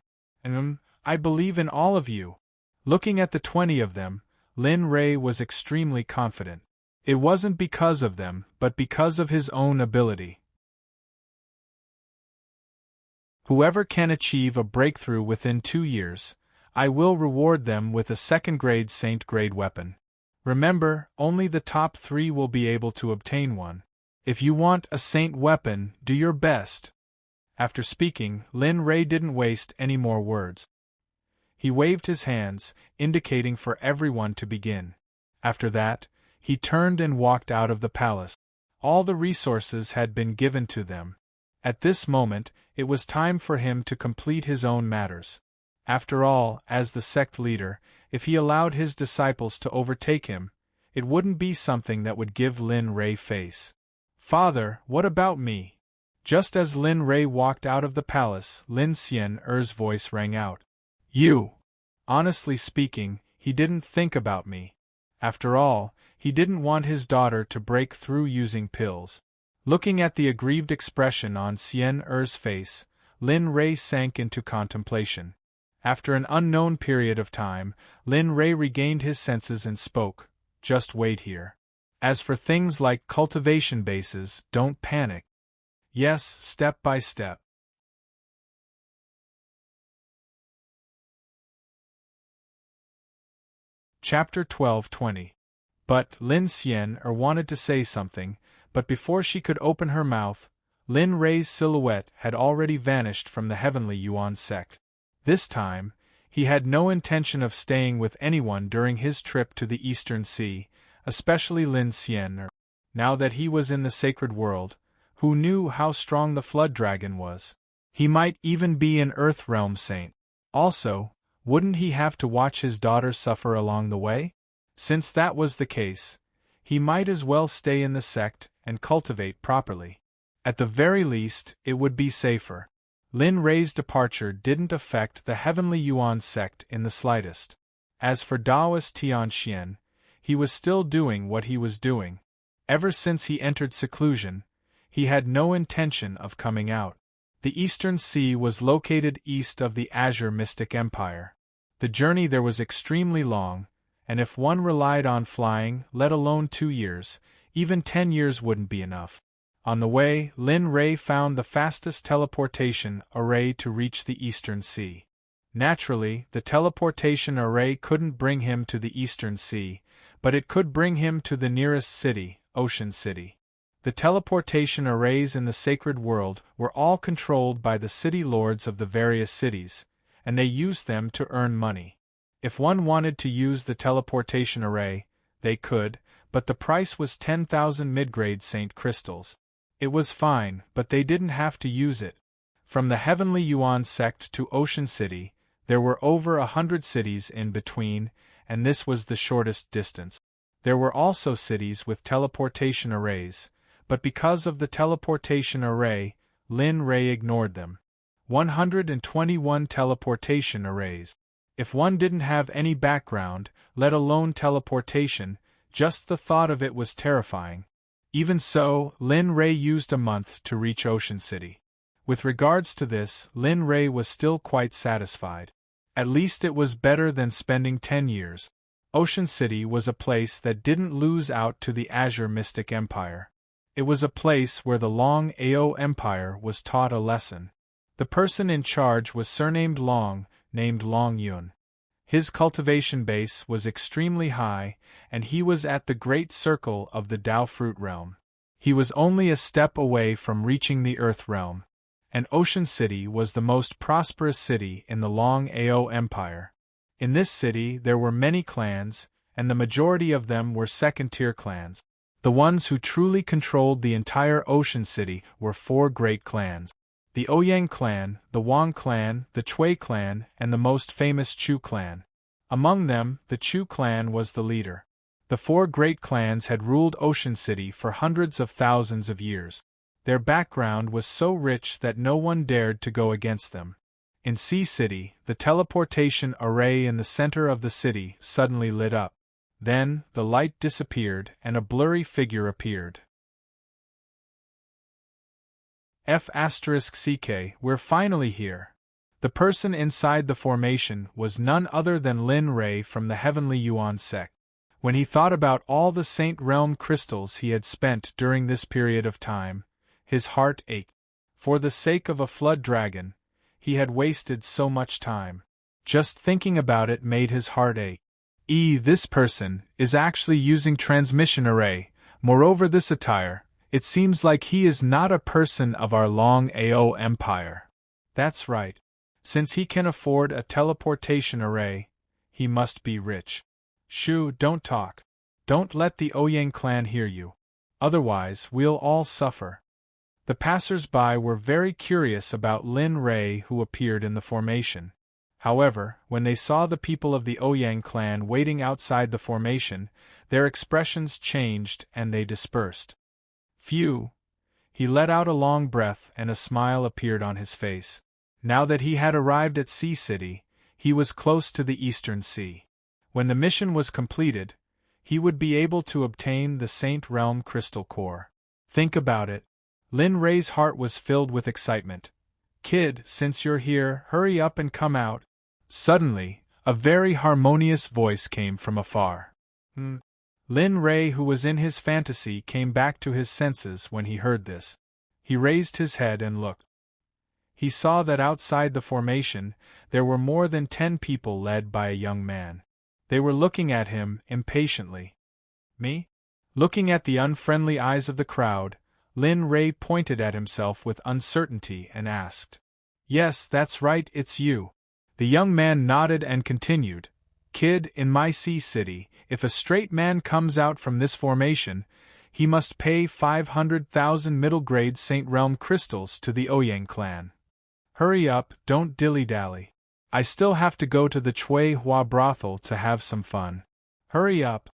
I believe in all of you." Looking at the 20 of them, Lin Rei was extremely confident. It wasn't because of them, but because of his own ability. Whoever can achieve a breakthrough within 2 years, I will reward them with a second-grade Saint-grade weapon. Remember, only the top 3 will be able to obtain one. If you want a Saint weapon, do your best. After speaking, Lin Rei didn't waste any more words. He waved his hands, indicating for everyone to begin. After that, he turned and walked out of the palace. All the resources had been given to them. At this moment, it was time for him to complete his own matters. After all, as the sect leader, if he allowed his disciples to overtake him, it wouldn't be something that would give Lin Rei face. "Father, what about me?" Just as Lin Rei walked out of the palace, Lin Xian'er's voice rang out. "You!" Honestly speaking, he didn't think about me. After all, he didn't want his daughter to break through using pills. Looking at the aggrieved expression on Xian'er's face, Lin Rei sank into contemplation. After an unknown period of time, Lin Rei regained his senses and spoke, "Just wait here. As for things like cultivation bases, don't panic. Yes, step by step." Chapter 12:20. But Lin Xian'er wanted to say something, but before she could open her mouth, Lin Rei's silhouette had already vanished from the heavenly Yuan sect. This time, he had no intention of staying with anyone during his trip to the Eastern Sea, especially Lin Xian'er. Now that he was in the sacred world, who knew how strong the flood dragon was? He might even be an Earth Realm saint. Also, wouldn't he have to watch his daughter suffer along the way? Since that was the case, he might as well stay in the sect and cultivate properly. At the very least, it would be safer. Lin Rei's departure didn't affect the heavenly Yuan sect in the slightest. As for Taoist Tianxian, he was still doing what he was doing. Ever since he entered seclusion, he had no intention of coming out. The Eastern Sea was located east of the Azure Mystic Empire. The journey there was extremely long, and if one relied on flying, let alone 2 years, even 10 years wouldn't be enough. On the way, Lin Rei found the fastest teleportation array to reach the Eastern Sea. Naturally, the teleportation array couldn't bring him to the Eastern Sea, but it could bring him to the nearest city, Ocean City. The teleportation arrays in the sacred world were all controlled by the city lords of the various cities, and they used them to earn money. If one wanted to use the teleportation array, they could, but the price was 10,000 mid-grade Saint crystals. It was fine, but they didn't have to use it. From the heavenly Yuan sect to Ocean City, there were over 100 cities in between, and this was the shortest distance. There were also cities with teleportation arrays, but because of the teleportation array, Lin Rei ignored them. 121 teleportation arrays. If one didn't have any background, let alone teleportation, just the thought of it was terrifying. Even so, Lin Rei used a month to reach Ocean City. With regards to this, Lin Rei was still quite satisfied. At least it was better than spending 10 years. Ocean City was a place that didn't lose out to the Azure Mystic Empire. It was a place where the Long Ao Empire was taught a lesson. The person in charge was surnamed Long, named Long Yun. His cultivation base was extremely high, and he was at the great circle of the Dao Fruit Realm. He was only a step away from reaching the Earth Realm, and Ocean City was the most prosperous city in the Long Ao Empire. In this city there were many clans, and the majority of them were second-tier clans. The ones who truly controlled the entire Ocean City were 4 great clans: the Ouyang clan, the Wang clan, the Chui clan, and the most famous Chu clan. Among them, the Chu clan was the leader. The 4 great clans had ruled Ocean City for hundreds of thousands of years. Their background was so rich that no one dared to go against them. In Sea City, the teleportation array in the center of the city suddenly lit up. Then, the light disappeared and a blurry figure appeared. F***CK, we're finally here. The person inside the formation was none other than Lin Rei from the heavenly Yuan sect. When he thought about all the Saint Realm crystals he had spent during this period of time, his heart ached. For the sake of a flood dragon, he had wasted so much time. Just thinking about it made his heart ache. This person is actually using transmission array. Moreover, this attire, it seems like he is not a person of our long AO empire. That's right. Since he can afford a teleportation array, he must be rich. Shoo, don't talk. Don't let the Ouyang clan hear you. Otherwise, we'll all suffer. The passers-by were very curious about Lin Rei, who appeared in the formation. However, when they saw the people of the Ouyang clan waiting outside the formation, their expressions changed and they dispersed. Phew! He let out a long breath and a smile appeared on his face. Now that he had arrived at Sea City, he was close to the Eastern Sea. When the mission was completed, he would be able to obtain the Saint Realm Crystal Core. Think about it. Lin Rei's heart was filled with excitement. Kid, since you're here, hurry up and come out. Suddenly, a very harmonious voice came from afar. Lin Rei, who was in his fantasy, came back to his senses when he heard this. He raised his head and looked. He saw that outside the formation, there were more than 10 people led by a young man. They were looking at him impatiently. Me? Looking at the unfriendly eyes of the crowd, Lin Rei pointed at himself with uncertainty and asked. Yes, that's right, it's you. The young man nodded and continued. Kid, in my Sea City, if a straight man comes out from this formation, he must pay 500,000 middle-grade Saint Realm crystals to the Ouyang clan. Hurry up, don't dilly-dally. I still have to go to the Chui Hua brothel to have some fun. Hurry up.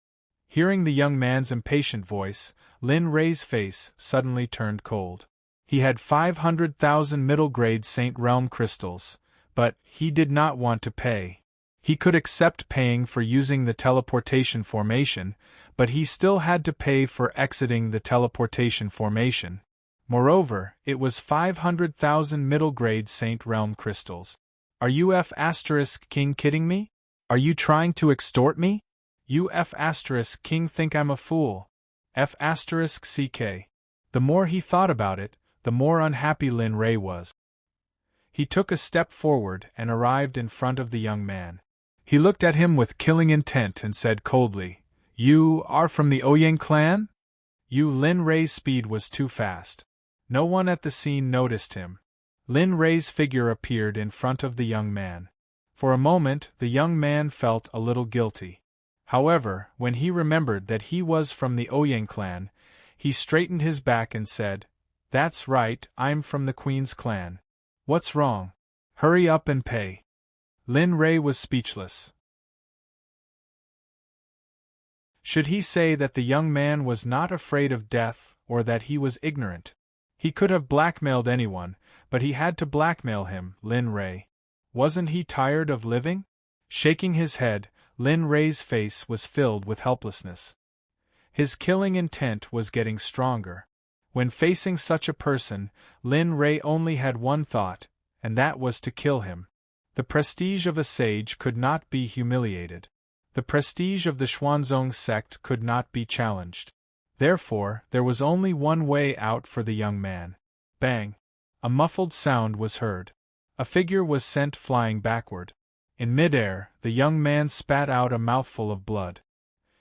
Hearing the young man's impatient voice, Lin Rei's face suddenly turned cold. He had 500,000 middle-grade Saint Realm crystals, but he did not want to pay. He could accept paying for using the teleportation formation, but he still had to pay for exiting the teleportation formation. Moreover, it was 500,000 middle-grade Saint Realm crystals. Are you F***King kidding me? Are you trying to extort me? You F***King think I'm a fool. F***CK. The more he thought about it, the more unhappy Lin Rei was. He took a step forward and arrived in front of the young man. He looked at him with killing intent and said coldly, You are from the Ouyang clan? Lin Rei's speed was too fast. No one at the scene noticed him. Lin Rei's figure appeared in front of the young man. For a moment, the young man felt a little guilty. However, when he remembered that he was from the Ouyang clan, he straightened his back and said, That's right, I'm from the Queen's clan. What's wrong? Hurry up and pay. Lin Rei was speechless. Should he say that the young man was not afraid of death, or that he was ignorant? He could have blackmailed anyone, but he had to blackmail him, Lin Rei. Wasn't he tired of living? Shaking his head, Lin Rei's face was filled with helplessness. His killing intent was getting stronger. When facing such a person, Lin Rei only had one thought, and that was to kill him. The prestige of a sage could not be humiliated. The prestige of the Xuanzong sect could not be challenged. Therefore, there was only one way out for the young man. Bang! A muffled sound was heard. A figure was sent flying backward. In midair, the young man spat out a mouthful of blood.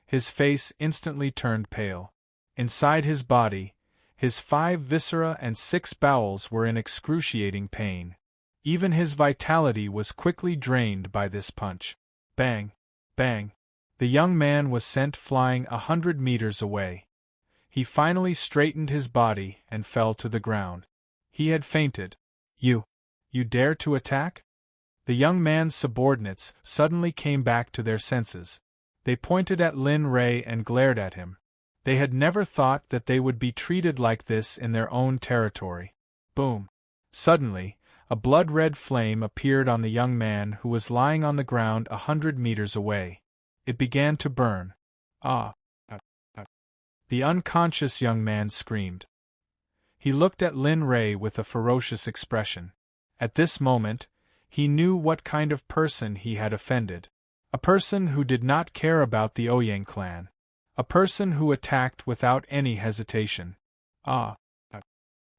His face instantly turned pale. Inside his body, his 5 viscera and 6 bowels were in excruciating pain. Even his vitality was quickly drained by this punch. Bang! Bang! The young man was sent flying 100 meters away. He finally straightened his body and fell to the ground. He had fainted. You dare to attack? The young man's subordinates suddenly came back to their senses. They pointed at Lin Rei and glared at him. They had never thought that they would be treated like this in their own territory. Boom! Suddenly, a blood-red flame appeared on the young man who was lying on the ground 100 meters away. It began to burn. The unconscious young man screamed. He looked at Lin Rei with a ferocious expression. At this moment, he knew what kind of person he had offended. A person who did not care about the Ouyang clan. A person who attacked without any hesitation. Ah!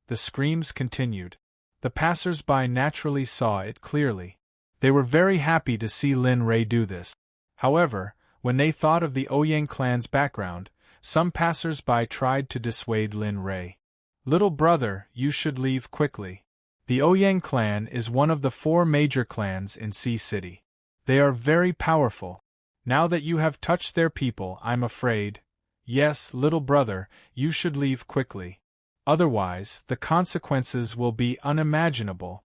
The screams continued. The passers-by naturally saw it clearly. They were very happy to see Lin Rei do this. However, when they thought of the Ouyang clan's background, some passers-by tried to dissuade Lin Rei. Little brother, you should leave quickly. The Ouyang clan is one of the 4 major clans in Sea City. They are very powerful. Now that you have touched their people, I'm afraid. Yes, little brother, you should leave quickly. Otherwise, the consequences will be unimaginable.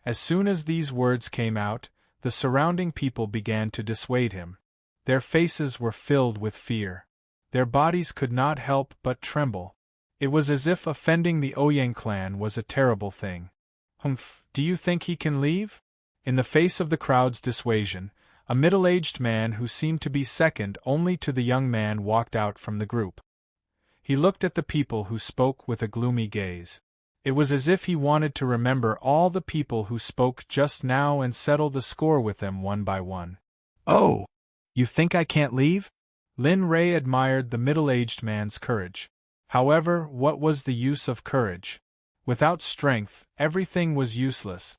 As soon as these words came out, the surrounding people began to dissuade him. Their faces were filled with fear. Their bodies could not help but tremble. It was as if offending the Ouyang clan was a terrible thing. Humph, do you think he can leave? In the face of the crowd's dissuasion, a middle-aged man who seemed to be second only to the young man walked out from the group. He looked at the people who spoke with a gloomy gaze. It was as if he wanted to remember all the people who spoke just now and settle the score with them one by one. Oh! You think I can't leave? Lin Rei admired the middle-aged man's courage. However, what was the use of courage? Without strength, everything was useless.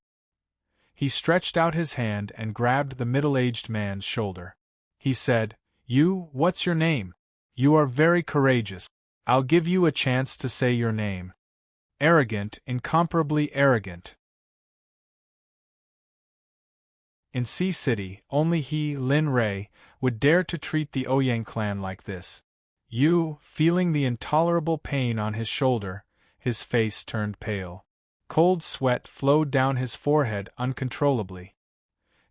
He stretched out his hand and grabbed the middle-aged man's shoulder. He said, what's your name? You are very courageous. I'll give you a chance to say your name. Arrogant, incomparably arrogant. In Sea City, only he, Lin Rei, would dare to treat the Ouyang clan like this. Feeling the intolerable pain on his shoulder, his face turned pale. Cold sweat flowed down his forehead uncontrollably.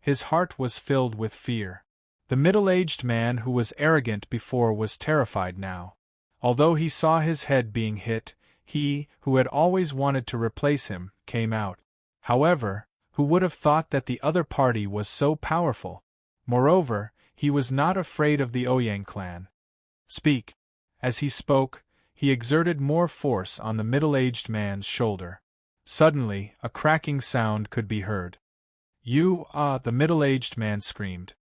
His heart was filled with fear. The middle-aged man who was arrogant before was terrified now. Although he saw his head being hit, he, who had always wanted to replace him, came out. However, who would have thought that the other party was so powerful? Moreover, he was not afraid of the Ouyang clan. Speak. As he spoke, he exerted more force on the middle-aged man's shoulder. Suddenly, a cracking sound could be heard. The middle-aged man screamed.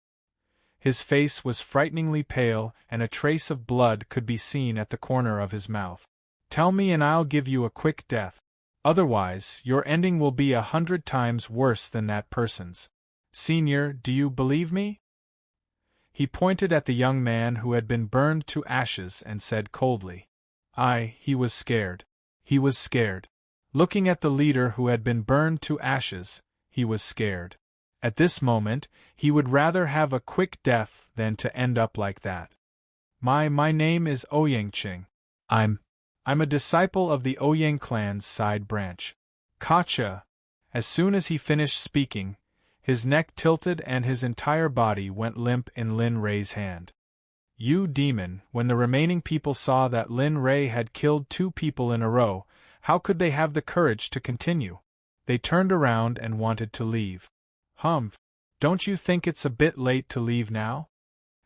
His face was frighteningly pale, and a trace of blood could be seen at the corner of his mouth. Tell me and I'll give you a quick death. Otherwise, your ending will be 100 times worse than that person's. Senior, do you believe me? He pointed at the young man who had been burned to ashes and said coldly. He was scared. He was scared. Looking at the leader who had been burned to ashes, he was scared. At this moment, he would rather have a quick death than to end up like that. My name is Ouyang Qing. I'm a disciple of the Ouyang clan's side branch. Gotcha! As soon as he finished speaking, his neck tilted and his entire body went limp in Lin Rei's hand. You demon, when the remaining people saw that Lin Rei had killed 2 people in a row, how could they have the courage to continue? They turned around and wanted to leave. Don't you think it's a bit late to leave now?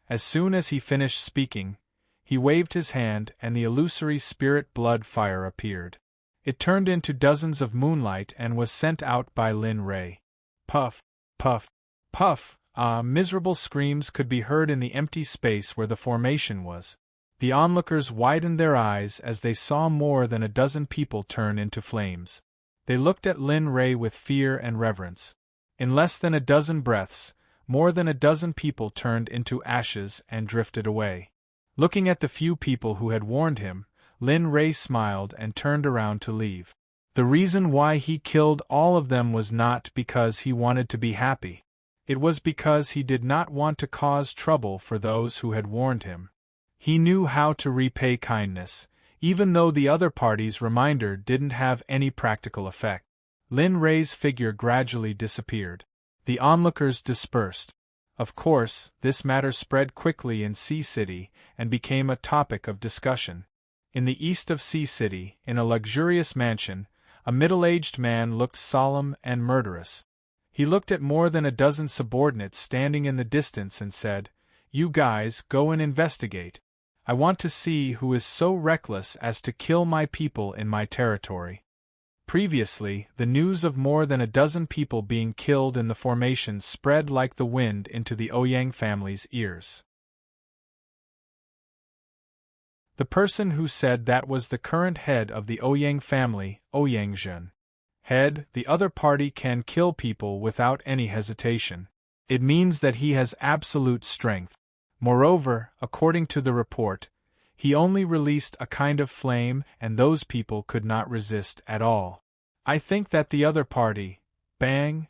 As soon as he finished speaking, he waved his hand and the illusory spirit blood fire appeared. It turned into dozens of moonlight and was sent out by Lin Rei. Puff, puff, puff! Miserable screams could be heard in the empty space where the formation was. The onlookers widened their eyes as they saw more than a dozen people turn into flames. They looked at Lin Rei with fear and reverence. In less than a dozen breaths, more than a dozen people turned into ashes and drifted away. Looking at the few people who had warned him, Lin Rei smiled and turned around to leave. The reason why he killed all of them was not because he wanted to be happy. It was because he did not want to cause trouble for those who had warned him. He knew how to repay kindness, even though the other party's reminder didn't have any practical effect. Lin Rei's figure gradually disappeared. The onlookers dispersed. Of course, this matter spread quickly in Sea City and became a topic of discussion. In the east of Sea City, in a luxurious mansion, a middle-aged man looked solemn and murderous. He looked at more than a dozen subordinates standing in the distance and said, "You guys, go and investigate. I want to see who is so reckless as to kill my people in my territory." Previously, the news of more than a dozen people being killed in the formation spread like the wind into the Ouyang family's ears. The person who said that was the current head of the Ouyang family, Ouyang Jun. Head, the other party can kill people without any hesitation. It means that he has absolute strength. Moreover, according to the report, he only released a kind of flame and those people could not resist at all. I think that the other party, bang!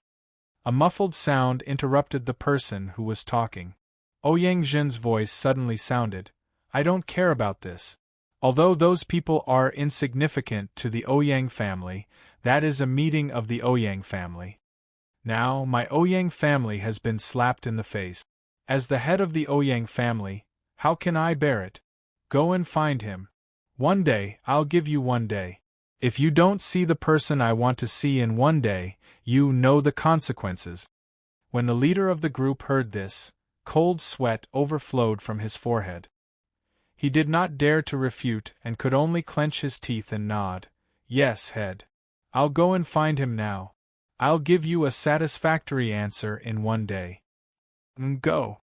A muffled sound interrupted the person who was talking. Ouyang Jun's voice suddenly sounded, I don't care about this. Although those people are insignificant to the Ouyang family, that is a meeting of the Ouyang family. Now, my Ouyang family has been slapped in the face. As the head of the Ouyang family, how can I bear it? Go and find him. One day, I'll give you 1 day. If you don't see the person I want to see in 1 day, you know the consequences. When the leader of the group heard this, cold sweat overflowed from his forehead. He did not dare to refute and could only clench his teeth and nod. Yes, head. I'll go and find him now. I'll give you a satisfactory answer in 1 day. Go.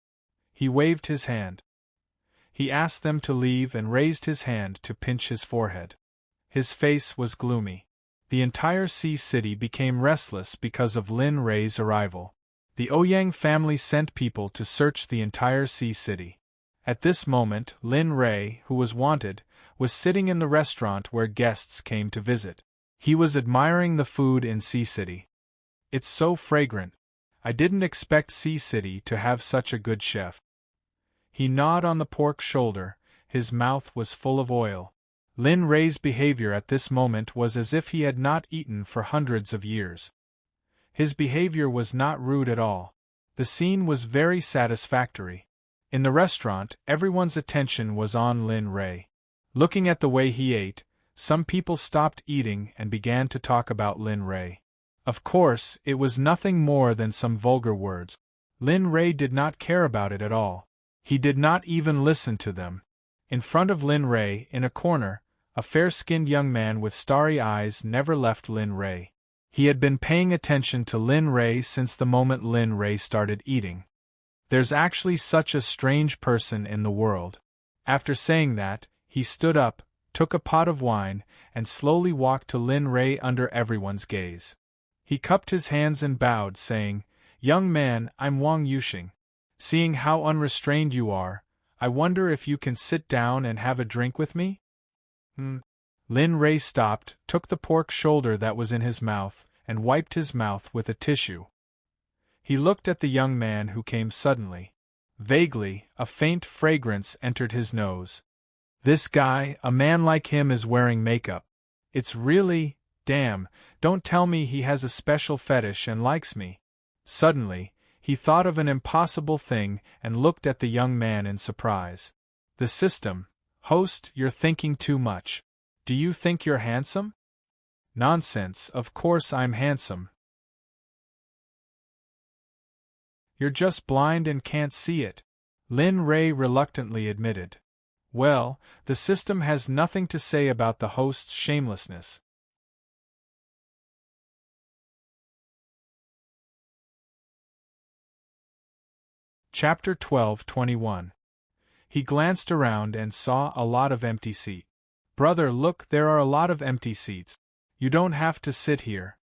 He waved his hand. He asked them to leave and raised his hand to pinch his forehead. His face was gloomy. The entire Sea City became restless because of Lin Rei's arrival. The Ouyang family sent people to search the entire Sea City. At this moment, Lin Rei, who was wanted, was sitting in the restaurant where guests came to visit. He was admiring the food in Sea City. It's so fragrant. I didn't expect Sea City to have such a good chef. He gnawed on the pork shoulder, his mouth was full of oil. Lin Rei's behavior at this moment was as if he had not eaten for hundreds of years. His behavior was not rude at all. The scene was very satisfactory. In the restaurant, everyone's attention was on Lin Rei. Looking at the way he ate, some people stopped eating and began to talk about Lin Rei. Of course, it was nothing more than some vulgar words. Lin Rei did not care about it at all. He did not even listen to them. In front of Lin Rei, in a corner, a fair-skinned young man with starry eyes never left Lin Rei. He had been paying attention to Lin Rei since the moment Lin Rei started eating. There's actually such a strange person in the world. After saying that, he stood up, took a pot of wine, and slowly walked to Lin Rei under everyone's gaze. He cupped his hands and bowed, saying, Young man, I'm Wang Yuxing. Seeing how unrestrained you are, I wonder if you can sit down and have a drink with me? Lin Rei stopped, took the pork shoulder that was in his mouth, and wiped his mouth with a tissue. He looked at the young man who came suddenly. Vaguely, a faint fragrance entered his nose. This guy, a man like him, is wearing makeup. It's really, damn, don't tell me he has a special fetish and likes me. Suddenly, he thought of an impossible thing and looked at the young man in surprise. The system. Host, you're thinking too much. Do you think you're handsome? Nonsense, of course I'm handsome. You're just blind and can't see it, Lin Rei reluctantly admitted. Well, the system has nothing to say about the host's shamelessness. Chapter 12:21. He glanced around and saw a lot of empty seats. Brother, look, there are a lot of empty seats. You don't have to sit here.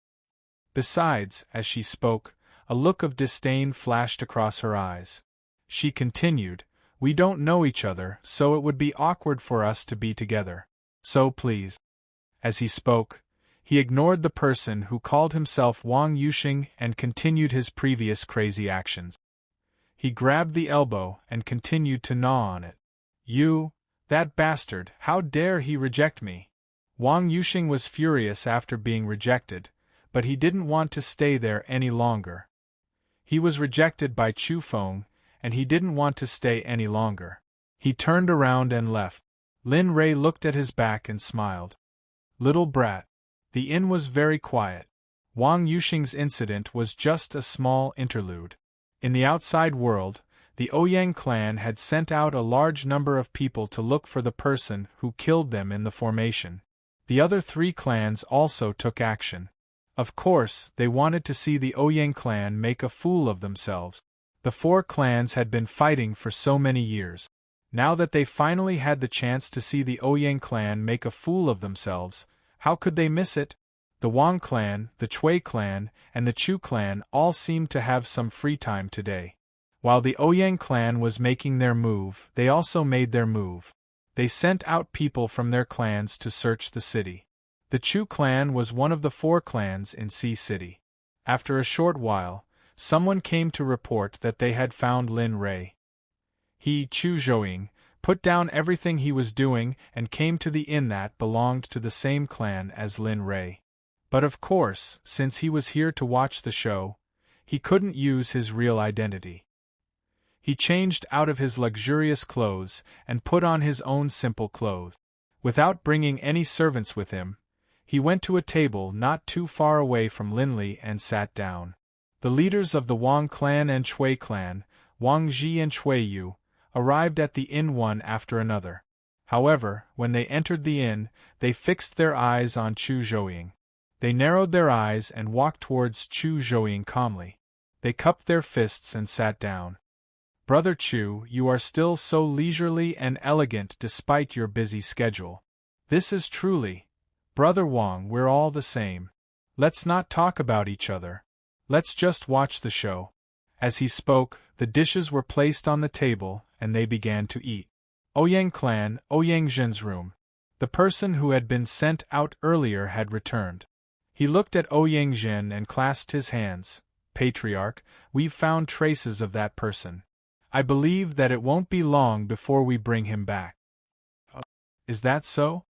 Besides, as she spoke, a look of disdain flashed across her eyes. She continued, We don't know each other, so it would be awkward for us to be together. So please. As he spoke, he ignored the person who called himself Wang Yuxing and continued his previous crazy actions. He grabbed the elbow and continued to gnaw on it. You, that bastard, how dare he reject me? Wang Yuxing was furious after being rejected, but he didn't want to stay there any longer. He was rejected by Chu Feng, and he didn't want to stay any longer. He turned around and left. Lin Rei looked at his back and smiled. Little brat. The inn was very quiet. Wang Yuxing's incident was just a small interlude. In the outside world, the Ouyang clan had sent out a large number of people to look for the person who killed them in the formation. The other 3 clans also took action. Of course, they wanted to see the Ouyang clan make a fool of themselves. The 4 clans had been fighting for so many years. Now that they finally had the chance to see the Ouyang clan make a fool of themselves, how could they miss it? The Wang clan, the Chui clan, and the Chu clan all seemed to have some free time today. While the Ouyang clan was making their move, they also made their move. They sent out people from their clans to search the city. The Chu clan was one of the 4 clans in Sea City. After a short while, someone came to report that they had found Lin Rei. He, Chu Zhouying, put down everything he was doing and came to the inn that belonged to the same clan as Lin Rei. But of course, since he was here to watch the show, he couldn't use his real identity. He changed out of his luxurious clothes and put on his own simple clothes. Without bringing any servants with him, he went to a table not too far away from Linli and sat down. The leaders of the Wang clan and Chui clan, Wang Ji and Chui Yu, arrived at the inn one after another. However, when they entered the inn, they fixed their eyes on Chu Zhouying. They narrowed their eyes and walked towards Chu Zhouying calmly. They cupped their fists and sat down. Brother Chu, you are still so leisurely and elegant despite your busy schedule. This is truly, Brother Wang, we're all the same. Let's not talk about each other. Let's just watch the show. As he spoke, the dishes were placed on the table, and they began to eat. Ouyang clan, Ouyang Zhen's room. The person who had been sent out earlier had returned. He looked at Ouyang Zhen and clasped his hands. Patriarch, we've found traces of that person. I believe that it won't be long before we bring him back. Is that so?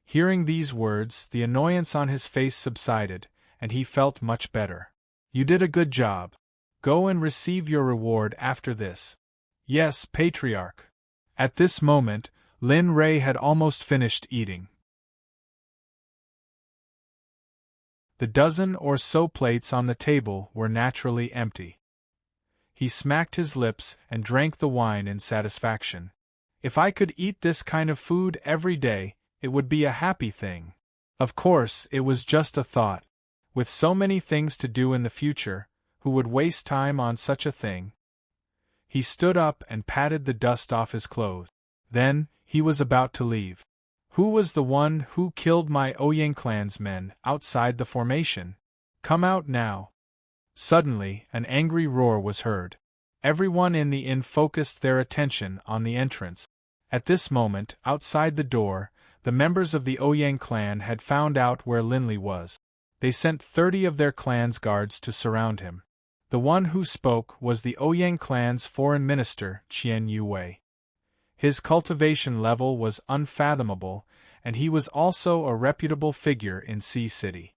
Hearing these words, the annoyance on his face subsided, and he felt much better. You did a good job. Go and receive your reward after this. Yes, Patriarch. At this moment, Lin Rei had almost finished eating. The dozen or so plates on the table were naturally empty. He smacked his lips and drank the wine in satisfaction. If I could eat this kind of food every day, it would be a happy thing. Of course, it was just a thought. With so many things to do in the future, who would waste time on such a thing? He stood up and patted the dust off his clothes. Then, he was about to leave. Who was the one who killed my Ouyang clan's men outside the formation? Come out now. Suddenly, an angry roar was heard. Everyone in the inn focused their attention on the entrance. At this moment, outside the door, the members of the Ouyang clan had found out where Linli was. They sent 30 of their clan's guards to surround him. The one who spoke was the Ouyang clan's foreign minister, Qian Yuwei. His cultivation level was unfathomable, and he was also a reputable figure in Sea City.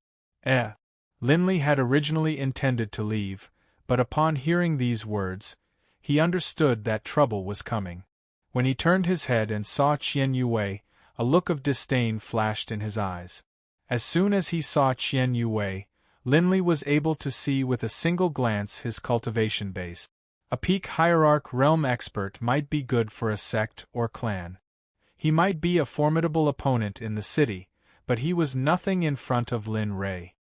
Linli had originally intended to leave, but upon hearing these words, he understood that trouble was coming. When he turned his head and saw Qian Yuwei, a look of disdain flashed in his eyes. As soon as he saw Qian Yuwei, Linli was able to see with a single glance his cultivation base. A peak hierarch realm expert might be good for a sect or clan. He might be a formidable opponent in the city, but he was nothing in front of Lin Rei.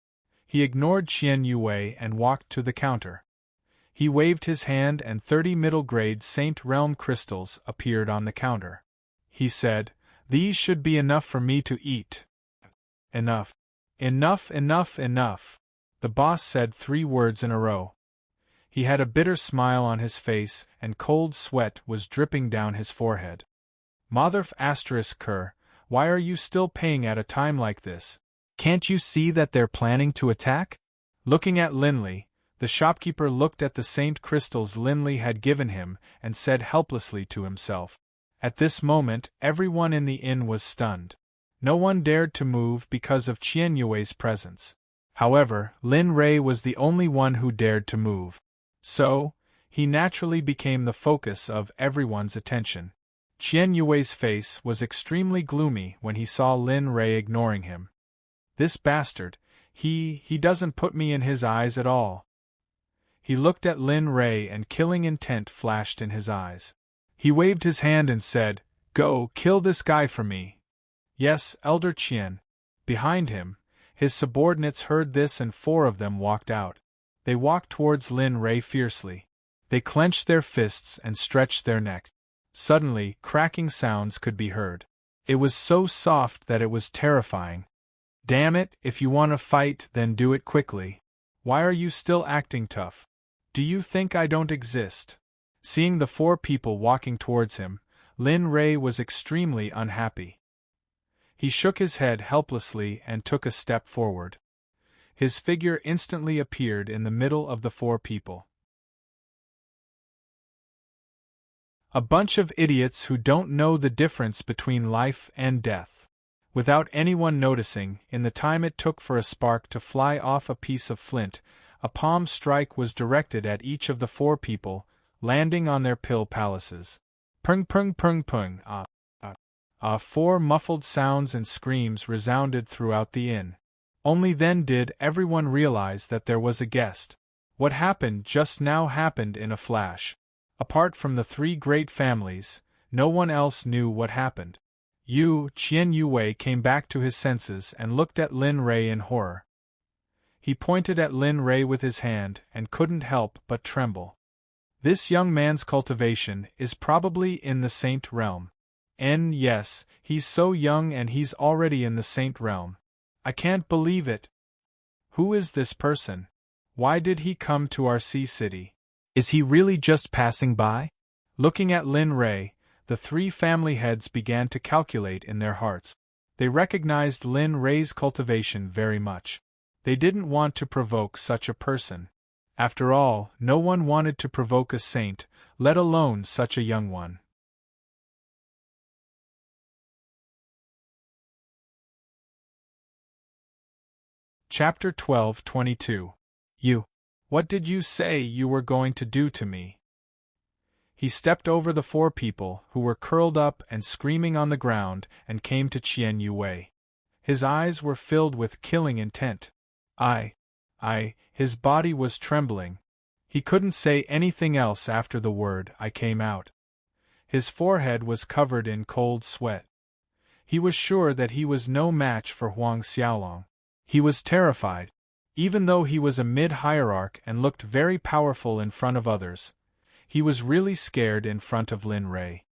He ignored Qian Yuwei and walked to the counter. He waved his hand and 30 middle-grade Saint Realm crystals appeared on the counter. He said, "These should be enough for me to eat." Enough. Enough, enough, enough. The boss said 3 words in a row. He had a bitter smile on his face and cold sweat was dripping down his forehead. Motherf *Ker, why are you still paying at a time like this? Can't you see that they're planning to attack? Looking at Linli, the shopkeeper looked at the Saint crystals Linli had given him and said helplessly to himself. At this moment, everyone in the inn was stunned. No one dared to move because of Qian Yuwei's presence. However, Lin Rei was the only one who dared to move. So, he naturally became the focus of everyone's attention. Qian Yuwei's face was extremely gloomy when he saw Lin Rei ignoring him. This bastard, he doesn't put me in his eyes at all. He looked at Lin Rei and killing intent flashed in his eyes. He waved his hand and said, "Go, kill this guy for me." "Yes, Elder Qian." Behind him, his subordinates heard this and 4 of them walked out. They walked towards Lin Rei fiercely. They clenched their fists and stretched their necks. Suddenly, cracking sounds could be heard. It was so soft that it was terrifying. Damn it, if you want to fight, then do it quickly. Why are you still acting tough? Do you think I don't exist? Seeing the 4 people walking towards him, Lin Rei was extremely unhappy. He shook his head helplessly and took a step forward. His figure instantly appeared in the middle of the 4 people. A bunch of idiots who don't know the difference between life and death. Without anyone noticing, in the time it took for a spark to fly off a piece of flint, a palm strike was directed at each of the 4 people, landing on their pill palaces. Pung pung pung pung, 4 muffled sounds and screams resounded throughout the inn. Only then did everyone realize that there was a guest. What happened just now happened in a flash. Apart from the 3 great families, no one else knew what happened. Qian Yue came back to his senses and looked at Lin Rei in horror. He pointed at Lin Rei with his hand and couldn't help but tremble. This young man's cultivation is probably in the saint realm. Yes, he's so young and he's already in the saint realm. I can't believe it. Who is this person? Why did he come to our sea city? Is he really just passing by? Looking at Lin Rei, the 3 family heads began to calculate in their hearts. They recognized Lin Rei's cultivation very much. They didn't want to provoke such a person. After all, no one wanted to provoke a saint, let alone such a young one. Chapter 12:22. What did you say you were going to do to me? He stepped over the 4 people, who were curled up and screaming on the ground, and came to Qian Yue. His eyes were filled with killing intent. His body was trembling. He couldn't say anything else after the word "I" came out. His forehead was covered in cold sweat. He was sure that he was no match for Huang Xiaolong. He was terrified. Even though he was a mid-hierarch and looked very powerful in front of others, he was really scared in front of Lin Rei.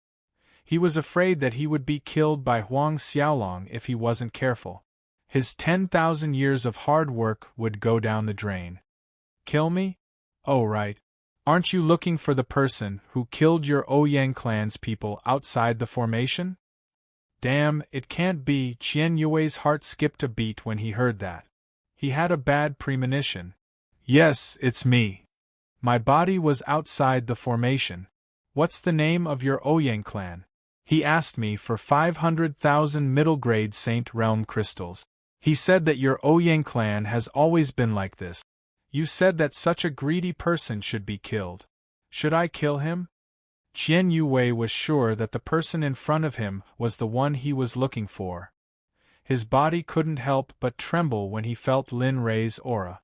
He was afraid that he would be killed by Huang Xiaolong if he wasn't careful. His 10,000 years of hard work would go down the drain. Kill me? Oh right. Aren't you looking for the person who killed your Ouyang clan's people outside the formation? Damn, it can't be. Qian Yue's heart skipped a beat when he heard that. He had a bad premonition. Yes, it's me. My body was outside the formation. What's the name of your Ouyang clan? He asked me for 500,000 middle-grade Saint Realm crystals. He said that your Ouyang clan has always been like this. You said that such a greedy person should be killed. Should I kill him? Qian Yue was sure that the person in front of him was the one he was looking for. His body couldn't help but tremble when he felt Lin Rei's aura.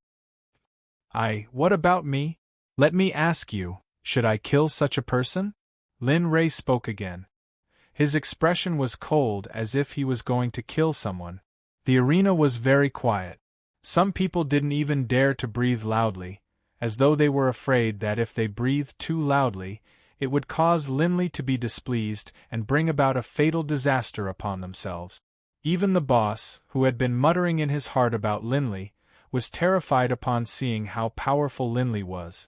What about me? Let me ask you, should I kill such a person? Lin Rei spoke again. His expression was cold as if he was going to kill someone. The arena was very quiet. Some people didn't even dare to breathe loudly, as though they were afraid that if they breathed too loudly, it would cause Linley to be displeased and bring about a fatal disaster upon themselves. Even the boss, who had been muttering in his heart about Linley, was terrified upon seeing how powerful Linley was.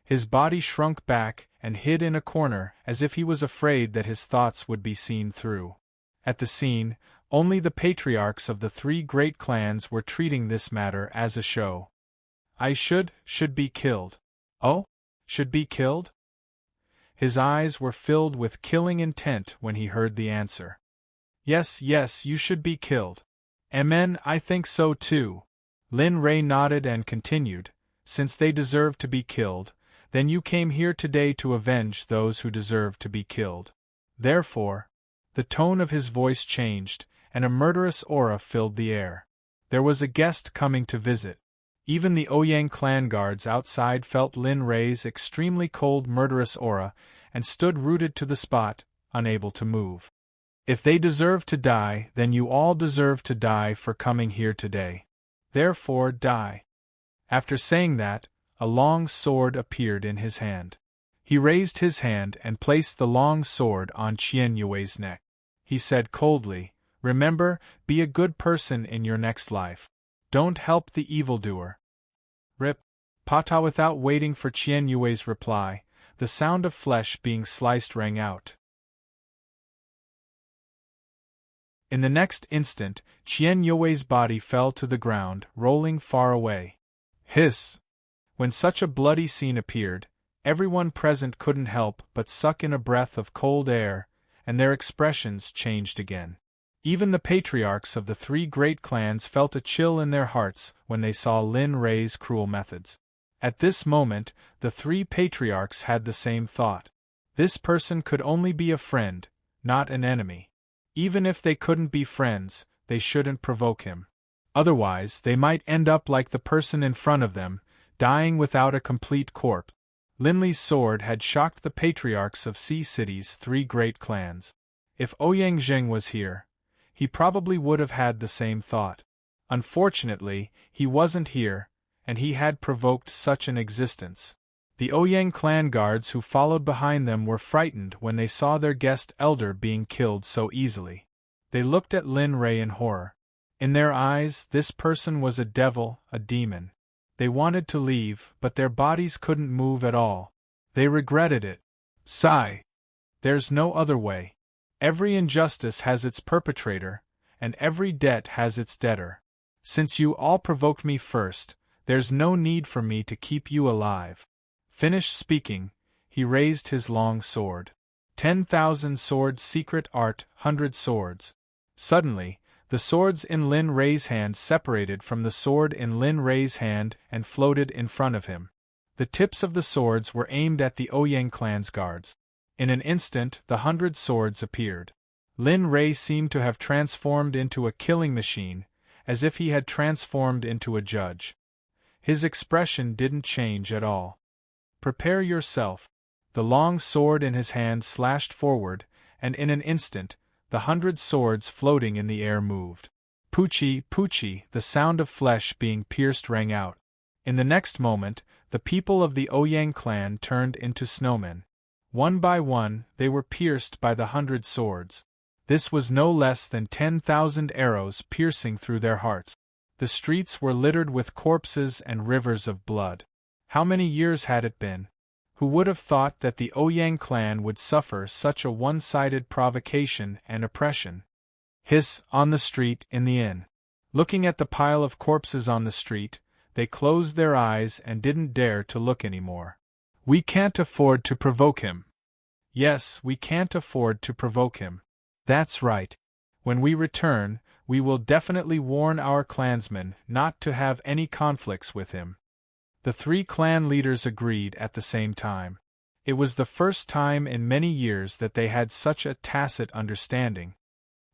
His body shrunk back and hid in a corner as if he was afraid that his thoughts would be seen through. At the scene, only the patriarchs of the 3 great clans were treating this matter as a show. I should be killed. Oh? Should be killed? His eyes were filled with killing intent when he heard the answer. Yes, you should be killed. Amen, I think so too. Lin Rei nodded and continued, since they deserve to be killed, then you came here today to avenge those who deserve to be killed. Therefore, the tone of his voice changed, and a murderous aura filled the air. There was a guest coming to visit. Even the Ouyang clan guards outside felt Lin Rei's extremely cold murderous aura, and stood rooted to the spot, unable to move. If they deserve to die, then you all deserve to die for coming here today. Therefore die. After saying that, a long sword appeared in his hand. He raised his hand and placed the long sword on Qian Yue's neck. He said coldly, "Remember, be a good person in your next life. Don't help the evildoer." Rip. Pata. Without waiting for Qian Yue's reply, the sound of flesh being sliced rang out. In the next instant, Qian Yue's body fell to the ground, rolling far away. Hiss! When such a bloody scene appeared, everyone present couldn't help but suck in a breath of cold air, and their expressions changed again. Even the patriarchs of the three great clans felt a chill in their hearts when they saw Lin Rei's cruel methods. At this moment, the three patriarchs had the same thought. This person could only be a friend, not an enemy. Even if they couldn't be friends, they shouldn't provoke him. Otherwise, they might end up like the person in front of them, dying without a complete corpse. Lin Li's sword had shocked the patriarchs of Sea City's three great clans. If Ouyang Zheng was here, he probably would have had the same thought. Unfortunately, he wasn't here, and he had provoked such an existence. The Ouyang clan guards who followed behind them were frightened when they saw their guest elder being killed so easily. They looked at Lin Rei in horror. In their eyes, this person was a devil, a demon. They wanted to leave, but their bodies couldn't move at all. They regretted it. Sigh. There's no other way. Every injustice has its perpetrator, and every debt has its debtor. Since you all provoked me first, there's no need for me to keep you alive. Finished speaking, he raised his long sword. 10,000 swords secret art, 100 swords. Suddenly, the swords in Lin Rei's hand separated from the sword in Lin Rei's hand and floated in front of him. The tips of the swords were aimed at the Ouyang clan's guards. In an instant, the 100 swords appeared. Lin Rei seemed to have transformed into a killing machine, as if he had transformed into a judge. His expression didn't change at all. Prepare yourself. The long sword in his hand slashed forward, and in an instant, the 100 swords floating in the air moved. Poochie, poochie, the sound of flesh being pierced rang out. In the next moment, the people of the Ouyang clan turned into snowmen. One by one, they were pierced by the 100 swords. This was no less than 10,000 arrows piercing through their hearts. The streets were littered with corpses and rivers of blood. How many years had it been? Who would have thought that the Ouyang clan would suffer such a one-sided provocation and oppression? Hiss, on the street, in the inn. Looking at the pile of corpses on the street, they closed their eyes and didn't dare to look anymore. We can't afford to provoke him. Yes, we can't afford to provoke him. That's right. When we return, we will definitely warn our clansmen not to have any conflicts with him. The three clan leaders agreed at the same time. It was the first time in many years that they had such a tacit understanding.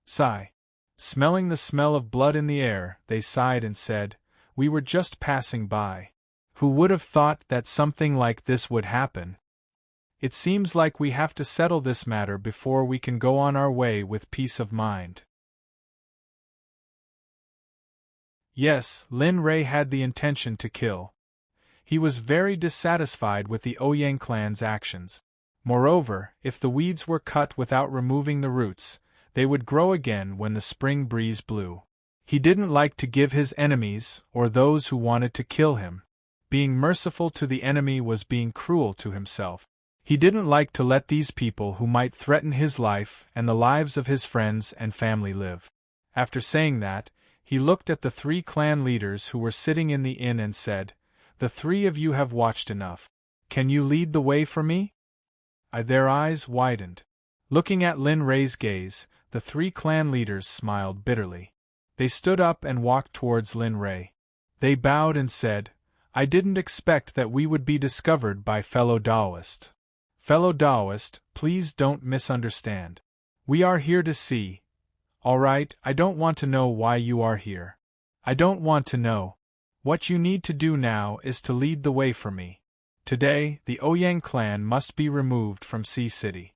Sigh. Smelling the smell of blood in the air, they sighed and said, "We were just passing by. Who would have thought that something like this would happen? It seems like we have to settle this matter before we can go on our way with peace of mind." Yes, Lin Rei had the intention to kill. He was very dissatisfied with the Ouyang clan's actions. Moreover, if the weeds were cut without removing the roots, they would grow again when the spring breeze blew. He didn't like to give his enemies, or those who wanted to kill him. Being merciful to the enemy was being cruel to himself. He didn't like to let these people who might threaten his life and the lives of his friends and family live. After saying that, he looked at the three clan leaders who were sitting in the inn and said, "The three of you have watched enough. Can you lead the way for me?" Their eyes widened. Looking at Lin Rei's gaze, the three clan leaders smiled bitterly. They stood up and walked towards Lin Rei. They bowed and said, "I didn't expect that we would be discovered by fellow Taoist. Fellow Taoist, please don't misunderstand. We are here to see. All right, I don't want to know why you are here. I don't want to know. What you need to do now is to lead the way for me. Today, the Ouyang clan must be removed from Sea City."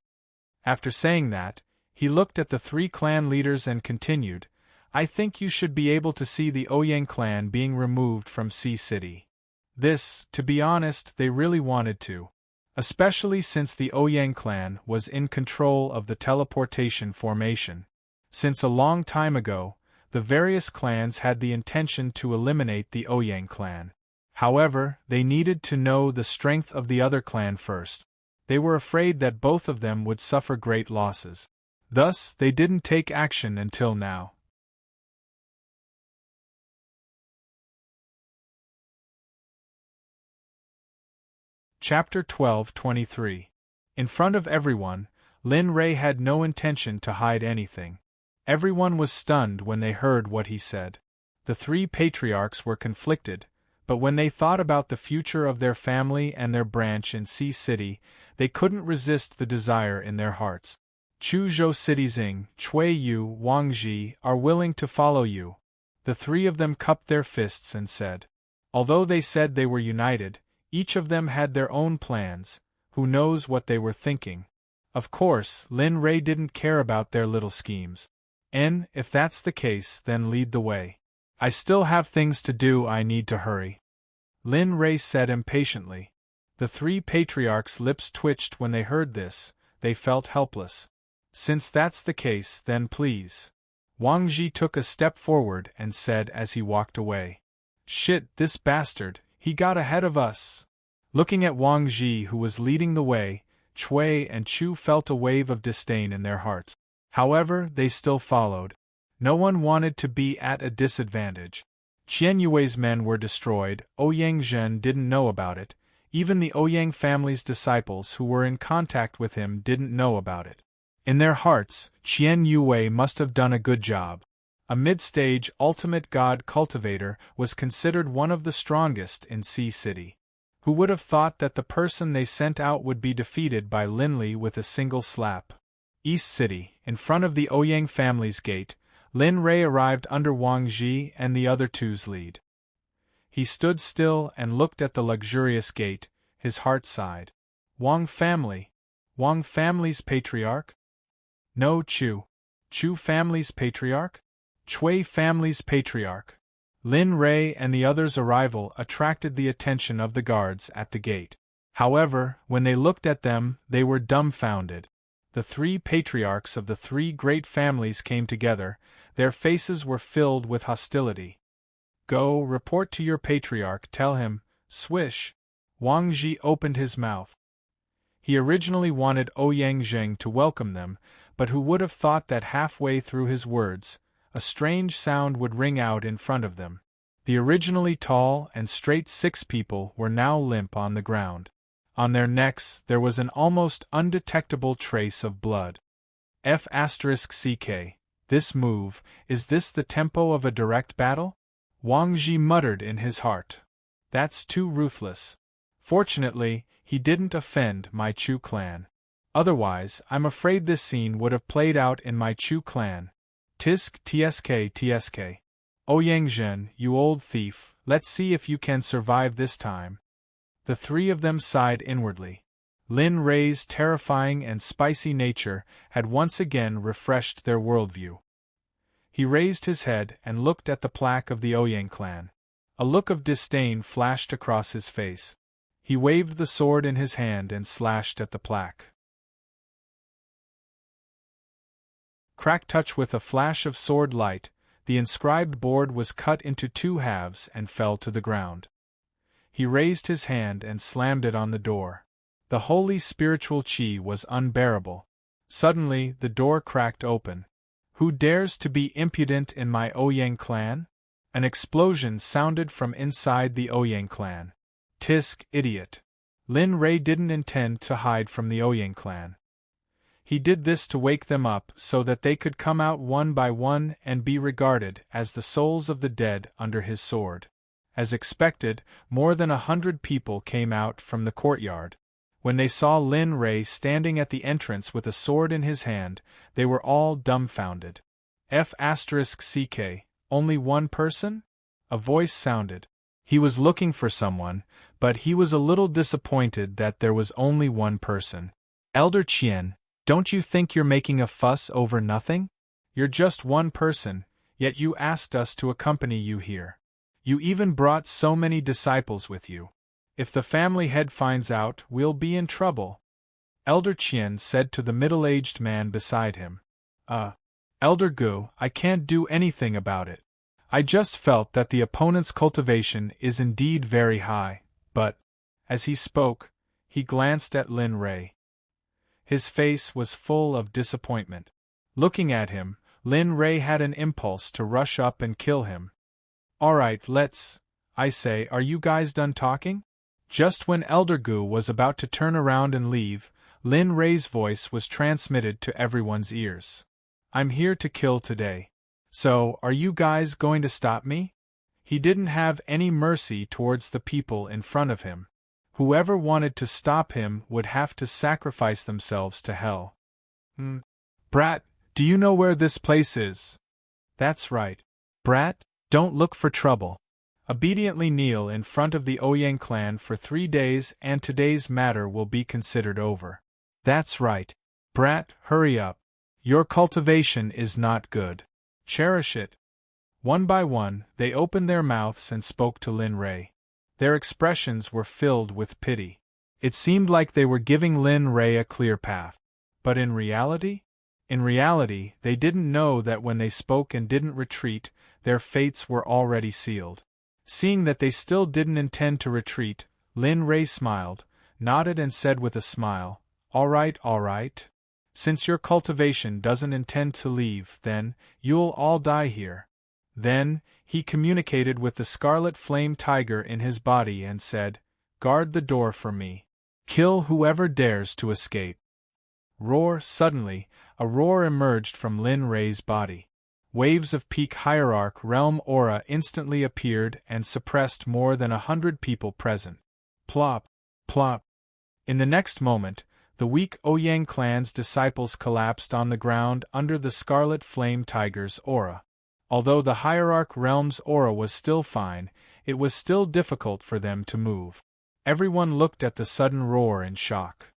After saying that, He looked at the 3 clan leaders and continued, I think you should be able to see the Ouyang clan being removed from Sea City. This, to be honest, they really wanted to. Especially since the Ouyang clan was in control of the teleportation formation. Since a long time ago, the various clans had the intention to eliminate the Ouyang clan. However, they needed to know the strength of the other clan first. They were afraid that both of them would suffer great losses. Thus, they didn't take action until now. Chapter 12:23. In front of everyone, Lin Rei had no intention to hide anything. Everyone was stunned when they heard what he said. The 3 patriarchs were conflicted, but when they thought about the future of their family and their branch in Sea City, they couldn't resist the desire in their hearts. Chuzhou Citizing, Cui Yu, Wang Ji are willing to follow you. The 3 of them cupped their fists and said. Although they said they were united, each of them had their own plans. Who knows what they were thinking? Of course, Lin Rei didn't care about their little schemes. If that's the case, then lead the way. I still have things to do, I need to hurry. Lin Rei said impatiently. The 3 patriarchs' lips twitched when they heard this. They felt helpless. Since that's the case, then please. Wang Ji took a step forward and said as he walked away. Shit, this bastard, he got ahead of us. Looking at Wang Ji, who was leading the way, Cui and Chu felt a wave of disdain in their hearts. However, they still followed. No one wanted to be at a disadvantage. Qian Yue's men were destroyed. Ouyang Zhen didn't know about it. Even the Ouyang family's disciples who were in contact with him didn't know about it. In their hearts, Qian Yue must have done a good job. A mid-stage ultimate god cultivator was considered one of the strongest in Sea City. Who would have thought that the person they sent out would be defeated by Linli with a single slap? East City, in front of the Ouyang family's gate, Lin Rei arrived under Wang Ji and the other 2's lead. He stood still and looked at the luxurious gate. His heart sighed. Wang family? Wang family's patriarch? No, Chu. Chu family's patriarch? Cui family's patriarch. Lin Rei and the others' arrival attracted the attention of the guards at the gate. However, when they looked at them, they were dumbfounded. The 3 patriarchs of the 3 great families came together. Their faces were filled with hostility. Go, report to your patriarch, tell him, swish. Wang Ji opened his mouth. He originally wanted Ouyang Zheng to welcome them, but who would have thought that halfway through his words, a strange sound would ring out in front of them. The originally tall and straight 6 people were now limp on the ground. On their necks there was an almost undetectable trace of blood. F***ck. This move, is this the tempo of a direct battle? Wang Ji muttered in his heart. That's too ruthless. Fortunately, he didn't offend my Chu clan. Otherwise, I'm afraid this scene would have played out in my Chu clan. Tisk tsk. Ouyang Zhen, you old thief, let's see if you can survive this time. The 3 of them sighed inwardly. Lin Rei's terrifying and spicy nature had once again refreshed their worldview. He raised his head and looked at the plaque of the Ouyang clan. A look of disdain flashed across his face. He waved the sword in his hand and slashed at the plaque. Crack touch with a flash of sword light, the inscribed board was cut into 2 halves and fell to the ground. He raised his hand and slammed it on the door. The holy spiritual chi was unbearable. Suddenly, the door cracked open. Who dares to be impudent in my Ouyang clan? An explosion sounded from inside the Ouyang clan. Tisk, idiot. Lin Rei didn't intend to hide from the Ouyang clan. He did this to wake them up so that they could come out one by one and be regarded as the souls of the dead under his sword. As expected, more than 100 people came out from the courtyard. When they saw Lin Rei standing at the entrance with a sword in his hand, they were all dumbfounded. F***ck, only one person? A voice sounded. He was looking for someone, but he was a little disappointed that there was only one person. Elder Qian, Don't you think you're making a fuss over nothing? You're just one person, yet you asked us to accompany you here. You even brought so many disciples with you. If the family head finds out, we'll be in trouble. Elder Qian said to the middle-aged man beside him. Elder Gu, I can't do anything about it. I just felt that the opponent's cultivation is indeed very high, but, as he spoke, he glanced at Lin Rei. His face was full of disappointment. Looking at him, Lin Rei had an impulse to rush up and kill him. Alright, I say, are you guys done talking? Just when Elder Gu was about to turn around and leave, Lin Rei's voice was transmitted to everyone's ears. I'm here to kill today. So, are you guys going to stop me? He didn't have any mercy towards the people in front of him. Whoever wanted to stop him would have to sacrifice themselves to hell. Brat, do you know where this place is? That's right. Brat, don't look for trouble. Obediently kneel in front of the Ouyang clan for 3 days and today's matter will be considered over. That's right. Brat, hurry up. Your cultivation is not good. Cherish it. One by one, they opened their mouths and spoke to Lin Rei. Their expressions were filled with pity. It seemed like they were giving Lin Rei a clear path. But in reality? In reality, they didn't know that when they spoke and didn't retreat, their fates were already sealed. Seeing that they still didn't intend to retreat, Lin Rei smiled, nodded and said with a smile, all right. Since your cultivation doesn't intend to leave, then, you'll all die here. Then, he communicated with the scarlet flame tiger in his body and said, guard the door for me. Kill whoever dares to escape. Suddenly, a roar emerged from Lin Rei's body. Waves of peak hierarch realm aura instantly appeared and suppressed more than 100 people present. Plop, plop. In the next moment, the weak Ouyang clan's disciples collapsed on the ground under the scarlet flame tiger's aura. Although the hierarch realm's aura was still fine, it was still difficult for them to move. Everyone looked at the sudden roar in shock.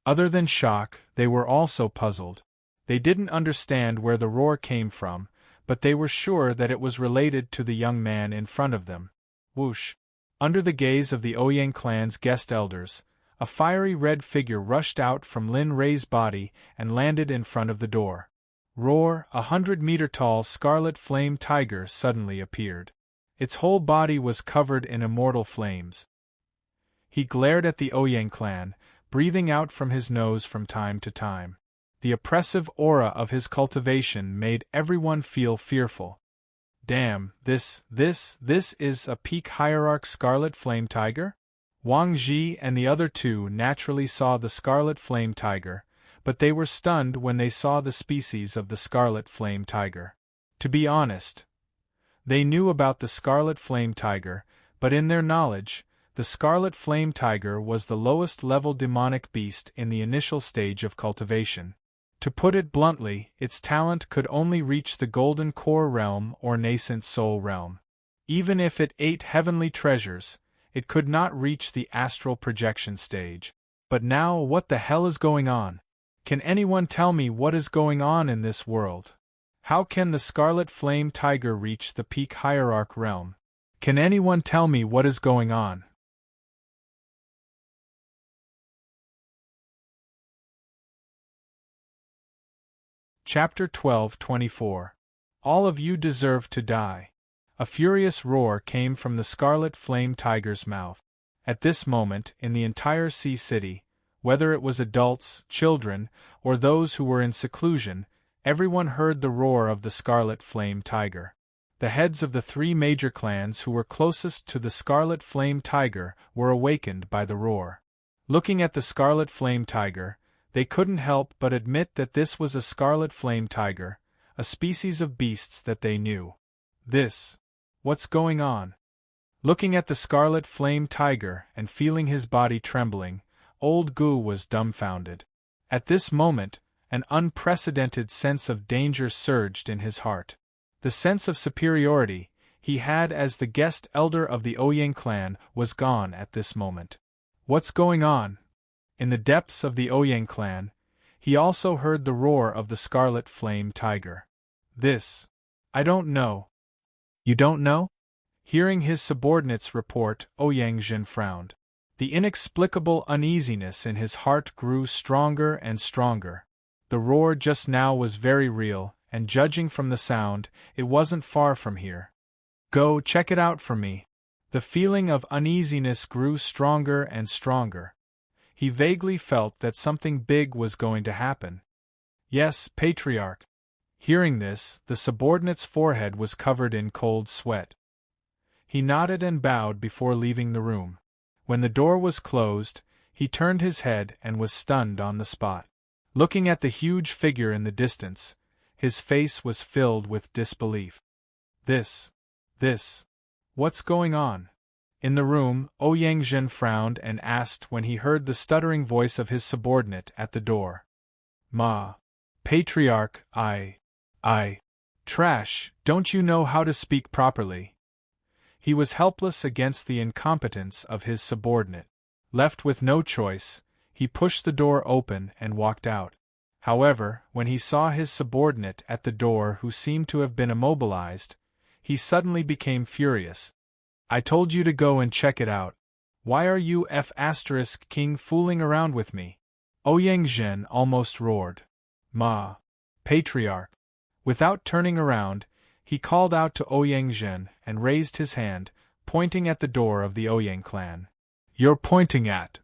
Other than shock, they were also puzzled. They didn't understand where the roar came from, but they were sure that it was related to the young man in front of them. Whoosh! Under the gaze of the Ouyang clan's guest elders, a fiery red figure rushed out from Lin Rei's body and landed in front of the door. Roar! 100-meter-tall scarlet flame tiger suddenly appeared. Its whole body was covered in immortal flames. He glared at the Ouyang clan, breathing out from his nose from time to time. The oppressive aura of his cultivation made everyone feel fearful. Damn, this is a peak hierarch scarlet flame tiger? Wang Ji and the other two naturally saw the scarlet flame tiger, but they were stunned when they saw the species of the scarlet flame tiger. To be honest, they knew about the scarlet flame tiger, but in their knowledge, the scarlet flame tiger was the lowest level demonic beast in the initial stage of cultivation. To put it bluntly, its talent could only reach the golden core realm or nascent soul realm. Even if it ate heavenly treasures, it could not reach the astral projection stage. But now what the hell is going on? Can anyone tell me what is going on in this world? How can the scarlet flame tiger reach the peak hierarch realm? Can anyone tell me what is going on? Chapter 12:24. All of you deserve to die. A furious roar came from the scarlet flame tiger's mouth. At this moment, in the entire Sea City, whether it was adults, children, or those who were in seclusion, everyone heard the roar of the scarlet flame tiger. The heads of the 3 major clans who were closest to the scarlet flame tiger were awakened by the roar. Looking at the scarlet flame tiger, they couldn't help but admit that this was a scarlet flame tiger, a species of beasts that they knew. What's going on? Looking at the scarlet flame tiger and feeling his body trembling, old Gu was dumbfounded. At this moment, an unprecedented sense of danger surged in his heart. The sense of superiority he had as the guest elder of the Ouyang clan was gone at this moment. What's going on? In the depths of the Ouyang clan, he also heard the roar of the scarlet flame tiger. This. I don't know. You don't know? Hearing his subordinate's report, Ouyang Jin frowned. The inexplicable uneasiness in his heart grew stronger and stronger. The roar just now was very real, and judging from the sound, it wasn't far from here. Go check it out for me. The feeling of uneasiness grew stronger and stronger. He vaguely felt that something big was going to happen. Yes, Patriarch. Hearing this, the subordinate's forehead was covered in cold sweat. He nodded and bowed before leaving the room. When the door was closed, he turned his head and was stunned on the spot. Looking at the huge figure in the distance, his face was filled with disbelief. This. What's going on? In the room, Ouyang Jin frowned and asked when he heard the stuttering voice of his subordinate at the door. Ma. Patriarch, Trash, don't you know how to speak properly? He was helpless against the incompetence of his subordinate. Left with no choice, he pushed the door open and walked out. However, when he saw his subordinate at the door who seemed to have been immobilized, he suddenly became furious. I told you to go and check it out. Why are you King fooling around with me? Ouyang Jin almost roared. Ma. Patriarch. Without turning around, he called out to Ouyang Jin and raised his hand, pointing at the door of the Ouyang clan. You're pointing at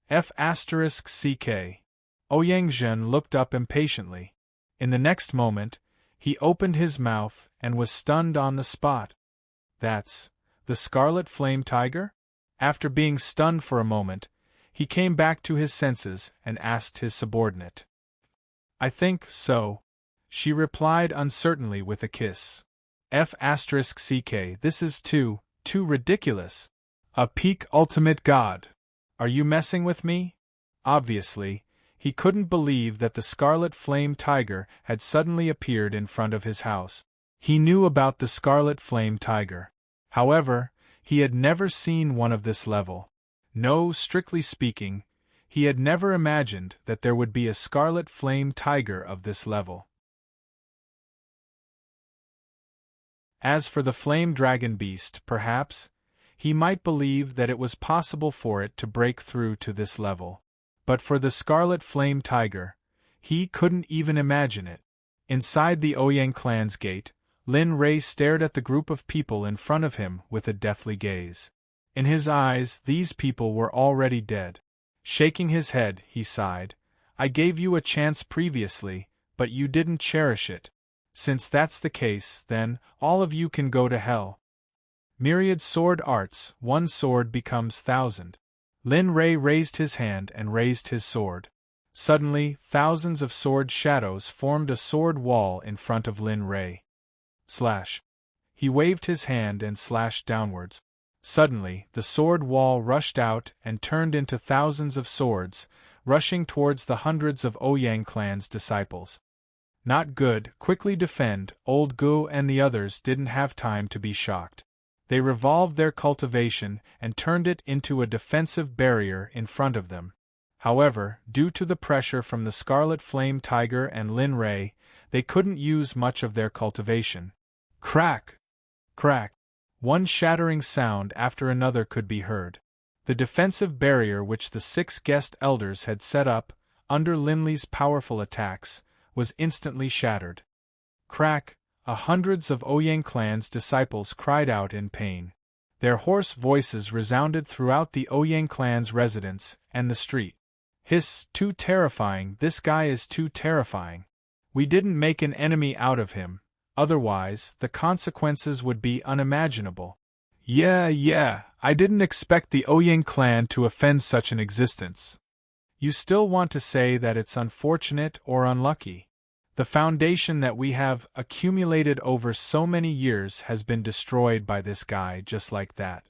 F***ck. Ouyang Jin looked up impatiently. In the next moment, he opened his mouth and was stunned on the spot. That's the Scarlet Flame Tiger? After being stunned for a moment, he came back to his senses and asked his subordinate. I think so, she replied uncertainly with a kiss. F***ck, this is too ridiculous. A peak ultimate god. Are you messing with me? Obviously, he couldn't believe that the Scarlet Flame Tiger had suddenly appeared in front of his house. He knew about the Scarlet Flame Tiger. However, he had never seen one of this level. No, strictly speaking, he had never imagined that there would be a Scarlet Flame Tiger of this level. As for the Flame Dragon Beast, perhaps, he might believe that it was possible for it to break through to this level. But for the Scarlet Flame Tiger, he couldn't even imagine it. Inside the Ouyang clan's gate, Lin Rei stared at the group of people in front of him with a deathly gaze. In his eyes, these people were already dead. Shaking his head, he sighed. I gave you a chance previously, but you didn't cherish it. Since that's the case, then, all of you can go to hell. Myriad sword arts, one sword becomes 1,000. Lin Rei raised his hand and raised his sword. Suddenly, thousands of sword shadows formed a sword wall in front of Lin Rei. Slash. He waved his hand and slashed downwards. Suddenly, the sword wall rushed out and turned into thousands of swords, rushing towards the hundreds of Ouyang clan's disciples. Not good, quickly defend, Old Gu and the others didn't have time to be shocked. They revolved their cultivation and turned it into a defensive barrier in front of them. However, due to the pressure from the Scarlet Flame Tiger and Lin Rei, they couldn't use much of their cultivation. Crack! Crack! One shattering sound after another could be heard. The defensive barrier which the 6 guest elders had set up, under Linley's powerful attacks, was instantly shattered. Crack! Hundreds of Ouyang clan's disciples cried out in pain. Their hoarse voices resounded throughout the Ouyang clan's residence and the street. Hiss, too terrifying, this guy is too terrifying. We didn't make an enemy out of him, otherwise the consequences would be unimaginable. Yeah, I didn't expect the Ouyang clan to offend such an existence. You still want to say that it's unfortunate or unlucky. The foundation that we have accumulated over so many years has been destroyed by this guy just like that.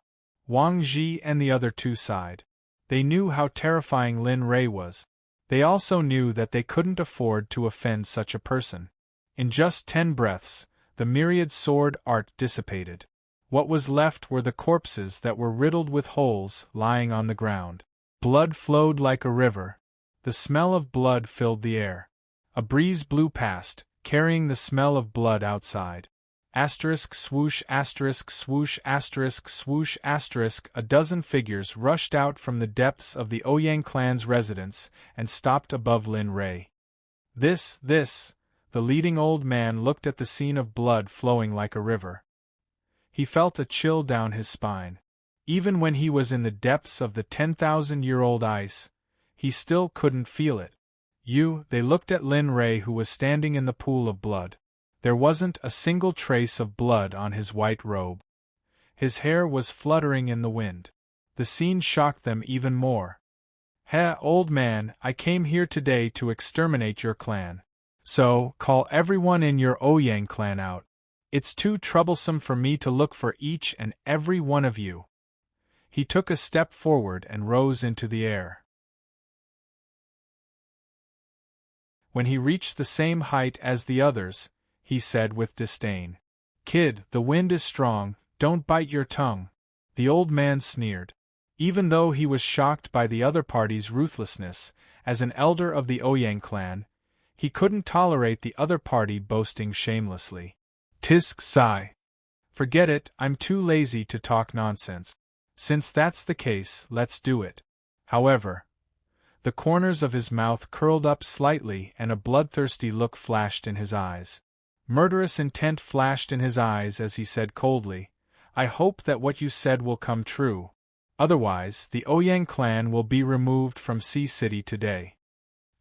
Wang Ji and the other two sighed. They knew how terrifying Lin Rei was. They also knew that they couldn't afford to offend such a person. In just 10 breaths, the myriad sword art dissipated. What was left were the corpses that were riddled with holes lying on the ground. Blood flowed like a river. The smell of blood filled the air. A breeze blew past, carrying the smell of blood outside. Asterisk swoosh asterisk swoosh asterisk swoosh asterisk. A dozen figures rushed out from the depths of the Ouyang clan's residence and stopped above Lin Rei. This, the leading old man looked at the scene of blood flowing like a river. He felt a chill down his spine. Even when he was in the depths of the 10,000-year-old ice, he still couldn't feel it. They looked at Lin Rei, who was standing in the pool of blood. There wasn't a single trace of blood on his white robe. His hair was fluttering in the wind. The scene shocked them even more. Old man, I came here today to exterminate your clan. So, call everyone in your Ouyang clan out. It's too troublesome for me to look for each and every one of you. He took a step forward and rose into the air. When he reached the same height as the others, he said with disdain, "Kid, the wind is strong, don't bite your tongue." The old man sneered. Even though he was shocked by the other party's ruthlessness, as an elder of the Ouyang clan, he couldn't tolerate the other party boasting shamelessly. Tisk sigh. Forget it, I'm too lazy to talk nonsense. Since that's the case, let's do it. However, the corners of his mouth curled up slightly and a bloodthirsty look flashed in his eyes. Murderous intent flashed in his eyes as he said coldly, I hope that what you said will come true. Otherwise, the Ouyang clan will be removed from Sea City today.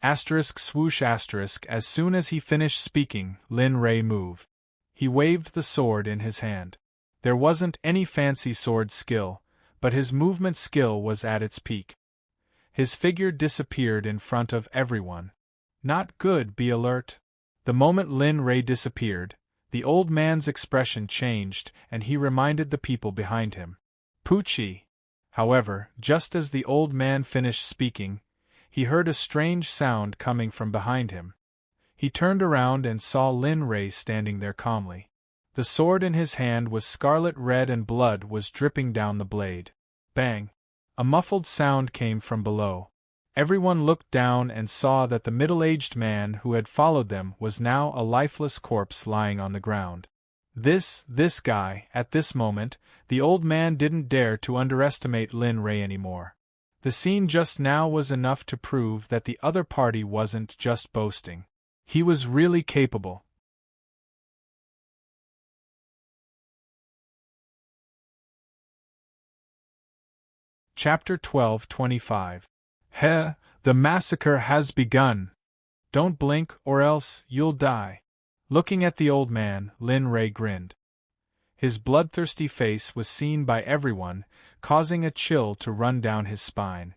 Asterisk swoosh asterisk. As soon as he finished speaking, Lin Rei moved. He waved the sword in his hand. There wasn't any fancy sword skill, but his movement skill was at its peak. His figure disappeared in front of everyone. Not good, be alert. The moment Lin Rei disappeared, the old man's expression changed and he reminded the people behind him. Poochie. However, just as the old man finished speaking, he heard a strange sound coming from behind him. He turned around and saw Lin Rei standing there calmly. The sword in his hand was scarlet red and blood was dripping down the blade. Bang! A muffled sound came from below. Everyone looked down and saw that the middle-aged man who had followed them was now a lifeless corpse lying on the ground. This guy, at this moment, the old man didn't dare to underestimate Lin Rei anymore. The scene just now was enough to prove that the other party wasn't just boasting. He was really capable. Chapter 12:25. The massacre has begun. Don't blink or else you'll die. Looking at the old man, Lin Rei grinned. His bloodthirsty face was seen by everyone, causing a chill to run down his spine.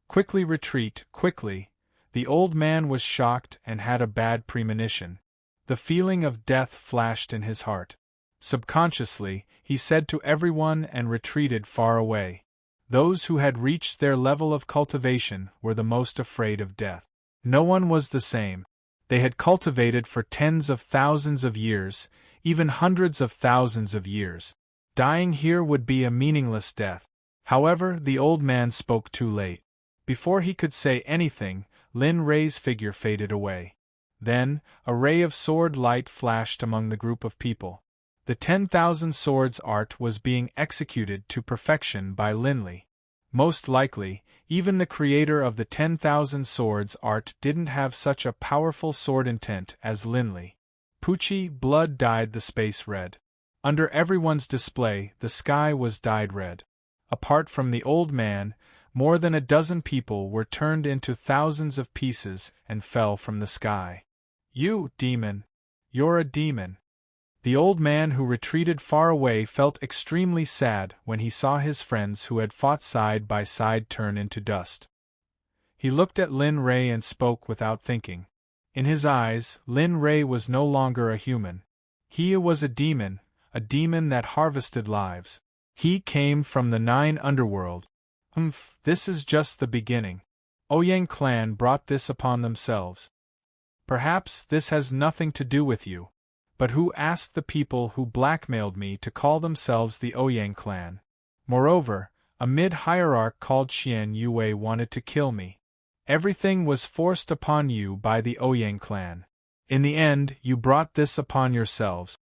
Quickly retreat, quickly. The old man was shocked and had a bad premonition. The feeling of death flashed in his heart. Subconsciously, he said to everyone and retreated far away. Those who had reached their level of cultivation were the most afraid of death. No one was the same. They had cultivated for tens of thousands of years, even hundreds of thousands of years. Dying here would be a meaningless death. However, the old man spoke too late. Before he could say anything, Lin Rei's figure faded away. Then, a ray of sword light flashed among the group of people. The 10,000 swords art was being executed to perfection by Linley. Most likely, even the creator of the 10,000 swords art didn't have such a powerful sword intent as Linley. Poochie, blood dyed the space red. Under everyone's display, the sky was dyed red. Apart from the old man, more than a dozen people were turned into thousands of pieces and fell from the sky. You, demon! You're a demon! The old man who retreated far away felt extremely sad when he saw his friends who had fought side by side turn into dust. He looked at Lin Rei and spoke without thinking. In his eyes, Lin Rei was no longer a human. He was a demon that harvested lives. He came from the 9 underworld. This is just the beginning. Ouyang clan brought this upon themselves. Perhaps this has nothing to do with you. But who asked the people who blackmailed me to call themselves the Ouyang clan? Moreover, A mid-hierarch called Xian Yue wanted to kill me. Everything was forced upon you by the Ouyang clan. In the end, you brought this upon yourselves.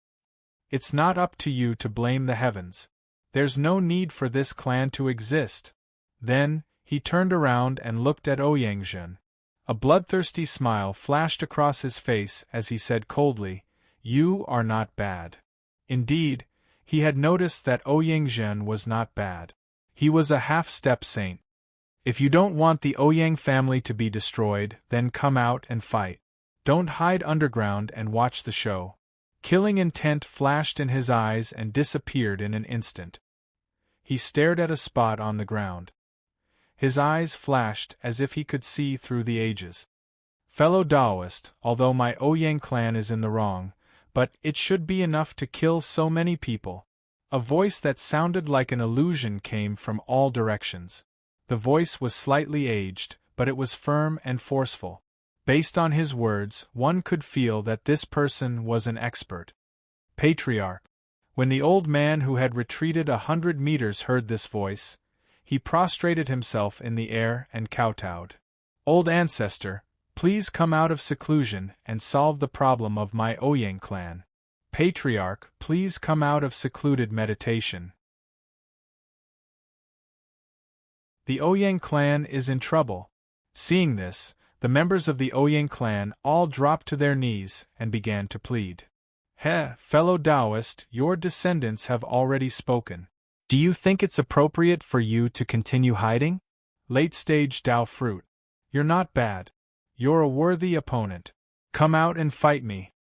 It's not up to you to blame the heavens. There's no need for this clan to exist. Then, he turned around and looked at Ouyang Zhen. A bloodthirsty smile flashed across his face as he said coldly, "You are not bad." Indeed, he had noticed that Ouyang Zhen was not bad. He was a half-step saint. If you don't want the Ouyang family to be destroyed, then come out and fight. Don't hide underground and watch the show. Killing intent flashed in his eyes and disappeared in an instant. He stared at a spot on the ground. His eyes flashed as if he could see through the ages. Fellow Taoist, although my Ouyang clan is in the wrong, but it should be enough to kill so many people. A voice that sounded like an illusion came from all directions. The voice was slightly aged, but it was firm and forceful. Based on his words, one could feel that this person was an expert. Patriarch. When the old man who had retreated 100 meters heard this voice, he prostrated himself in the air and kowtowed. Old ancestor, please come out of seclusion and solve the problem of my Ouyang clan. Patriarch, please come out of secluded meditation. The Ouyang clan is in trouble. Seeing this, the members of the Ouyang clan all dropped to their knees and began to plead. Fellow Taoist, your descendants have already spoken. Do you think it's appropriate for you to continue hiding? Late-stage Tao fruit. You're not bad. You're a worthy opponent. Come out and fight me.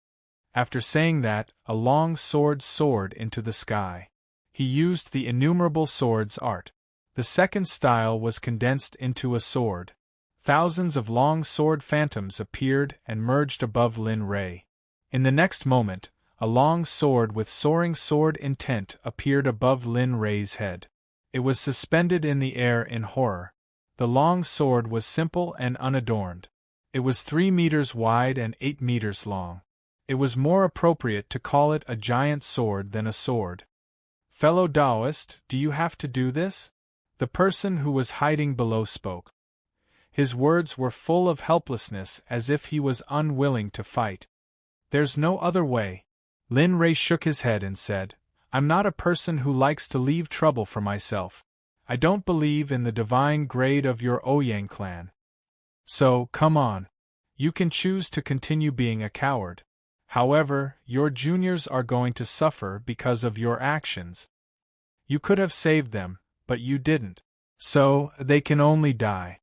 After saying that, a long sword soared into the sky. He used the innumerable swords art. The second style was condensed into a sword. Thousands of long sword phantoms appeared and merged above Lin Rei. In the next moment, a long sword with soaring sword intent appeared above Lin Rei's head. It was suspended in the air in horror. The long sword was simple and unadorned. It was 3 meters wide and 8 meters long. It was more appropriate to call it a giant sword than a sword. Fellow Taoist, do you have to do this? The person who was hiding below spoke. His words were full of helplessness as if he was unwilling to fight. There's no other way. Lin Rei shook his head and said, I'm not a person who likes to leave trouble for myself. I don't believe in the divine grade of your Ouyang clan. So, come on. You can choose to continue being a coward. However, your juniors are going to suffer because of your actions. You could have saved them, but you didn't. So, they can only die.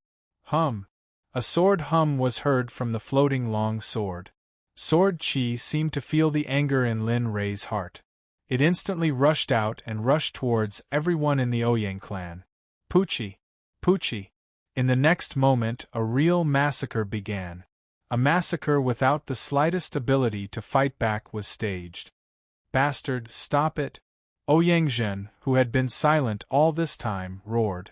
Hum. A sword hum was heard from the floating long sword. Sword Chi seemed to feel the anger in Lin Rei's heart. It instantly rushed out and rushed towards everyone in the Ouyang clan. Pucci! Pucci! In the next moment, a real massacre began. A massacre without the slightest ability to fight back was staged. Bastard, stop it! Ouyang Zhen, who had been silent all this time, roared.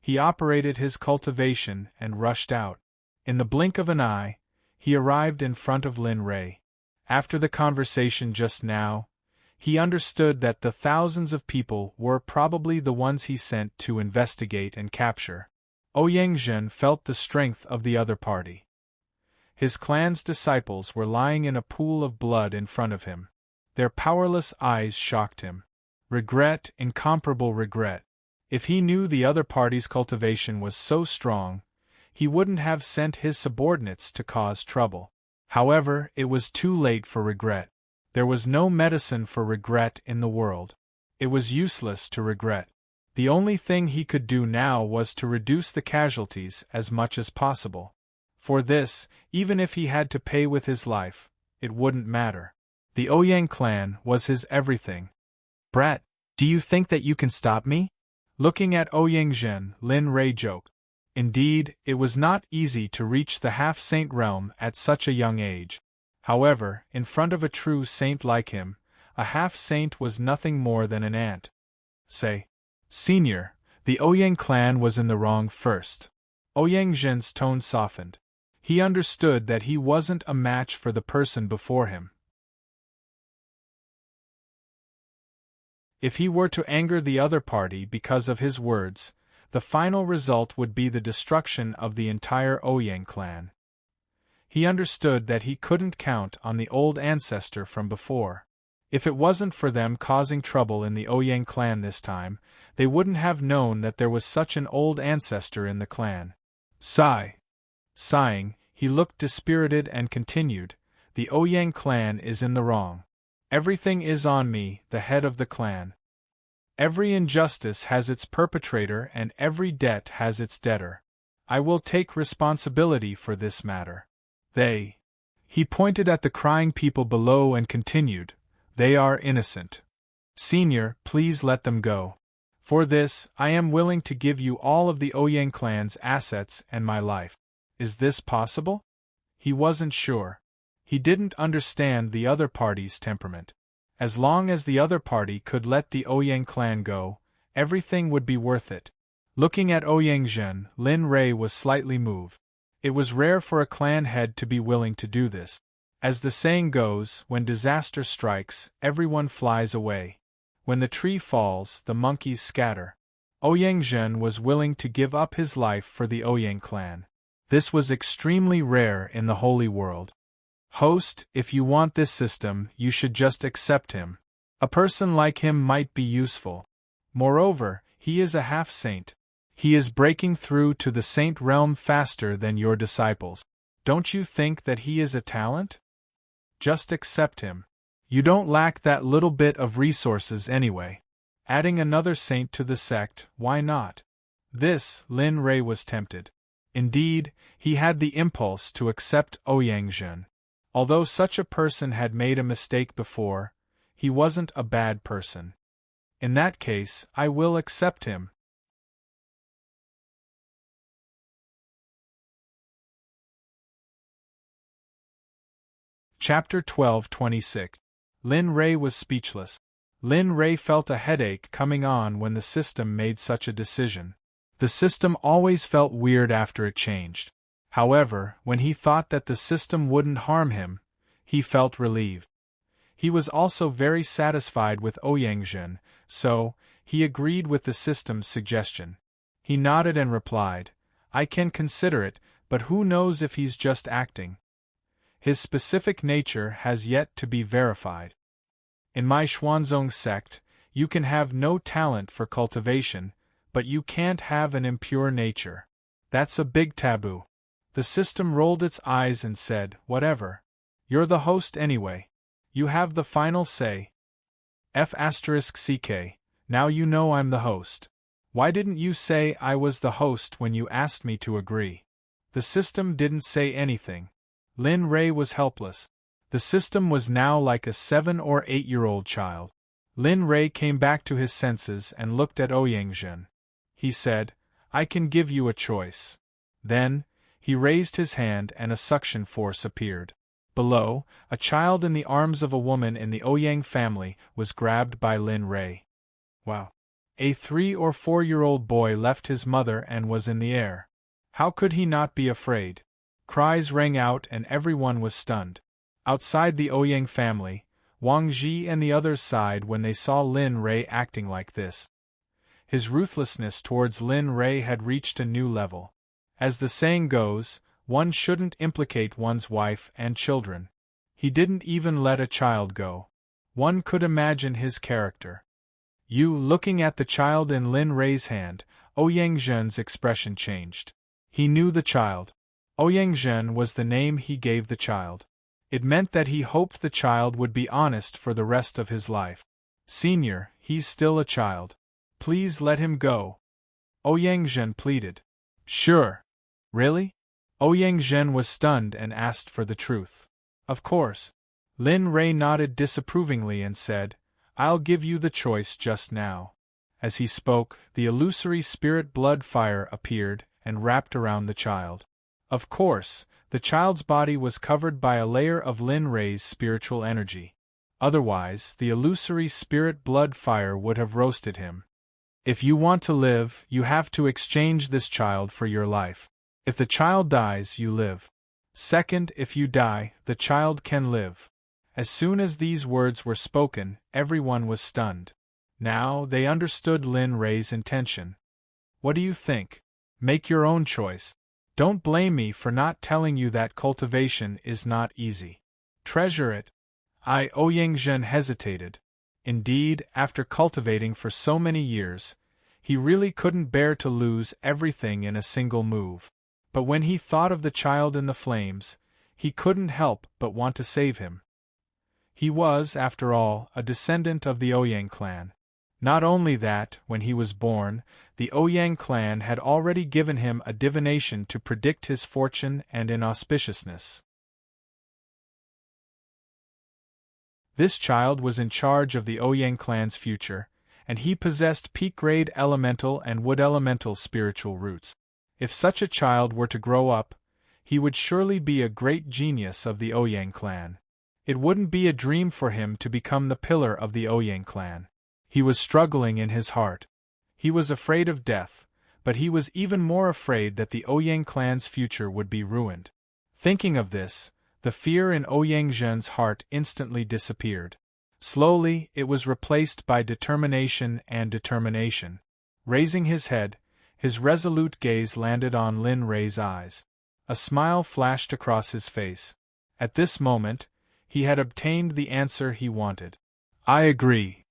He operated his cultivation and rushed out. In the blink of an eye, he arrived in front of Lin Rei. After the conversation just now, he understood that the thousands of people were probably the ones he sent to investigate and capture. Ouyang Zhen felt the strength of the other party. His clan's disciples were lying in a pool of blood in front of him. Their powerless eyes shocked him. Regret, incomparable regret. If he knew the other party's cultivation was so strong, he wouldn't have sent his subordinates to cause trouble. However, it was too late for regret. There was no medicine for regret in the world. It was useless to regret. The only thing he could do now was to reduce the casualties as much as possible. For this, even if he had to pay with his life, it wouldn't matter. The Ouyang clan was his everything. Brat, do you think that you can stop me? Looking at Ouyang Zhen, Lin Rei joked. Indeed, it was not easy to reach the half-saint realm at such a young age. However, in front of a true saint like him, a half-saint was nothing more than an ant. Say, Senior, the Ouyang clan was in the wrong first. Ouyang Zhen's tone softened. He understood that he wasn't a match for the person before him. If he were to anger the other party because of his words, the final result would be the destruction of the entire Ouyang clan. He understood that he couldn't count on the old ancestor from before. If it wasn't for them causing trouble in the Ouyang clan this time, they wouldn't have known that there was such an old ancestor in the clan. Sighing, he looked dispirited and continued, "The Ouyang clan is in the wrong. Everything is on me, the head of the clan. Every injustice has its perpetrator and every debt has its debtor. I will take responsibility for this matter. He pointed at the crying people below and continued, "They are innocent. Senior, please let them go. For this, I am willing to give you all of the Ouyang clan's assets and my life." Is this possible? He wasn't sure. He didn't understand the other party's temperament. As long as the other party could let the Ouyang clan go, everything would be worth it. Looking at Ouyang Zhen, Lin Rei was slightly moved. It was rare for a clan head to be willing to do this. As the saying goes, when disaster strikes, everyone flies away. When the tree falls, the monkeys scatter. Ouyang Zhen was willing to give up his life for the Ouyang clan. This was extremely rare in the Holy World. Host, if you want this system, you should just accept him. A person like him might be useful. Moreover, he is a half-saint. He is breaking through to the saint realm faster than your disciples. Don't you think that he is a talent? Just accept him. You don't lack that little bit of resources anyway. Adding another saint to the sect, why not? This, Lin Rei was tempted. Indeed, he had the impulse to accept Ouyang Zhen. Although such a person had made a mistake before, he wasn't a bad person. In that case, I will accept him. Chapter 12:26. Lin Rei was speechless. Lin Rei felt a headache coming on when the system made such a decision. The system always felt weird after it changed. However, when he thought that the system wouldn't harm him, he felt relieved. He was also very satisfied with Ouyang Zhen, so he agreed with the system's suggestion. He nodded and replied, "I can consider it, but who knows if he's just acting? His specific nature has yet to be verified. In my Xuanzong sect, you can have no talent for cultivation, but you can't have an impure nature. That's a big taboo." The system rolled its eyes and said, "Whatever. You're the host anyway. You have the final say. F***ck, now you know I'm the host. Why didn't you say I was the host when you asked me to agree?" The system didn't say anything. Lin Rei was helpless. The system was now like a 7 or 8-year-old child. Lin Rei came back to his senses and looked at Ouyang Zhen. He said, "I can give you a choice." Then, he raised his hand and a suction force appeared. Below, a child in the arms of a woman in the Ouyang family was grabbed by Lin Rei. Wow! A 3 or 4-year-old boy left his mother and was in the air. How could he not be afraid? Cries rang out and everyone was stunned. Outside the Ouyang family, Wang Ji and the others sighed when they saw Lin Rei acting like this. His ruthlessness towards Lin Rei had reached a new level. As the saying goes, one shouldn't implicate one's wife and children. He didn't even let a child go. One could imagine his character. Looking at the child in Lin Rei's hand, Ouyang Zhen's expression changed. He knew the child. Ouyang Zhen was the name he gave the child. It meant that he hoped the child would be honest for the rest of his life. "Senior, he's still a child. Please let him go," Ouyang Zhen pleaded. "Sure. Really?" Ouyang Zhen was stunned and asked for the truth. "Of course." Lin Rei nodded disapprovingly and said, "I'll give you the choice just now." As he spoke, the illusory spirit blood fire appeared and wrapped around the child. Of course, the child's body was covered by a layer of Lin Rei's spiritual energy. Otherwise, the illusory spirit blood fire would have roasted him. If you want to live, you have to exchange this child for your life. If the child dies, you live. Second, if you die, the child can live. As soon as these words were spoken, everyone was stunned. Now they understood Lin Rei's intention. What do you think? Make your own choice. Don't blame me for not telling you that cultivation is not easy. Treasure it. Ouyang hesitated. Indeed, after cultivating for so many years, he really couldn't bear to lose everything in a single move. But when he thought of the child in the flames, he couldn't help but want to save him. He was, after all, a descendant of the Ouyang clan. Not only that, when he was born, the Ouyang clan had already given him a divination to predict his fortune and inauspiciousness. This child was in charge of the Ouyang clan's future, and he possessed peak-grade elemental and wood elemental spiritual roots. If such a child were to grow up, he would surely be a great genius of the Ouyang clan. It wouldn't be a dream for him to become the pillar of the Ouyang clan. He was struggling in his heart. He was afraid of death, but he was even more afraid that the Ouyang clan's future would be ruined. Thinking of this, the fear in Ouyang Zhen's heart instantly disappeared. Slowly, it was replaced by determination and determination. Raising his head, his resolute gaze landed on Lin Rei's eyes. A smile flashed across his face. At this moment, he had obtained the answer he wanted. I agree.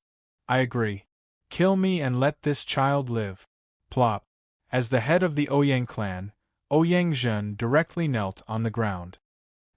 I agree. Kill me and let this child live. Plop. As the head of the Ouyang clan, Ouyang Zhen directly knelt on the ground.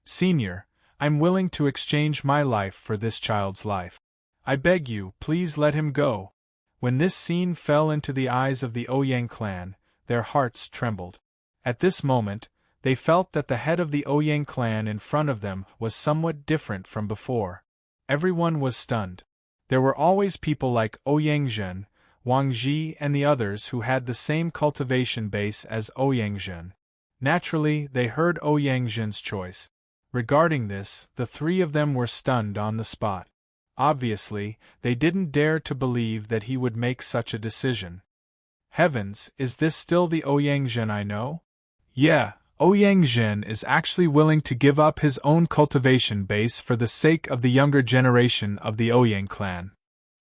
Senior, I'm willing to exchange my life for this child's life. I beg you, please let him go. When this scene fell into the eyes of the Ouyang clan, their hearts trembled. At this moment, they felt that the head of the Ouyang clan in front of them was somewhat different from before. Everyone was stunned. There were always people like Ouyang Zhen, Wang Ji and the others who had the same cultivation base as Ouyang Zhen. Naturally, they heard Ouyang Zhen's choice. Regarding this, the three of them were stunned on the spot. Obviously, they didn't dare to believe that he would make such a decision. Heavens, is this still the Ouyang Zhen I know? Yeah, Ouyang Zhen is actually willing to give up his own cultivation base for the sake of the younger generation of the Ouyang clan.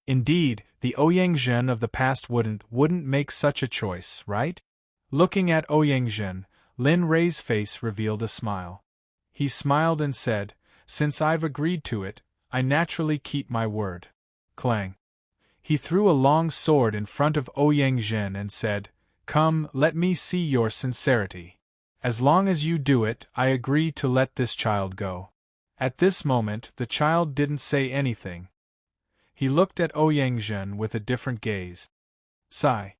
Indeed, the Ouyang Zhen of the past wouldn't make such a choice, right? Looking at Ouyang Zhen, Lin Rei's face revealed a smile. He smiled and said, since I've agreed to it, I naturally keep my word. Clang. He threw a long sword in front of Ouyang Zhen and said, come, let me see your sincerity. As long as you do it, I agree to let this child go. At this moment, the child didn't say anything. He looked at Ouyang Zhen with a different gaze. Sigh.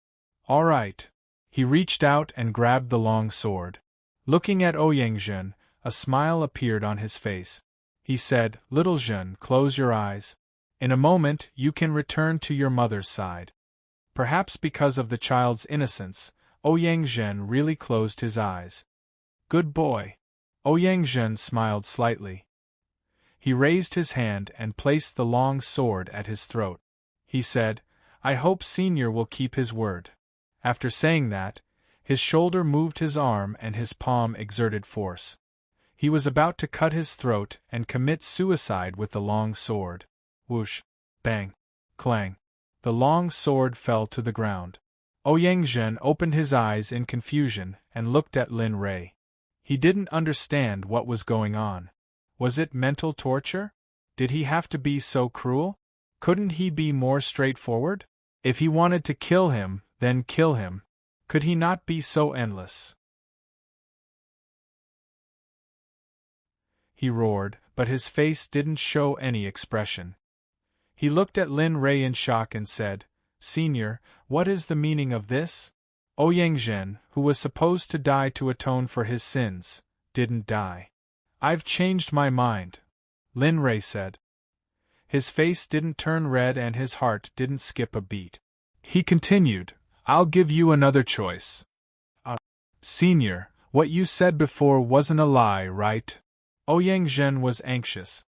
All right. He reached out and grabbed the long sword. Looking at Ouyang Zhen, a smile appeared on his face. He said, little Zhen, close your eyes. In a moment, you can return to your mother's side. Perhaps because of the child's innocence, Ouyang Zhen really closed his eyes. Good boy. Ouyang Zhen smiled slightly. He raised his hand and placed the long sword at his throat. He said, I hope Senior will keep his word. After saying that, his shoulder moved his arm and his palm exerted force. He was about to cut his throat and commit suicide with the long sword. Whoosh, bang, clang. The long sword fell to the ground. Ouyang Zhen opened his eyes in confusion and looked at Lin Rei. He didn't understand what was going on. Was it mental torture? Did he have to be so cruel? Couldn't he be more straightforward? If he wanted to kill him, then kill him. Could he not be so endless? He roared, but his face didn't show any expression. He looked at Lin Rei in shock and said, Senior, what is the meaning of this? Ouyang Zhen, who was supposed to die to atone for his sins, didn't die. I've changed my mind, Lin Rei said. His face didn't turn red and his heart didn't skip a beat. He continued, I'll give you another choice. Senior, what you said before wasn't a lie, right? Ouyang Zhen was anxious.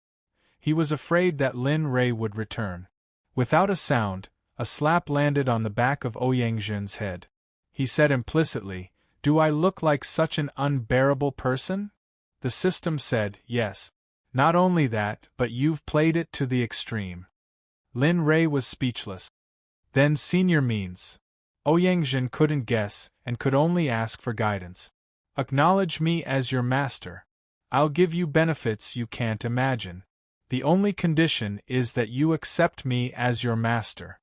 He was afraid that Lin Rei would return. Without a sound, a slap landed on the back of Ouyang Zhen's head. He said implicitly, Do I look like such an unbearable person? The system said, yes. Not only that, but you've played it to the extreme. Lin Rei was speechless. Then senior means. Ouyang couldn't guess, and could only ask for guidance. Acknowledge me as your master. I'll give you benefits you can't imagine. The only condition is that you accept me as your master.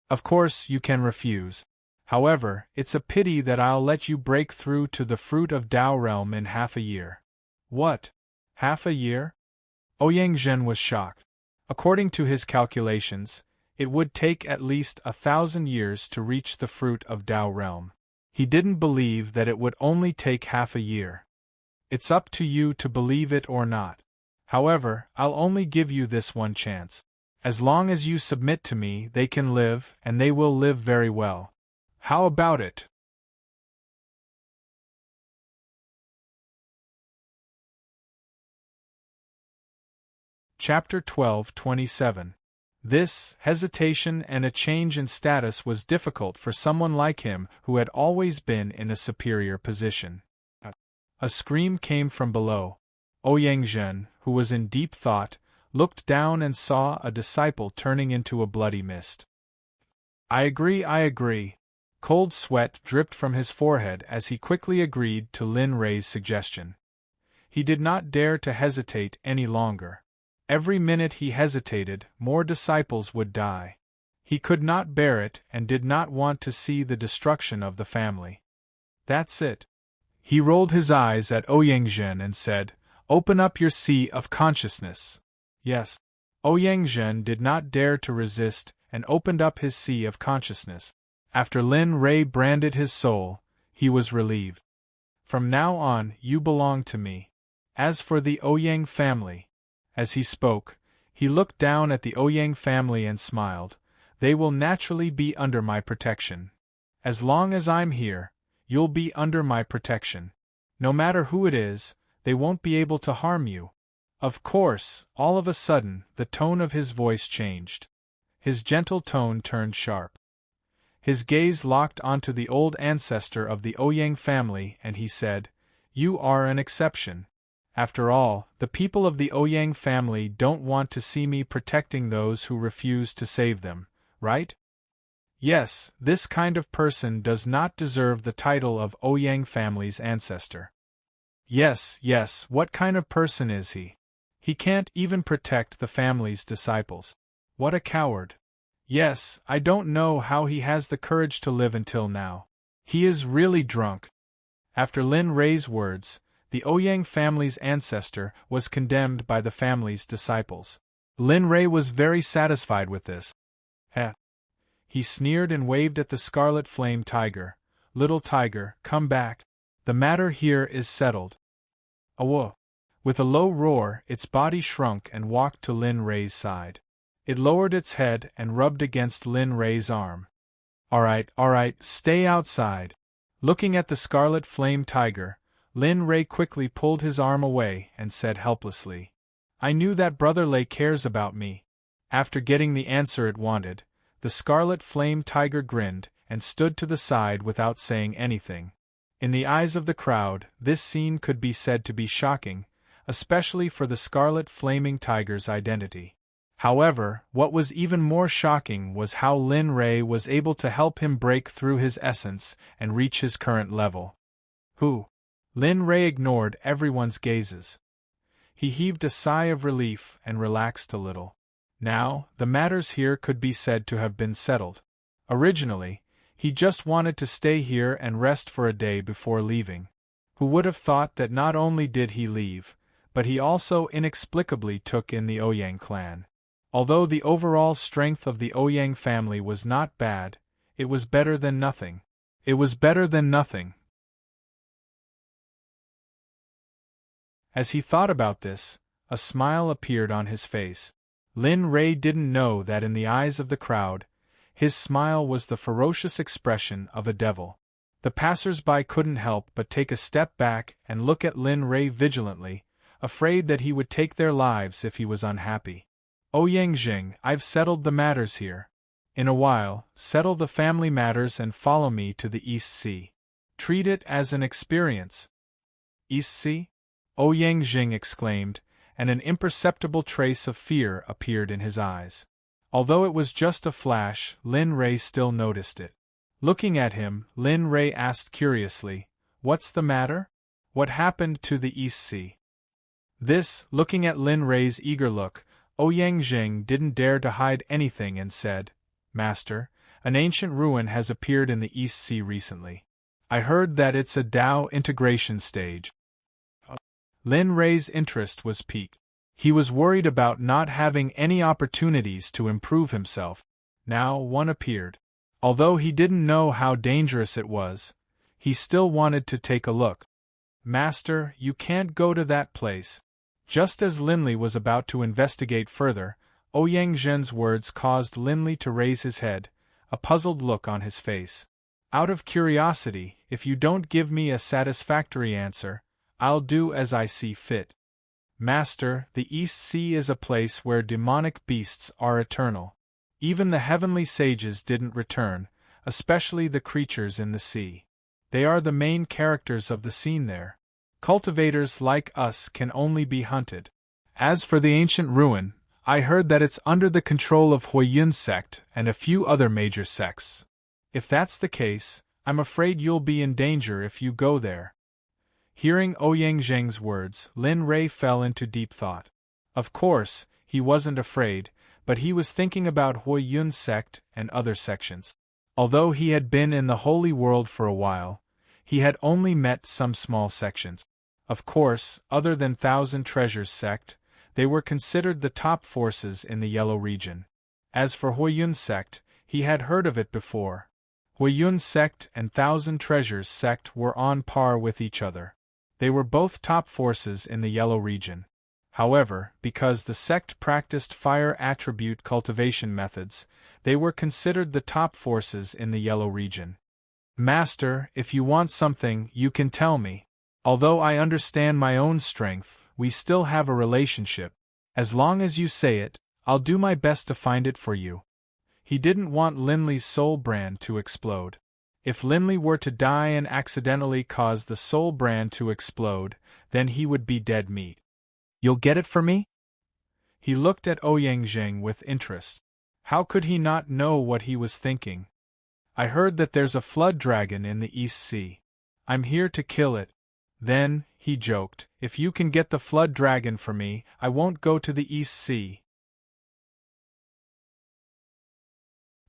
Of course, you can refuse. However, it's a pity that I'll let you break through to the fruit of Tao realm in half a year. What? Half a year? Ouyang was shocked. According to his calculations, it would take at least 1,000 years to reach the fruit of Tao realm. He didn't believe that it would only take half a year. It's up to you to believe it or not. However, I'll only give you this one chance. As long as you submit to me, they can live, and they will live very well. How about it? Chapter 12:27. This hesitation and a change in status was difficult for someone like him who had always been in a superior position. A scream came from below. Ouyang, who was in deep thought, looked down and saw a disciple turning into a bloody mist. I agree. Cold sweat dripped from his forehead as he quickly agreed to Lin Rei's suggestion. He did not dare to hesitate any longer. Every minute he hesitated, more disciples would die. He could not bear it and did not want to see the destruction of the family. That's it. He rolled his eyes at Ouyang and said, "Open up your sea of consciousness." Yes. Ouyang did not dare to resist and opened up his sea of consciousness. After Lin Rei branded his soul, he was relieved. From now on, you belong to me. As for the Ouyang family, as he spoke, he looked down at the Ouyang family and smiled. They will naturally be under my protection. As long as I'm here, you'll be under my protection. No matter who it is, they won't be able to harm you. Of course, all of a sudden, the tone of his voice changed. His gentle tone turned sharp. His gaze locked onto the old ancestor of the Ouyang family and he said, "You are an exception. After all, the people of the Ouyang family don't want to see me protecting those who refuse to save them, right? Yes, this kind of person does not deserve the title of Ouyang family's ancestor." Yes, what kind of person is he? He can't even protect the family's disciples. What a coward. Yes, I don't know how he has the courage to live until now. He is really drunk. After Lin Rei's words, the Ouyang family's ancestor was condemned by the family's disciples. Lin Rei was very satisfied with this. He sneered and waved at the scarlet flame tiger. "Little tiger, come back. The matter here is settled." Awo! With a low roar, its body shrunk and walked to Lin Rei's side. It lowered its head and rubbed against Lin Rei's arm. All right, stay outside." Looking at the scarlet flame tiger, Lin Rei quickly pulled his arm away and said helplessly, "I knew that Brother Lei cares about me." After getting the answer it wanted, the scarlet flame tiger grinned and stood to the side without saying anything. In the eyes of the crowd, this scene could be said to be shocking, especially for the scarlet flaming tiger's identity. However, what was even more shocking was how Lin Rei was able to help him break through his essence and reach his current level. Who? Lin Rei ignored everyone's gazes. He heaved a sigh of relief and relaxed a little. Now, the matters here could be said to have been settled. Originally, he just wanted to stay here and rest for a day before leaving. Who would have thought that not only did he leave, but he also inexplicably took in the Ouyang clan. Although the overall strength of the Ouyang family was not bad, it was better than nothing. As he thought about this, a smile appeared on his face. Lin Rei didn't know that in the eyes of the crowd, his smile was the ferocious expression of a devil. The passers-by couldn't help but take a step back and look at Lin Rei vigilantly, afraid that he would take their lives if he was unhappy. "Ouyang, I've settled the matters here. In a while, settle the family matters and follow me to the East Sea. Treat it as an experience." "East Sea?" Ouyang exclaimed, and an imperceptible trace of fear appeared in his eyes. Although it was just a flash, Lin Rei still noticed it. Looking at him, Lin Rei asked curiously, "What's the matter? What happened to the East Sea?" This, looking at Lin Rei's eager look, Ouyang Zheng didn't dare to hide anything and said, "Master, an ancient ruin has appeared in the East Sea recently. I heard that it's a Dao integration stage." Lin Rei's interest was piqued. He was worried about not having any opportunities to improve himself. Now one appeared. Although he didn't know how dangerous it was, he still wanted to take a look. "Master, you can't go to that place." Just as Linli was about to investigate further, Ouyang Zhen's words caused Linli to raise his head, a puzzled look on his face. "Out of curiosity, if you don't give me a satisfactory answer, I'll do as I see fit." "Master, the East Sea is a place where demonic beasts are eternal. Even the heavenly sages didn't return, especially the creatures in the sea. They are the main characters of the scene there. Cultivators like us can only be hunted. As for the ancient ruin, I heard that it's under the control of Huiyun's sect and a few other major sects. If that's the case, I'm afraid you'll be in danger if you go there." Hearing Ouyang Zheng's words, Lin Rei fell into deep thought. Of course, he wasn't afraid, but he was thinking about Huiyun's sect and other sections. Although he had been in the Holy World for a while, he had only met some small sections. Of course, other than Thousand Treasures sect, they were considered the top forces in the Yellow region. As for Huiyun's sect, he had heard of it before. Huiyun's sect and Thousand Treasures sect were on par with each other. They were both top forces in the Yellow region. However, because the sect practiced fire attribute cultivation methods, they were considered the top forces in the Yellow region. "Master, if you want something, you can tell me. Although I understand my own strength, we still have a relationship. As long as you say it, I'll do my best to find it for you." He didn't want Linli's soul brand to explode. If Linli were to die and accidentally cause the soul brand to explode, then he would be dead meat. "You'll get it for me?" He looked at Ouyang Zheng with interest. How could he not know what he was thinking? "I heard that there's a flood dragon in the East Sea. I'm here to kill it." Then, he joked, "If you can get the flood dragon for me, I won't go to the East Sea."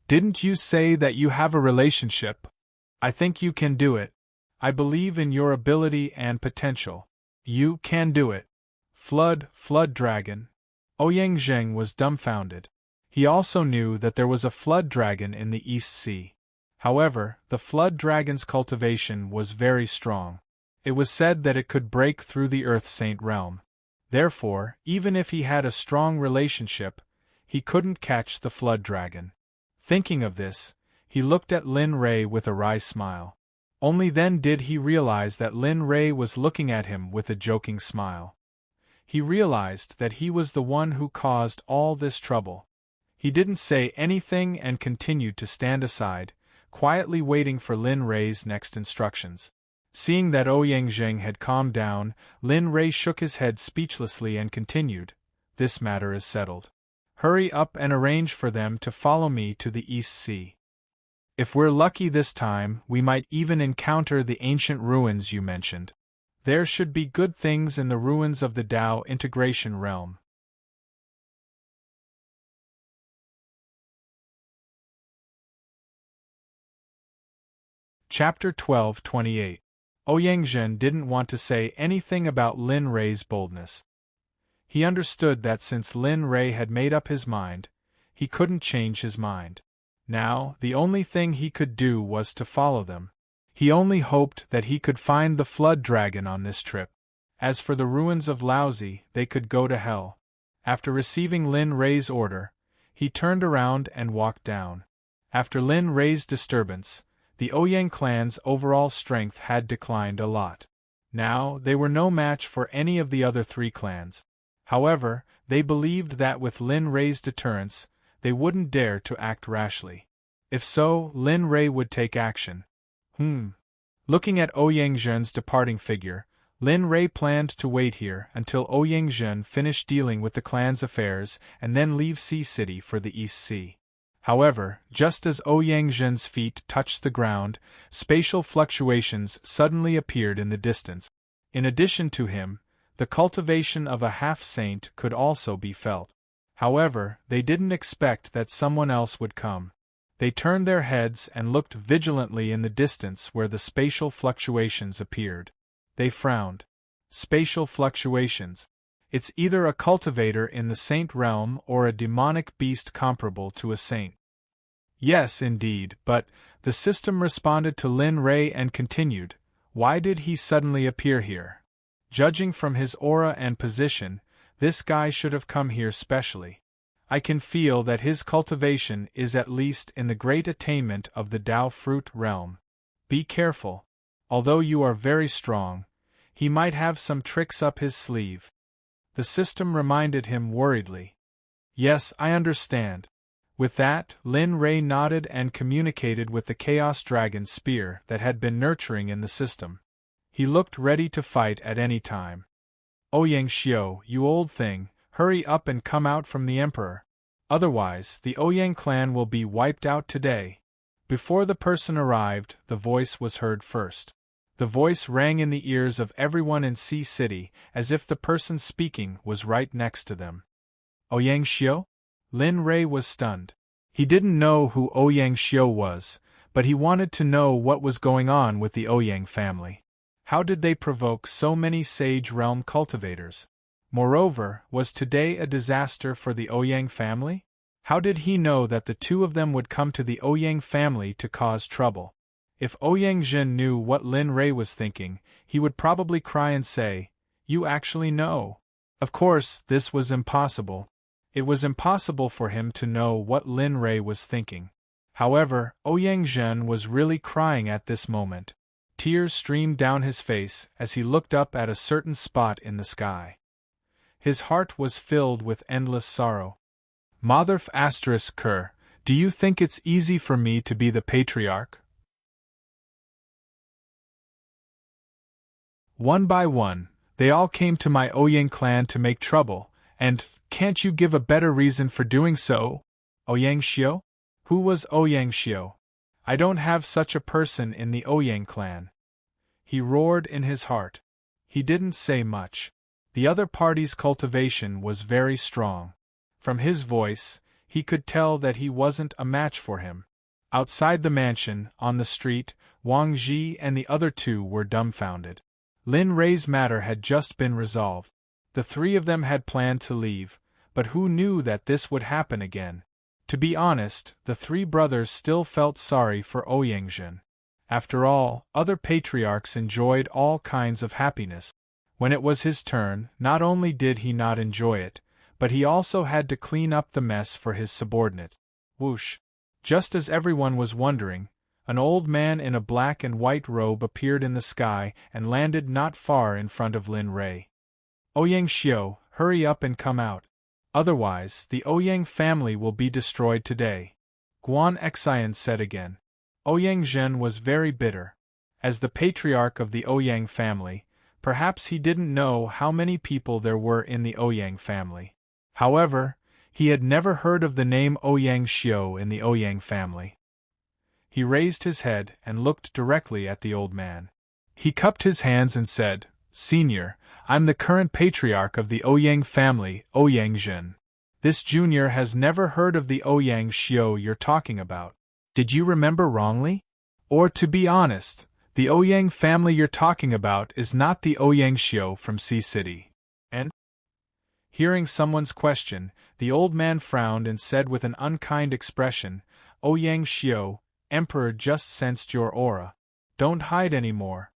"Didn't you say that you have a relationship? I think you can do it. I believe in your ability and potential. You can do it." Flood dragon. Ouyang Zheng was dumbfounded. He also knew that there was a flood dragon in the East Sea. However, the flood dragon's cultivation was very strong. It was said that it could break through the Earth Saint realm. Therefore, even if he had a strong relationship, he couldn't catch the flood dragon. Thinking of this, he looked at Lin Rei with a wry smile. Only then did he realize that Lin Rei was looking at him with a joking smile. He realized that he was the one who caused all this trouble. He didn't say anything and continued to stand aside, quietly waiting for Lin Rei's next instructions. Seeing that Ouyang Zheng had calmed down, Lin Rei shook his head speechlessly and continued, "This matter is settled. Hurry up and arrange for them to follow me to the East Sea. If we're lucky this time, we might even encounter the ancient ruins you mentioned. There should be good things in the ruins of the Dao integration realm." Chapter 12:28. Ouyang Zhen didn't want to say anything about Lin Rei's boldness. He understood that since Lin Rei had made up his mind, he couldn't change his mind. Now, the only thing he could do was to follow them. He only hoped that he could find the flood dragon on this trip. As for the ruins of Laozi, they could go to hell. After receiving Lin Rei's order, he turned around and walked down. After Lin Rei's disturbance, the Ouyang clan's overall strength had declined a lot. Now, they were no match for any of the other three clans. However, they believed that with Lin Rei's deterrence, they wouldn't dare to act rashly. If so, Lin Rei would take action. Looking at Ouyang Zhen's departing figure, Lin Rei planned to wait here until Ouyang Zhen finished dealing with the clan's affairs and then leave Sea City for the East Sea. However, just as Ouyang Zhen's feet touched the ground, spatial fluctuations suddenly appeared in the distance. In addition to him, the cultivation of a half-saint could also be felt. However, they didn't expect that someone else would come. They turned their heads and looked vigilantly in the distance where the spatial fluctuations appeared. They frowned. Spatial fluctuations. It's either a cultivator in the saint realm or a demonic beast comparable to a saint. Yes, indeed, but the system responded to Lin Rei and continued, why did he suddenly appear here? Judging from his aura and position, this guy should have come here specially. I can feel that his cultivation is at least in the great attainment of the Dao fruit realm. Be careful. Although you are very strong, he might have some tricks up his sleeve. The system reminded him worriedly. Yes, I understand. With that, Lin Rei nodded and communicated with the Chaos Dragon spear that had been nurturing in the system. He looked ready to fight at any time. Ouyang Xiao, you old thing, hurry up and come out from the Emperor. Otherwise, the Ouyang clan will be wiped out today. Before the person arrived, the voice was heard first. The voice rang in the ears of everyone in Sea City, as if the person speaking was right next to them. Ouyang Xiao? Lin Rei was stunned. He didn't know who Ouyang Xiao was, but he wanted to know what was going on with the Ouyang family. How did they provoke so many Sage Realm cultivators? Moreover, was today a disaster for the Ouyang family? How did he know that the two of them would come to the Ouyang family to cause trouble? If Ouyang Zhen knew what Lin Rei was thinking, he would probably cry and say, "You actually know." Of course, this was impossible. It was impossible for him to know what Lin Rei was thinking. However, Ouyang Zhen was really crying at this moment. Tears streamed down his face as he looked up at a certain spot in the sky. His heart was filled with endless sorrow. Motherf *Ker, do you think it's easy for me to be the patriarch? One by one, they all came to my Ouyang clan to make trouble, and can't you give a better reason for doing so? Ouyang Xiao? Who was Ouyang Xiao? I don't have such a person in the Ouyang clan. He roared in his heart. He didn't say much. The other party's cultivation was very strong. From his voice, he could tell that he wasn't a match for him. Outside the mansion, on the street, Wang Ji and the other two were dumbfounded. Lin Rei's matter had just been resolved. The three of them had planned to leave, but who knew that this would happen again? To be honest, the three brothers still felt sorry for Ouyang Zhen. After all, other patriarchs enjoyed all kinds of happiness. When it was his turn, not only did he not enjoy it, but he also had to clean up the mess for his subordinate. Whoosh! Just as everyone was wondering, an old man in a black and white robe appeared in the sky and landed not far in front of Lin Rei. Ouyang Xiao, hurry up and come out. Otherwise, the Ouyang family will be destroyed today. Guan Xian said again. Ouyang Zhen was very bitter. As the patriarch of the Ouyang family, perhaps he didn't know how many people there were in the Ouyang family. However, he had never heard of the name Ouyang Xiao in the Ouyang family. He raised his head and looked directly at the old man. He cupped his hands and said, "Senior, I'm the current patriarch of the Ouyang family, Ouyang Zhen. This junior has never heard of the Ouyang Xiao you're talking about. Did you remember wrongly? Or to be honest, the Ouyang family you're talking about is not the Ouyang Xiao from Sea City." And? Hearing someone's question, the old man frowned and said with an unkind expression, "Ouyang Xiao, Emperor just sensed your aura. Don't hide anymore.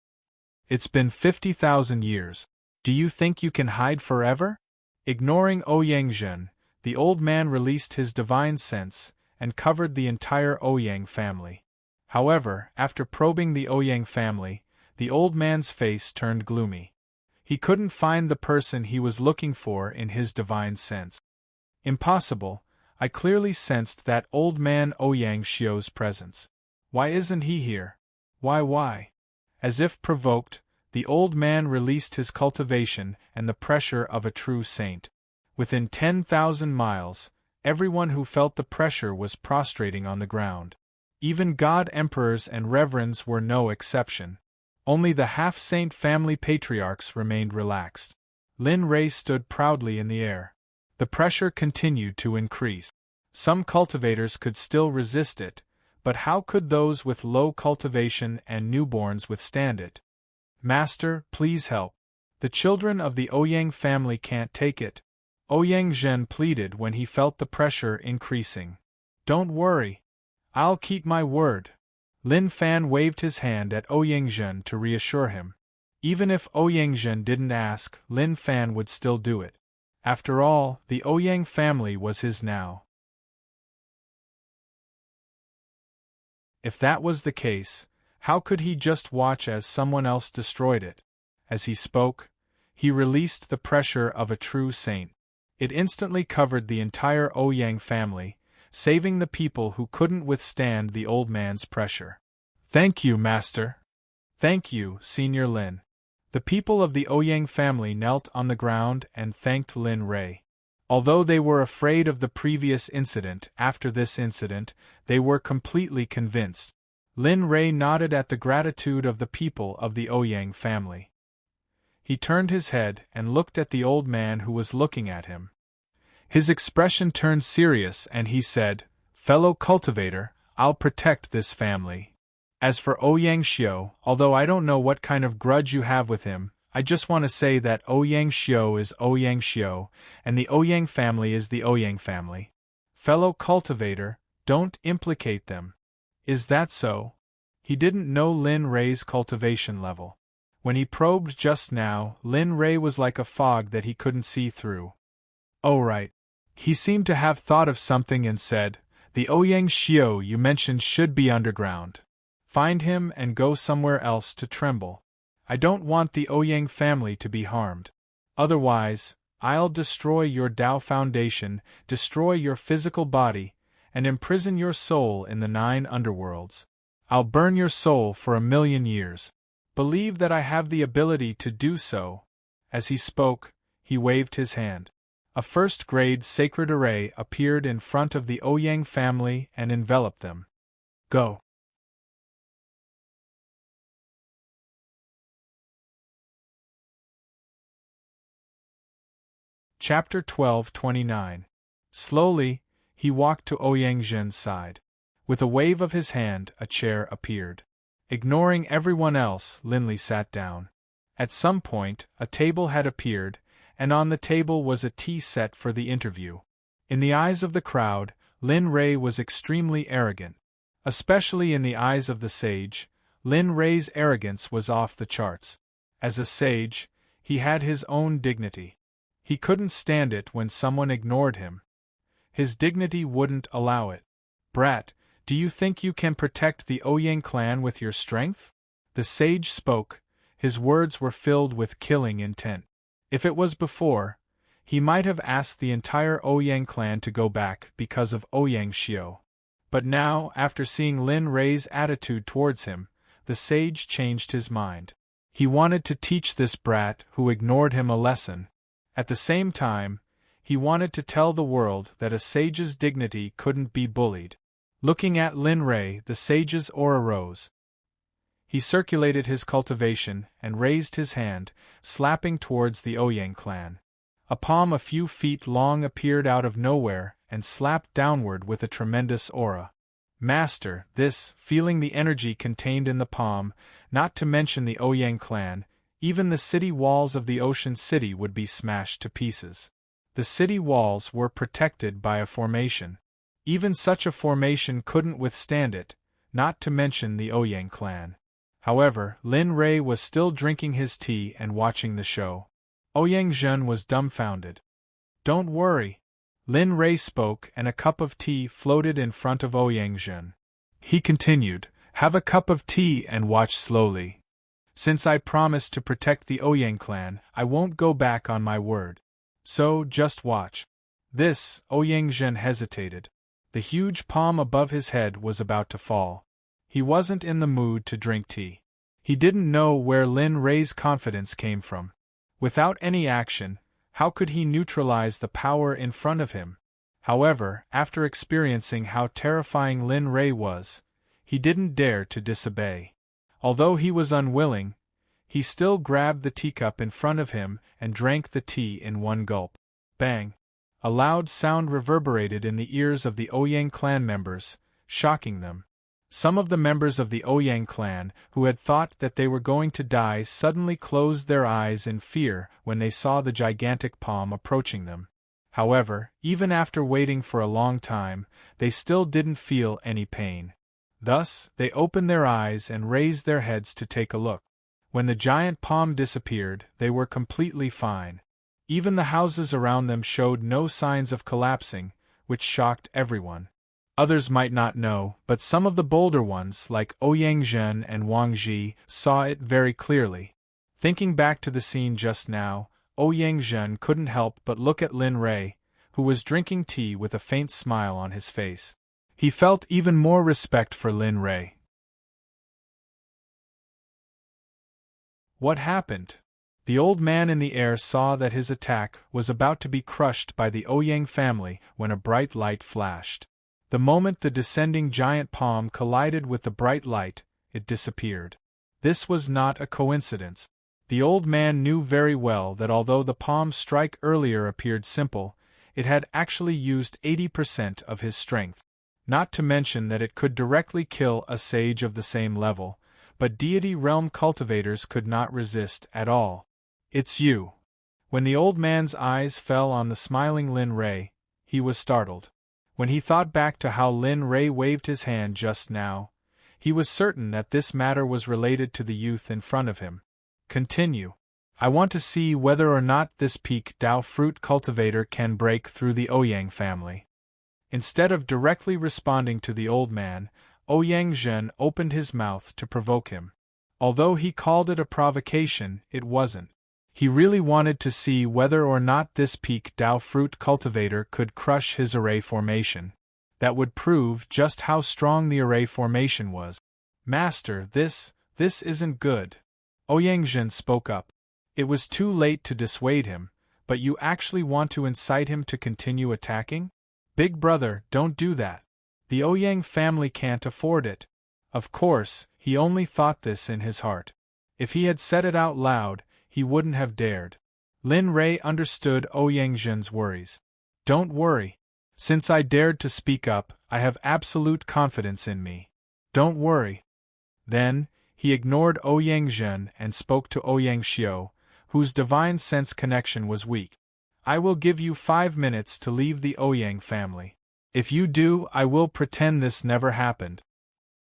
It's been 50,000 years. Do you think you can hide forever?" Ignoring Ouyang Zhen, the old man released his divine sense and covered the entire Ouyang family. However, after probing the Ouyang family, the old man's face turned gloomy. He couldn't find the person he was looking for in his divine sense. Impossible, I clearly sensed that old man Ouyang Xiao's presence. Why isn't he here? Why? As if provoked, The old man released his cultivation and the pressure of a true saint. Within 10,000 miles, everyone who felt the pressure was prostrating on the ground. Even god emperors and reverends were no exception. Only the half-saint family patriarchs remained relaxed. Lin Rei stood proudly in the air. The pressure continued to increase. Some cultivators could still resist it, but how could those with low cultivation and newborns withstand it? Master, please help. The children of the Ouyang family can't take it, Ouyang Zhen pleaded when he felt the pressure increasing. Don't worry. I'll keep my word. Lin Fan waved his hand at Ouyang Zhen to reassure him. Even if Ouyang Zhen didn't ask, Lin Fan would still do it. After all, the Ouyang family was his now. If that was the case, how could he just watch as someone else destroyed it? As he spoke, he released the pressure of a true saint. It instantly covered the entire Ouyang family, saving the people who couldn't withstand the old man's pressure. Thank you, Master. Thank you, Senior Lin. The people of the Ouyang family knelt on the ground and thanked Lin Rei. Although they were afraid of the previous incident, after this incident, they were completely convinced. Lin Rei nodded at the gratitude of the people of the Ouyang family. He turned his head and looked at the old man who was looking at him. His expression turned serious and he said, "Fellow cultivator, I'll protect this family. As for Ouyang Xiu, although I don't know what kind of grudge you have with him, I just want to say that Ouyang Xiu is Ouyang Xiu, and the Ouyang family is the Ouyang family. Fellow cultivator, don't implicate them. Is that so?" He didn't know Lin Rei's cultivation level. When he probed just now, Lin Rei was like a fog that he couldn't see through. Oh right. He seemed to have thought of something and said, "The Ouyang Xiu you mentioned should be underground. Find him and go somewhere else to tremble. I don't want the Ouyang family to be harmed. Otherwise, I'll destroy your Tao foundation, destroy your physical body, and imprison your soul in the 9 underworlds. I'll burn your soul for 1,000,000 years. Believe that I have the ability to do so." As he spoke, he waved his hand. A first-grade sacred array appeared in front of the Ouyang family and enveloped them. Go. Chapter 12:29. Slowly, he walked to Ouyang Zhen's side. With a wave of his hand, a chair appeared. Ignoring everyone else, Linley sat down. At some point, a table had appeared, and on the table was a tea set for the interview. In the eyes of the crowd, Lin Rei was extremely arrogant. Especially in the eyes of the sage, Lin Rei's arrogance was off the charts. As a sage, he had his own dignity. He couldn't stand it when someone ignored him. His dignity wouldn't allow it. "Brat, do you think you can protect the Ouyang clan with your strength?" The sage spoke. His words were filled with killing intent. If it was before, he might have asked the entire Ouyang clan to go back because of Ouyang Xiu. But now, after seeing Lin Rei's attitude towards him, the sage changed his mind. He wanted to teach this brat who ignored him a lesson. At the same time, he wanted to tell the world that a sage's dignity couldn't be bullied. Looking at Lin Rei, the sage's aura rose. He circulated his cultivation and raised his hand, slapping towards the Ouyang clan. A palm a few feet long appeared out of nowhere and slapped downward with a tremendous aura. "Master, this," feeling the energy contained in the palm, not to mention the Ouyang clan, even the city walls of the Ocean City would be smashed to pieces. The city walls were protected by a formation. Even such a formation couldn't withstand it, not to mention the Ouyang clan. However, Lin Rei was still drinking his tea and watching the show. Ouyang Zhen was dumbfounded. "Don't worry." Lin Rei spoke and a cup of tea floated in front of Ouyang Zhen. He continued, "Have a cup of tea and watch slowly. Since I promised to protect the Ouyang clan, I won't go back on my word. So, just watch." This, Ouyang Zhen hesitated. The huge palm above his head was about to fall. He wasn't in the mood to drink tea. He didn't know where Lin Rei's confidence came from. Without any action, how could he neutralize the power in front of him? However, after experiencing how terrifying Lin Rei was, he didn't dare to disobey. Although he was unwilling, he still grabbed the teacup in front of him and drank the tea in one gulp. Bang! A loud sound reverberated in the ears of the Ouyang clan members, shocking them. Some of the members of the Ouyang clan, who had thought that they were going to die, suddenly closed their eyes in fear when they saw the gigantic palm approaching them. However, even after waiting for a long time, they still didn't feel any pain. Thus, they opened their eyes and raised their heads to take a look. When the giant palm disappeared, they were completely fine. Even the houses around them showed no signs of collapsing, which shocked everyone. Others might not know, but some of the bolder ones, like Ouyang Zhen and Wang Ji, saw it very clearly. Thinking back to the scene just now, Ouyang Zhen couldn't help but look at Lin Rei, who was drinking tea with a faint smile on his face. He felt even more respect for Lin Rei. What happened? The old man in the air saw that his attack was about to be crushed by the Ouyang family when a bright light flashed. The moment the descending giant palm collided with the bright light, it disappeared. This was not a coincidence. The old man knew very well that although the palm's strike earlier appeared simple, it had actually used 80% of his strength. Not to mention that it could directly kill a sage of the same level, but deity realm cultivators could not resist at all. It's you. When the old man's eyes fell on the smiling Lin Rei, he was startled. When he thought back to how Lin Rei waved his hand just now, he was certain that this matter was related to the youth in front of him. Continue. I want to see whether or not this peak Dao fruit cultivator can break through the Ouyang family. Instead of directly responding to the old man, Ouyang Zhen opened his mouth to provoke him. Although he called it a provocation, it wasn't. He really wanted to see whether or not this peak Dao fruit cultivator could crush his array formation. That would prove just how strong the array formation was. Master, this isn't good. Ouyang Zhen spoke up. It was too late to dissuade him, but you actually want to incite him to continue attacking? Big brother, don't do that. The Ouyang family can't afford it. Of course, he only thought this in his heart. If he had said it out loud, he wouldn't have dared. Lin Rei understood Ouyang Zhen's worries. Don't worry. Since I dared to speak up, I have absolute confidence in me. Don't worry. Then, he ignored Ouyang Zhen and spoke to Ouyang Xiao, whose divine sense connection was weak. I will give you 5 minutes to leave the Ouyang family. If you do, I will pretend this never happened.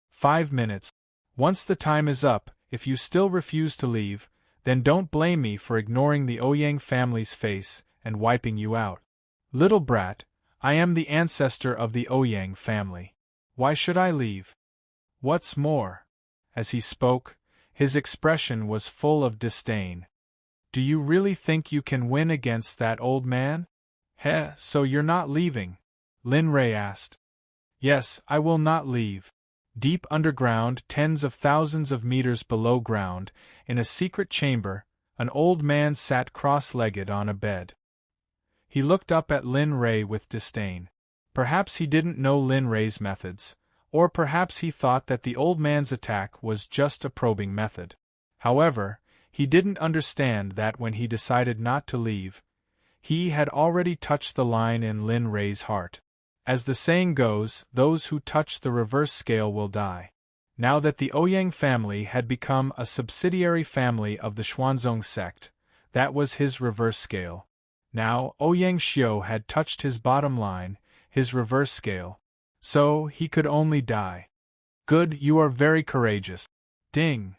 5 minutes. Once the time is up, if you still refuse to leave, then don't blame me for ignoring the Ouyang family's face and wiping you out. Little brat, I am the ancestor of the Ouyang family. Why should I leave? What's more? As he spoke, his expression was full of disdain. Do you really think you can win against that old man? Heh, so you're not leaving? Lin Rei asked. Yes, I will not leave. Deep underground, tens of thousands of meters below ground, in a secret chamber, an old man sat cross-legged on a bed. He looked up at Lin Rei with disdain. Perhaps he didn't know Lin Rei's methods, or perhaps he thought that the old man's attack was just a probing method. However, he didn't understand that when he decided not to leave, he had already touched the line in Lin Rei's heart. As the saying goes, those who touch the reverse scale will die. Now that the Ouyang family had become a subsidiary family of the Xuanzong sect, that was his reverse scale. Now, Ouyang Xiao had touched his bottom line, his reverse scale. So, he could only die. Good, you are very courageous. Ding.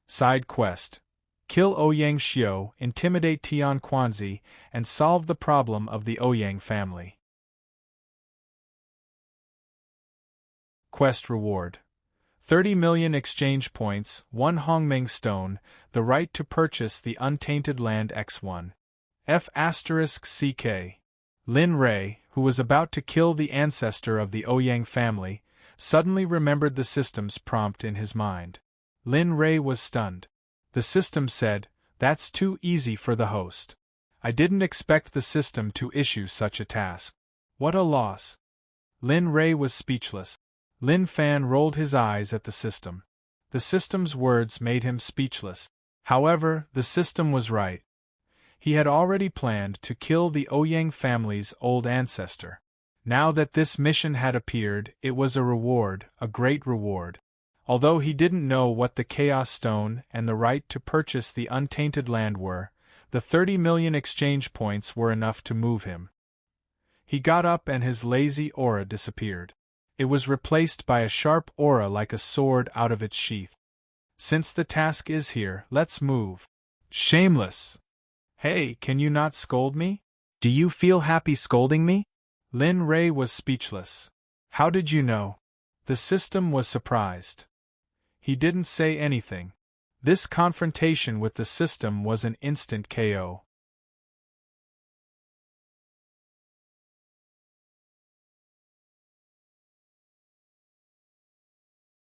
Side quest. Kill Ouyang Xiao, intimidate Tian Quanzi, and solve the problem of the Ouyang family. Quest reward. 30 million exchange points, 1 Hongmeng stone, the right to purchase the untainted land X1. F***CK. Lin Rei, who was about to kill the ancestor of the Ouyang family, suddenly remembered the system's prompt in his mind. Lin Rei was stunned. The system said, "That's too easy for the host. I didn't expect the system to issue such a task. What a loss." Lin Rei was speechless. Lin Fan rolled his eyes at the system. The system's words made him speechless. However, the system was right. He had already planned to kill the Ouyang family's old ancestor. Now that this mission had appeared, it was a reward, a great reward. Although he didn't know what the Chaos Stone and the right to purchase the untainted land were, the 30 million exchange points were enough to move him. He got up and his lazy aura disappeared. It was replaced by a sharp aura like a sword out of its sheath. "Since the task is here, let's move." "Shameless! Hey, can you not scold me? Do you feel happy scolding me?" Lin Rei was speechless. "How did you know?" The system was surprised. He didn't say anything. This confrontation with the system was an instant KO.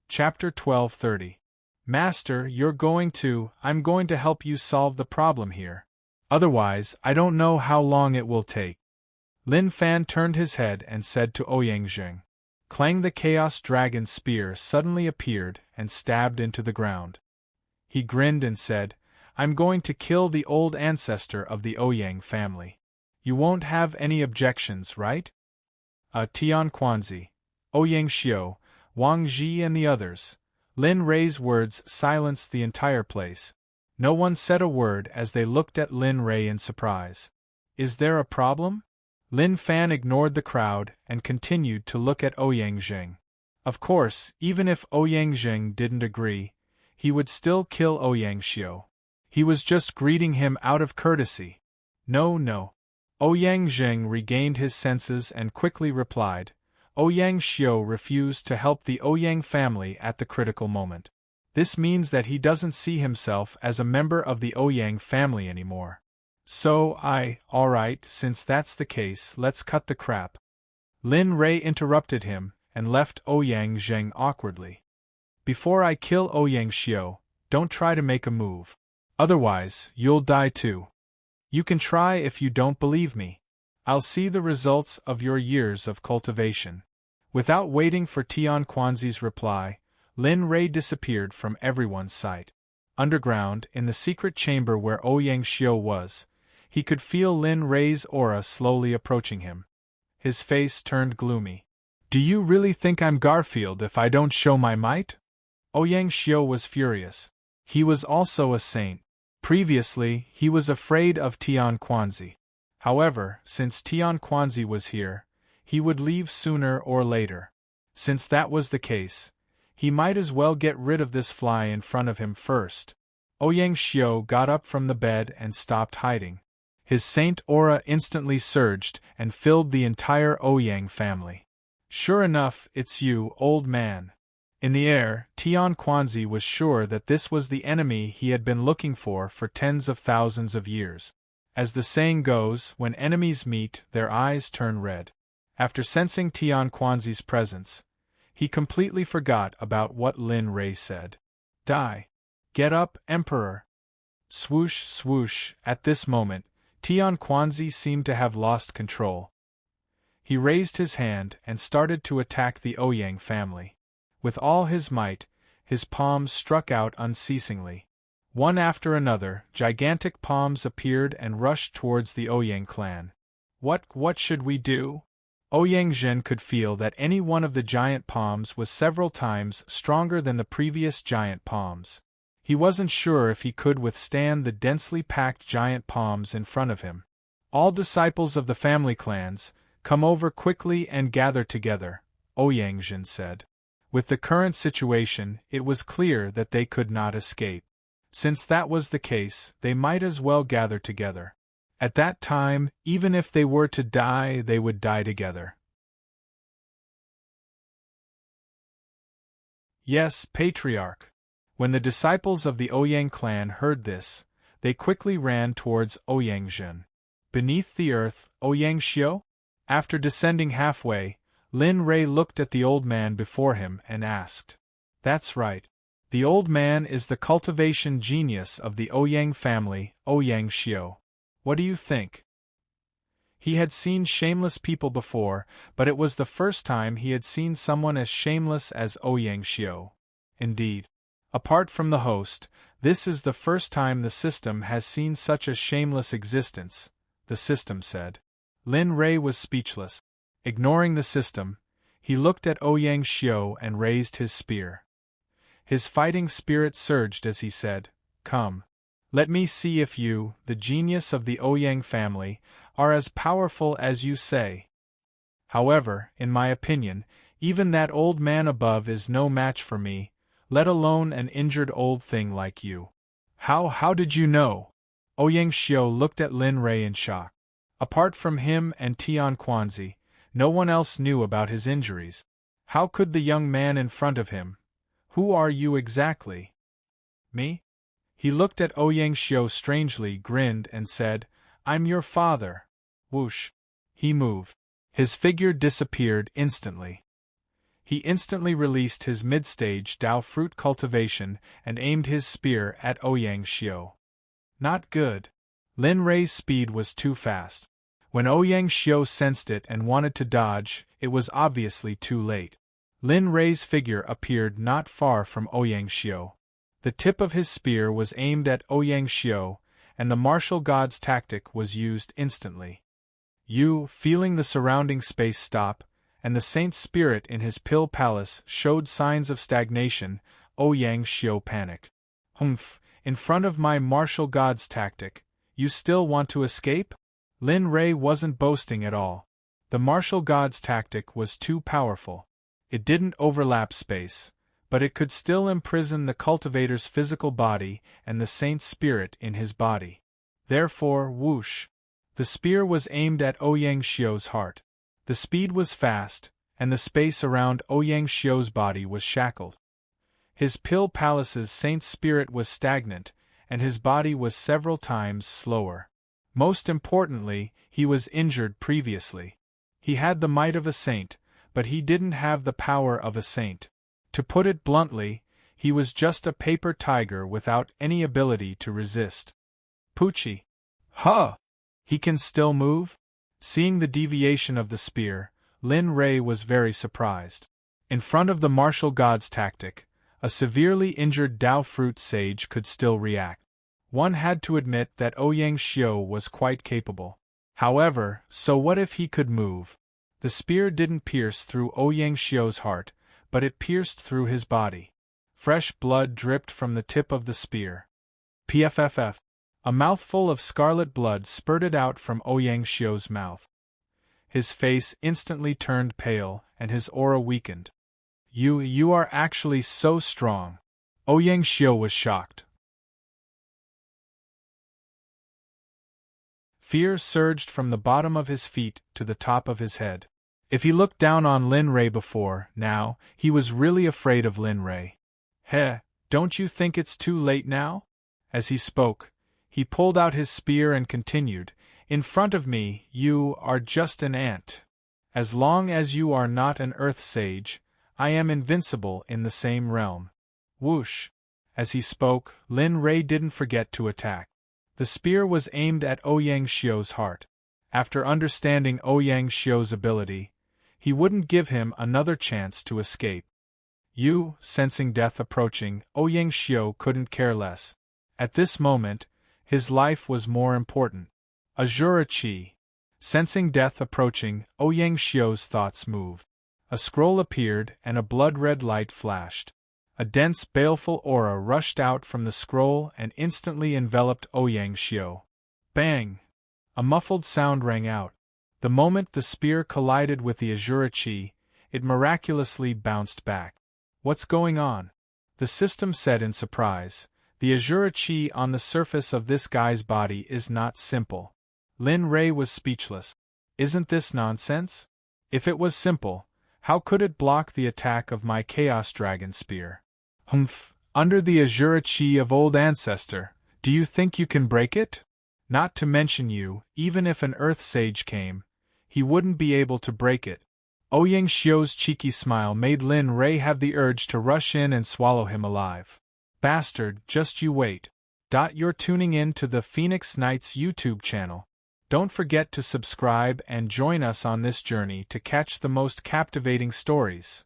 Chapter 12:30. Master, I'm going to help you solve the problem here. Otherwise, I don't know how long it will take. Lin Fan turned his head and said to Ouyang Zheng. Clang, the Chaos Dragon's spear suddenly appeared and stabbed into the ground. He grinned and said, "I'm going to kill the old ancestor of the Ouyang family. You won't have any objections, right?" Tian Quanzi, Ouyang Xiu, Wang Ji and the others. Lin Rei's words silenced the entire place. No one said a word as they looked at Lin Rei in surprise. "Is there a problem?" Lin Fan ignored the crowd and continued to look at Ouyang Zheng. Of course, even if Ouyang Zheng didn't agree, he would still kill Ouyang Xiu. He was just greeting him out of courtesy. No. Ouyang Zheng regained his senses and quickly replied. Ouyang Xiu refused to help the Ouyang family at the critical moment. This means that he doesn't see himself as a member of the Ouyang family anymore. So alright, since that's the case, let's cut the crap. Lin Rei interrupted him and left Ouyang Zheng awkwardly. Before I kill Ouyang Xiu, don't try to make a move. Otherwise, you'll die too. You can try if you don't believe me. I'll see the results of your years of cultivation. Without waiting for Tian Quanzi's reply, Lin Rei disappeared from everyone's sight. Underground, in the secret chamber where Ouyang Xiu was, he could feel Lin Rei's aura slowly approaching him. His face turned gloomy. "Do you really think I'm Garfield if I don't show my might?" Ouyang Xiu was furious. He was also a saint. Previously, he was afraid of Tian Quanzi. However, since Tian Quanzi was here, he would leave sooner or later. Since that was the case, he might as well get rid of this fly in front of him first. Ouyang Xiu got up from the bed and stopped hiding. His saint aura instantly surged and filled the entire Ouyang family. "Sure enough, it's you, old man." In the air, Tian Quanzi was sure that this was the enemy he had been looking for tens of thousands of years. As the saying goes, when enemies meet, their eyes turn red. After sensing Tian Quanzi's presence, he completely forgot about what Lin Rei said. "Die! Get up, Emperor!" Swoosh, swoosh, at this moment, Tian Quanzi seemed to have lost control. He raised his hand and started to attack the Ouyang family. With all his might, his palms struck out unceasingly. One after another, gigantic palms appeared and rushed towards the Ouyang clan. What should we do? Ouyang Zhen could feel that any one of the giant palms was several times stronger than the previous giant palms. He wasn't sure if he could withstand the densely packed giant palms in front of him. "All disciples of the family clans, come over quickly and gather together," Ouyang Zhen said. With the current situation, it was clear that they could not escape. Since that was the case, they might as well gather together. At that time, even if they were to die, they would die together. Yes, Patriarch. When the disciples of the Ouyang clan heard this, they quickly ran towards Ouyang Zhen. Beneath the earth, Ouyang Xiu? After descending halfway, Lin Rei looked at the old man before him and asked. "That's right. The old man is the cultivation genius of the Ouyang family, Ouyang Xiu. What do you think? He had seen shameless people before, but it was the first time he had seen someone as shameless as Ouyang Xiu. Indeed, apart from the host, this is the first time the system has seen such a shameless existence, the system said. Lin Rei was speechless. Ignoring the system, he looked at Ouyang Xiu and raised his spear. His fighting spirit surged as he said, "Come. Let me see if you, the genius of the Ouyang family, are as powerful as you say. However, in my opinion, even that old man above is no match for me, let alone an injured old thing like you." How did you know?" Ouyang Xiu looked at Lin Rei in shock. Apart from him and Tian Quanzi, no one else knew about his injuries. How could the young man in front of him? "Who are you exactly?" "Me?" He looked at Ouyang Xiu strangely, grinned, and said, "I'm your father." Whoosh! He moved. His figure disappeared instantly. He instantly released his mid-stage Dao fruit cultivation and aimed his spear at Ouyang Xiu. Not good. Lin Rei's speed was too fast. When Ouyang Xiu sensed it and wanted to dodge, it was obviously too late. Lin Rei's figure appeared not far from Ouyang Xiu. The tip of his spear was aimed at Ouyang Xiu, and the martial god's tactic was used instantly. Feeling the surrounding space stop, and the saint's spirit in his pill palace showed signs of stagnation, Ouyang Xiu panicked. "Humph, in front of my martial god's tactic, you still want to escape?" Lin Rei wasn't boasting at all. The martial god's tactic was too powerful. It didn't overlap space, but it could still imprison the cultivator's physical body and the saint's spirit in his body. Therefore, whoosh! The spear was aimed at Ouyang Xiu's heart. The speed was fast, and the space around Ouyang Xiu's body was shackled. His pill palace's saint's spirit was stagnant, and his body was several times slower. Most importantly, he was injured previously. He had the might of a saint, but he didn't have the power of a saint. To put it bluntly, he was just a paper tiger without any ability to resist. Poochie. Huh! He can still move? Seeing the deviation of the spear, Lin Rei was very surprised. In front of the martial god's tactic, a severely injured Dao fruit sage could still react. One had to admit that Ouyang Xiu was quite capable. However, so what if he could move? The spear didn't pierce through Ouyang Xiu's heart, but it pierced through his body. Fresh blood dripped from the tip of the spear. Pfff. A mouthful of scarlet blood spurted out from Ouyang Xiu's mouth. His face instantly turned pale, and his aura weakened. You are actually so strong." Ouyang Xiu was shocked. Fear surged from the bottom of his feet to the top of his head. If he looked down on Lin Rei before, now, he was really afraid of Lin Rei. Don't you think it's too late now?" As he spoke, he pulled out his spear and continued, "In front of me, you are just an ant. As long as you are not an earth sage, I am invincible in the same realm." Whoosh! As he spoke, Lin Rei didn't forget to attack. The spear was aimed at Ouyang Xiu's heart. After understanding Ouyang Xiu's ability, he wouldn't give him another chance to escape. Sensing death approaching, Ouyang Xiu couldn't care less. At this moment, his life was more important. Azura Qi. Sensing death approaching, Ouyang Xiu's thoughts moved. A scroll appeared and a blood-red light flashed. A dense, baleful aura rushed out from the scroll and instantly enveloped Ouyang Xiu. Bang! A muffled sound rang out. The moment the spear collided with the Azura Qi, it miraculously bounced back. "What's going on?" the system said in surprise. "The Azura Qi on the surface of this guy's body is not simple." Lin Rei was speechless. Isn't this nonsense? If it was simple, how could it block the attack of my Chaos Dragon Spear? Humph, under the Azura Qi of old ancestor, do you think you can break it? Not to mention even if an Earth Sage came, he wouldn't be able to break it. Ouyang Xiu's cheeky smile made Lin Ray have the urge to rush in and swallow him alive. Bastard, just you wait. You're tuning in to the Phoenix Knights YouTube channel. Don't forget to subscribe and join us on this journey to catch the most captivating stories.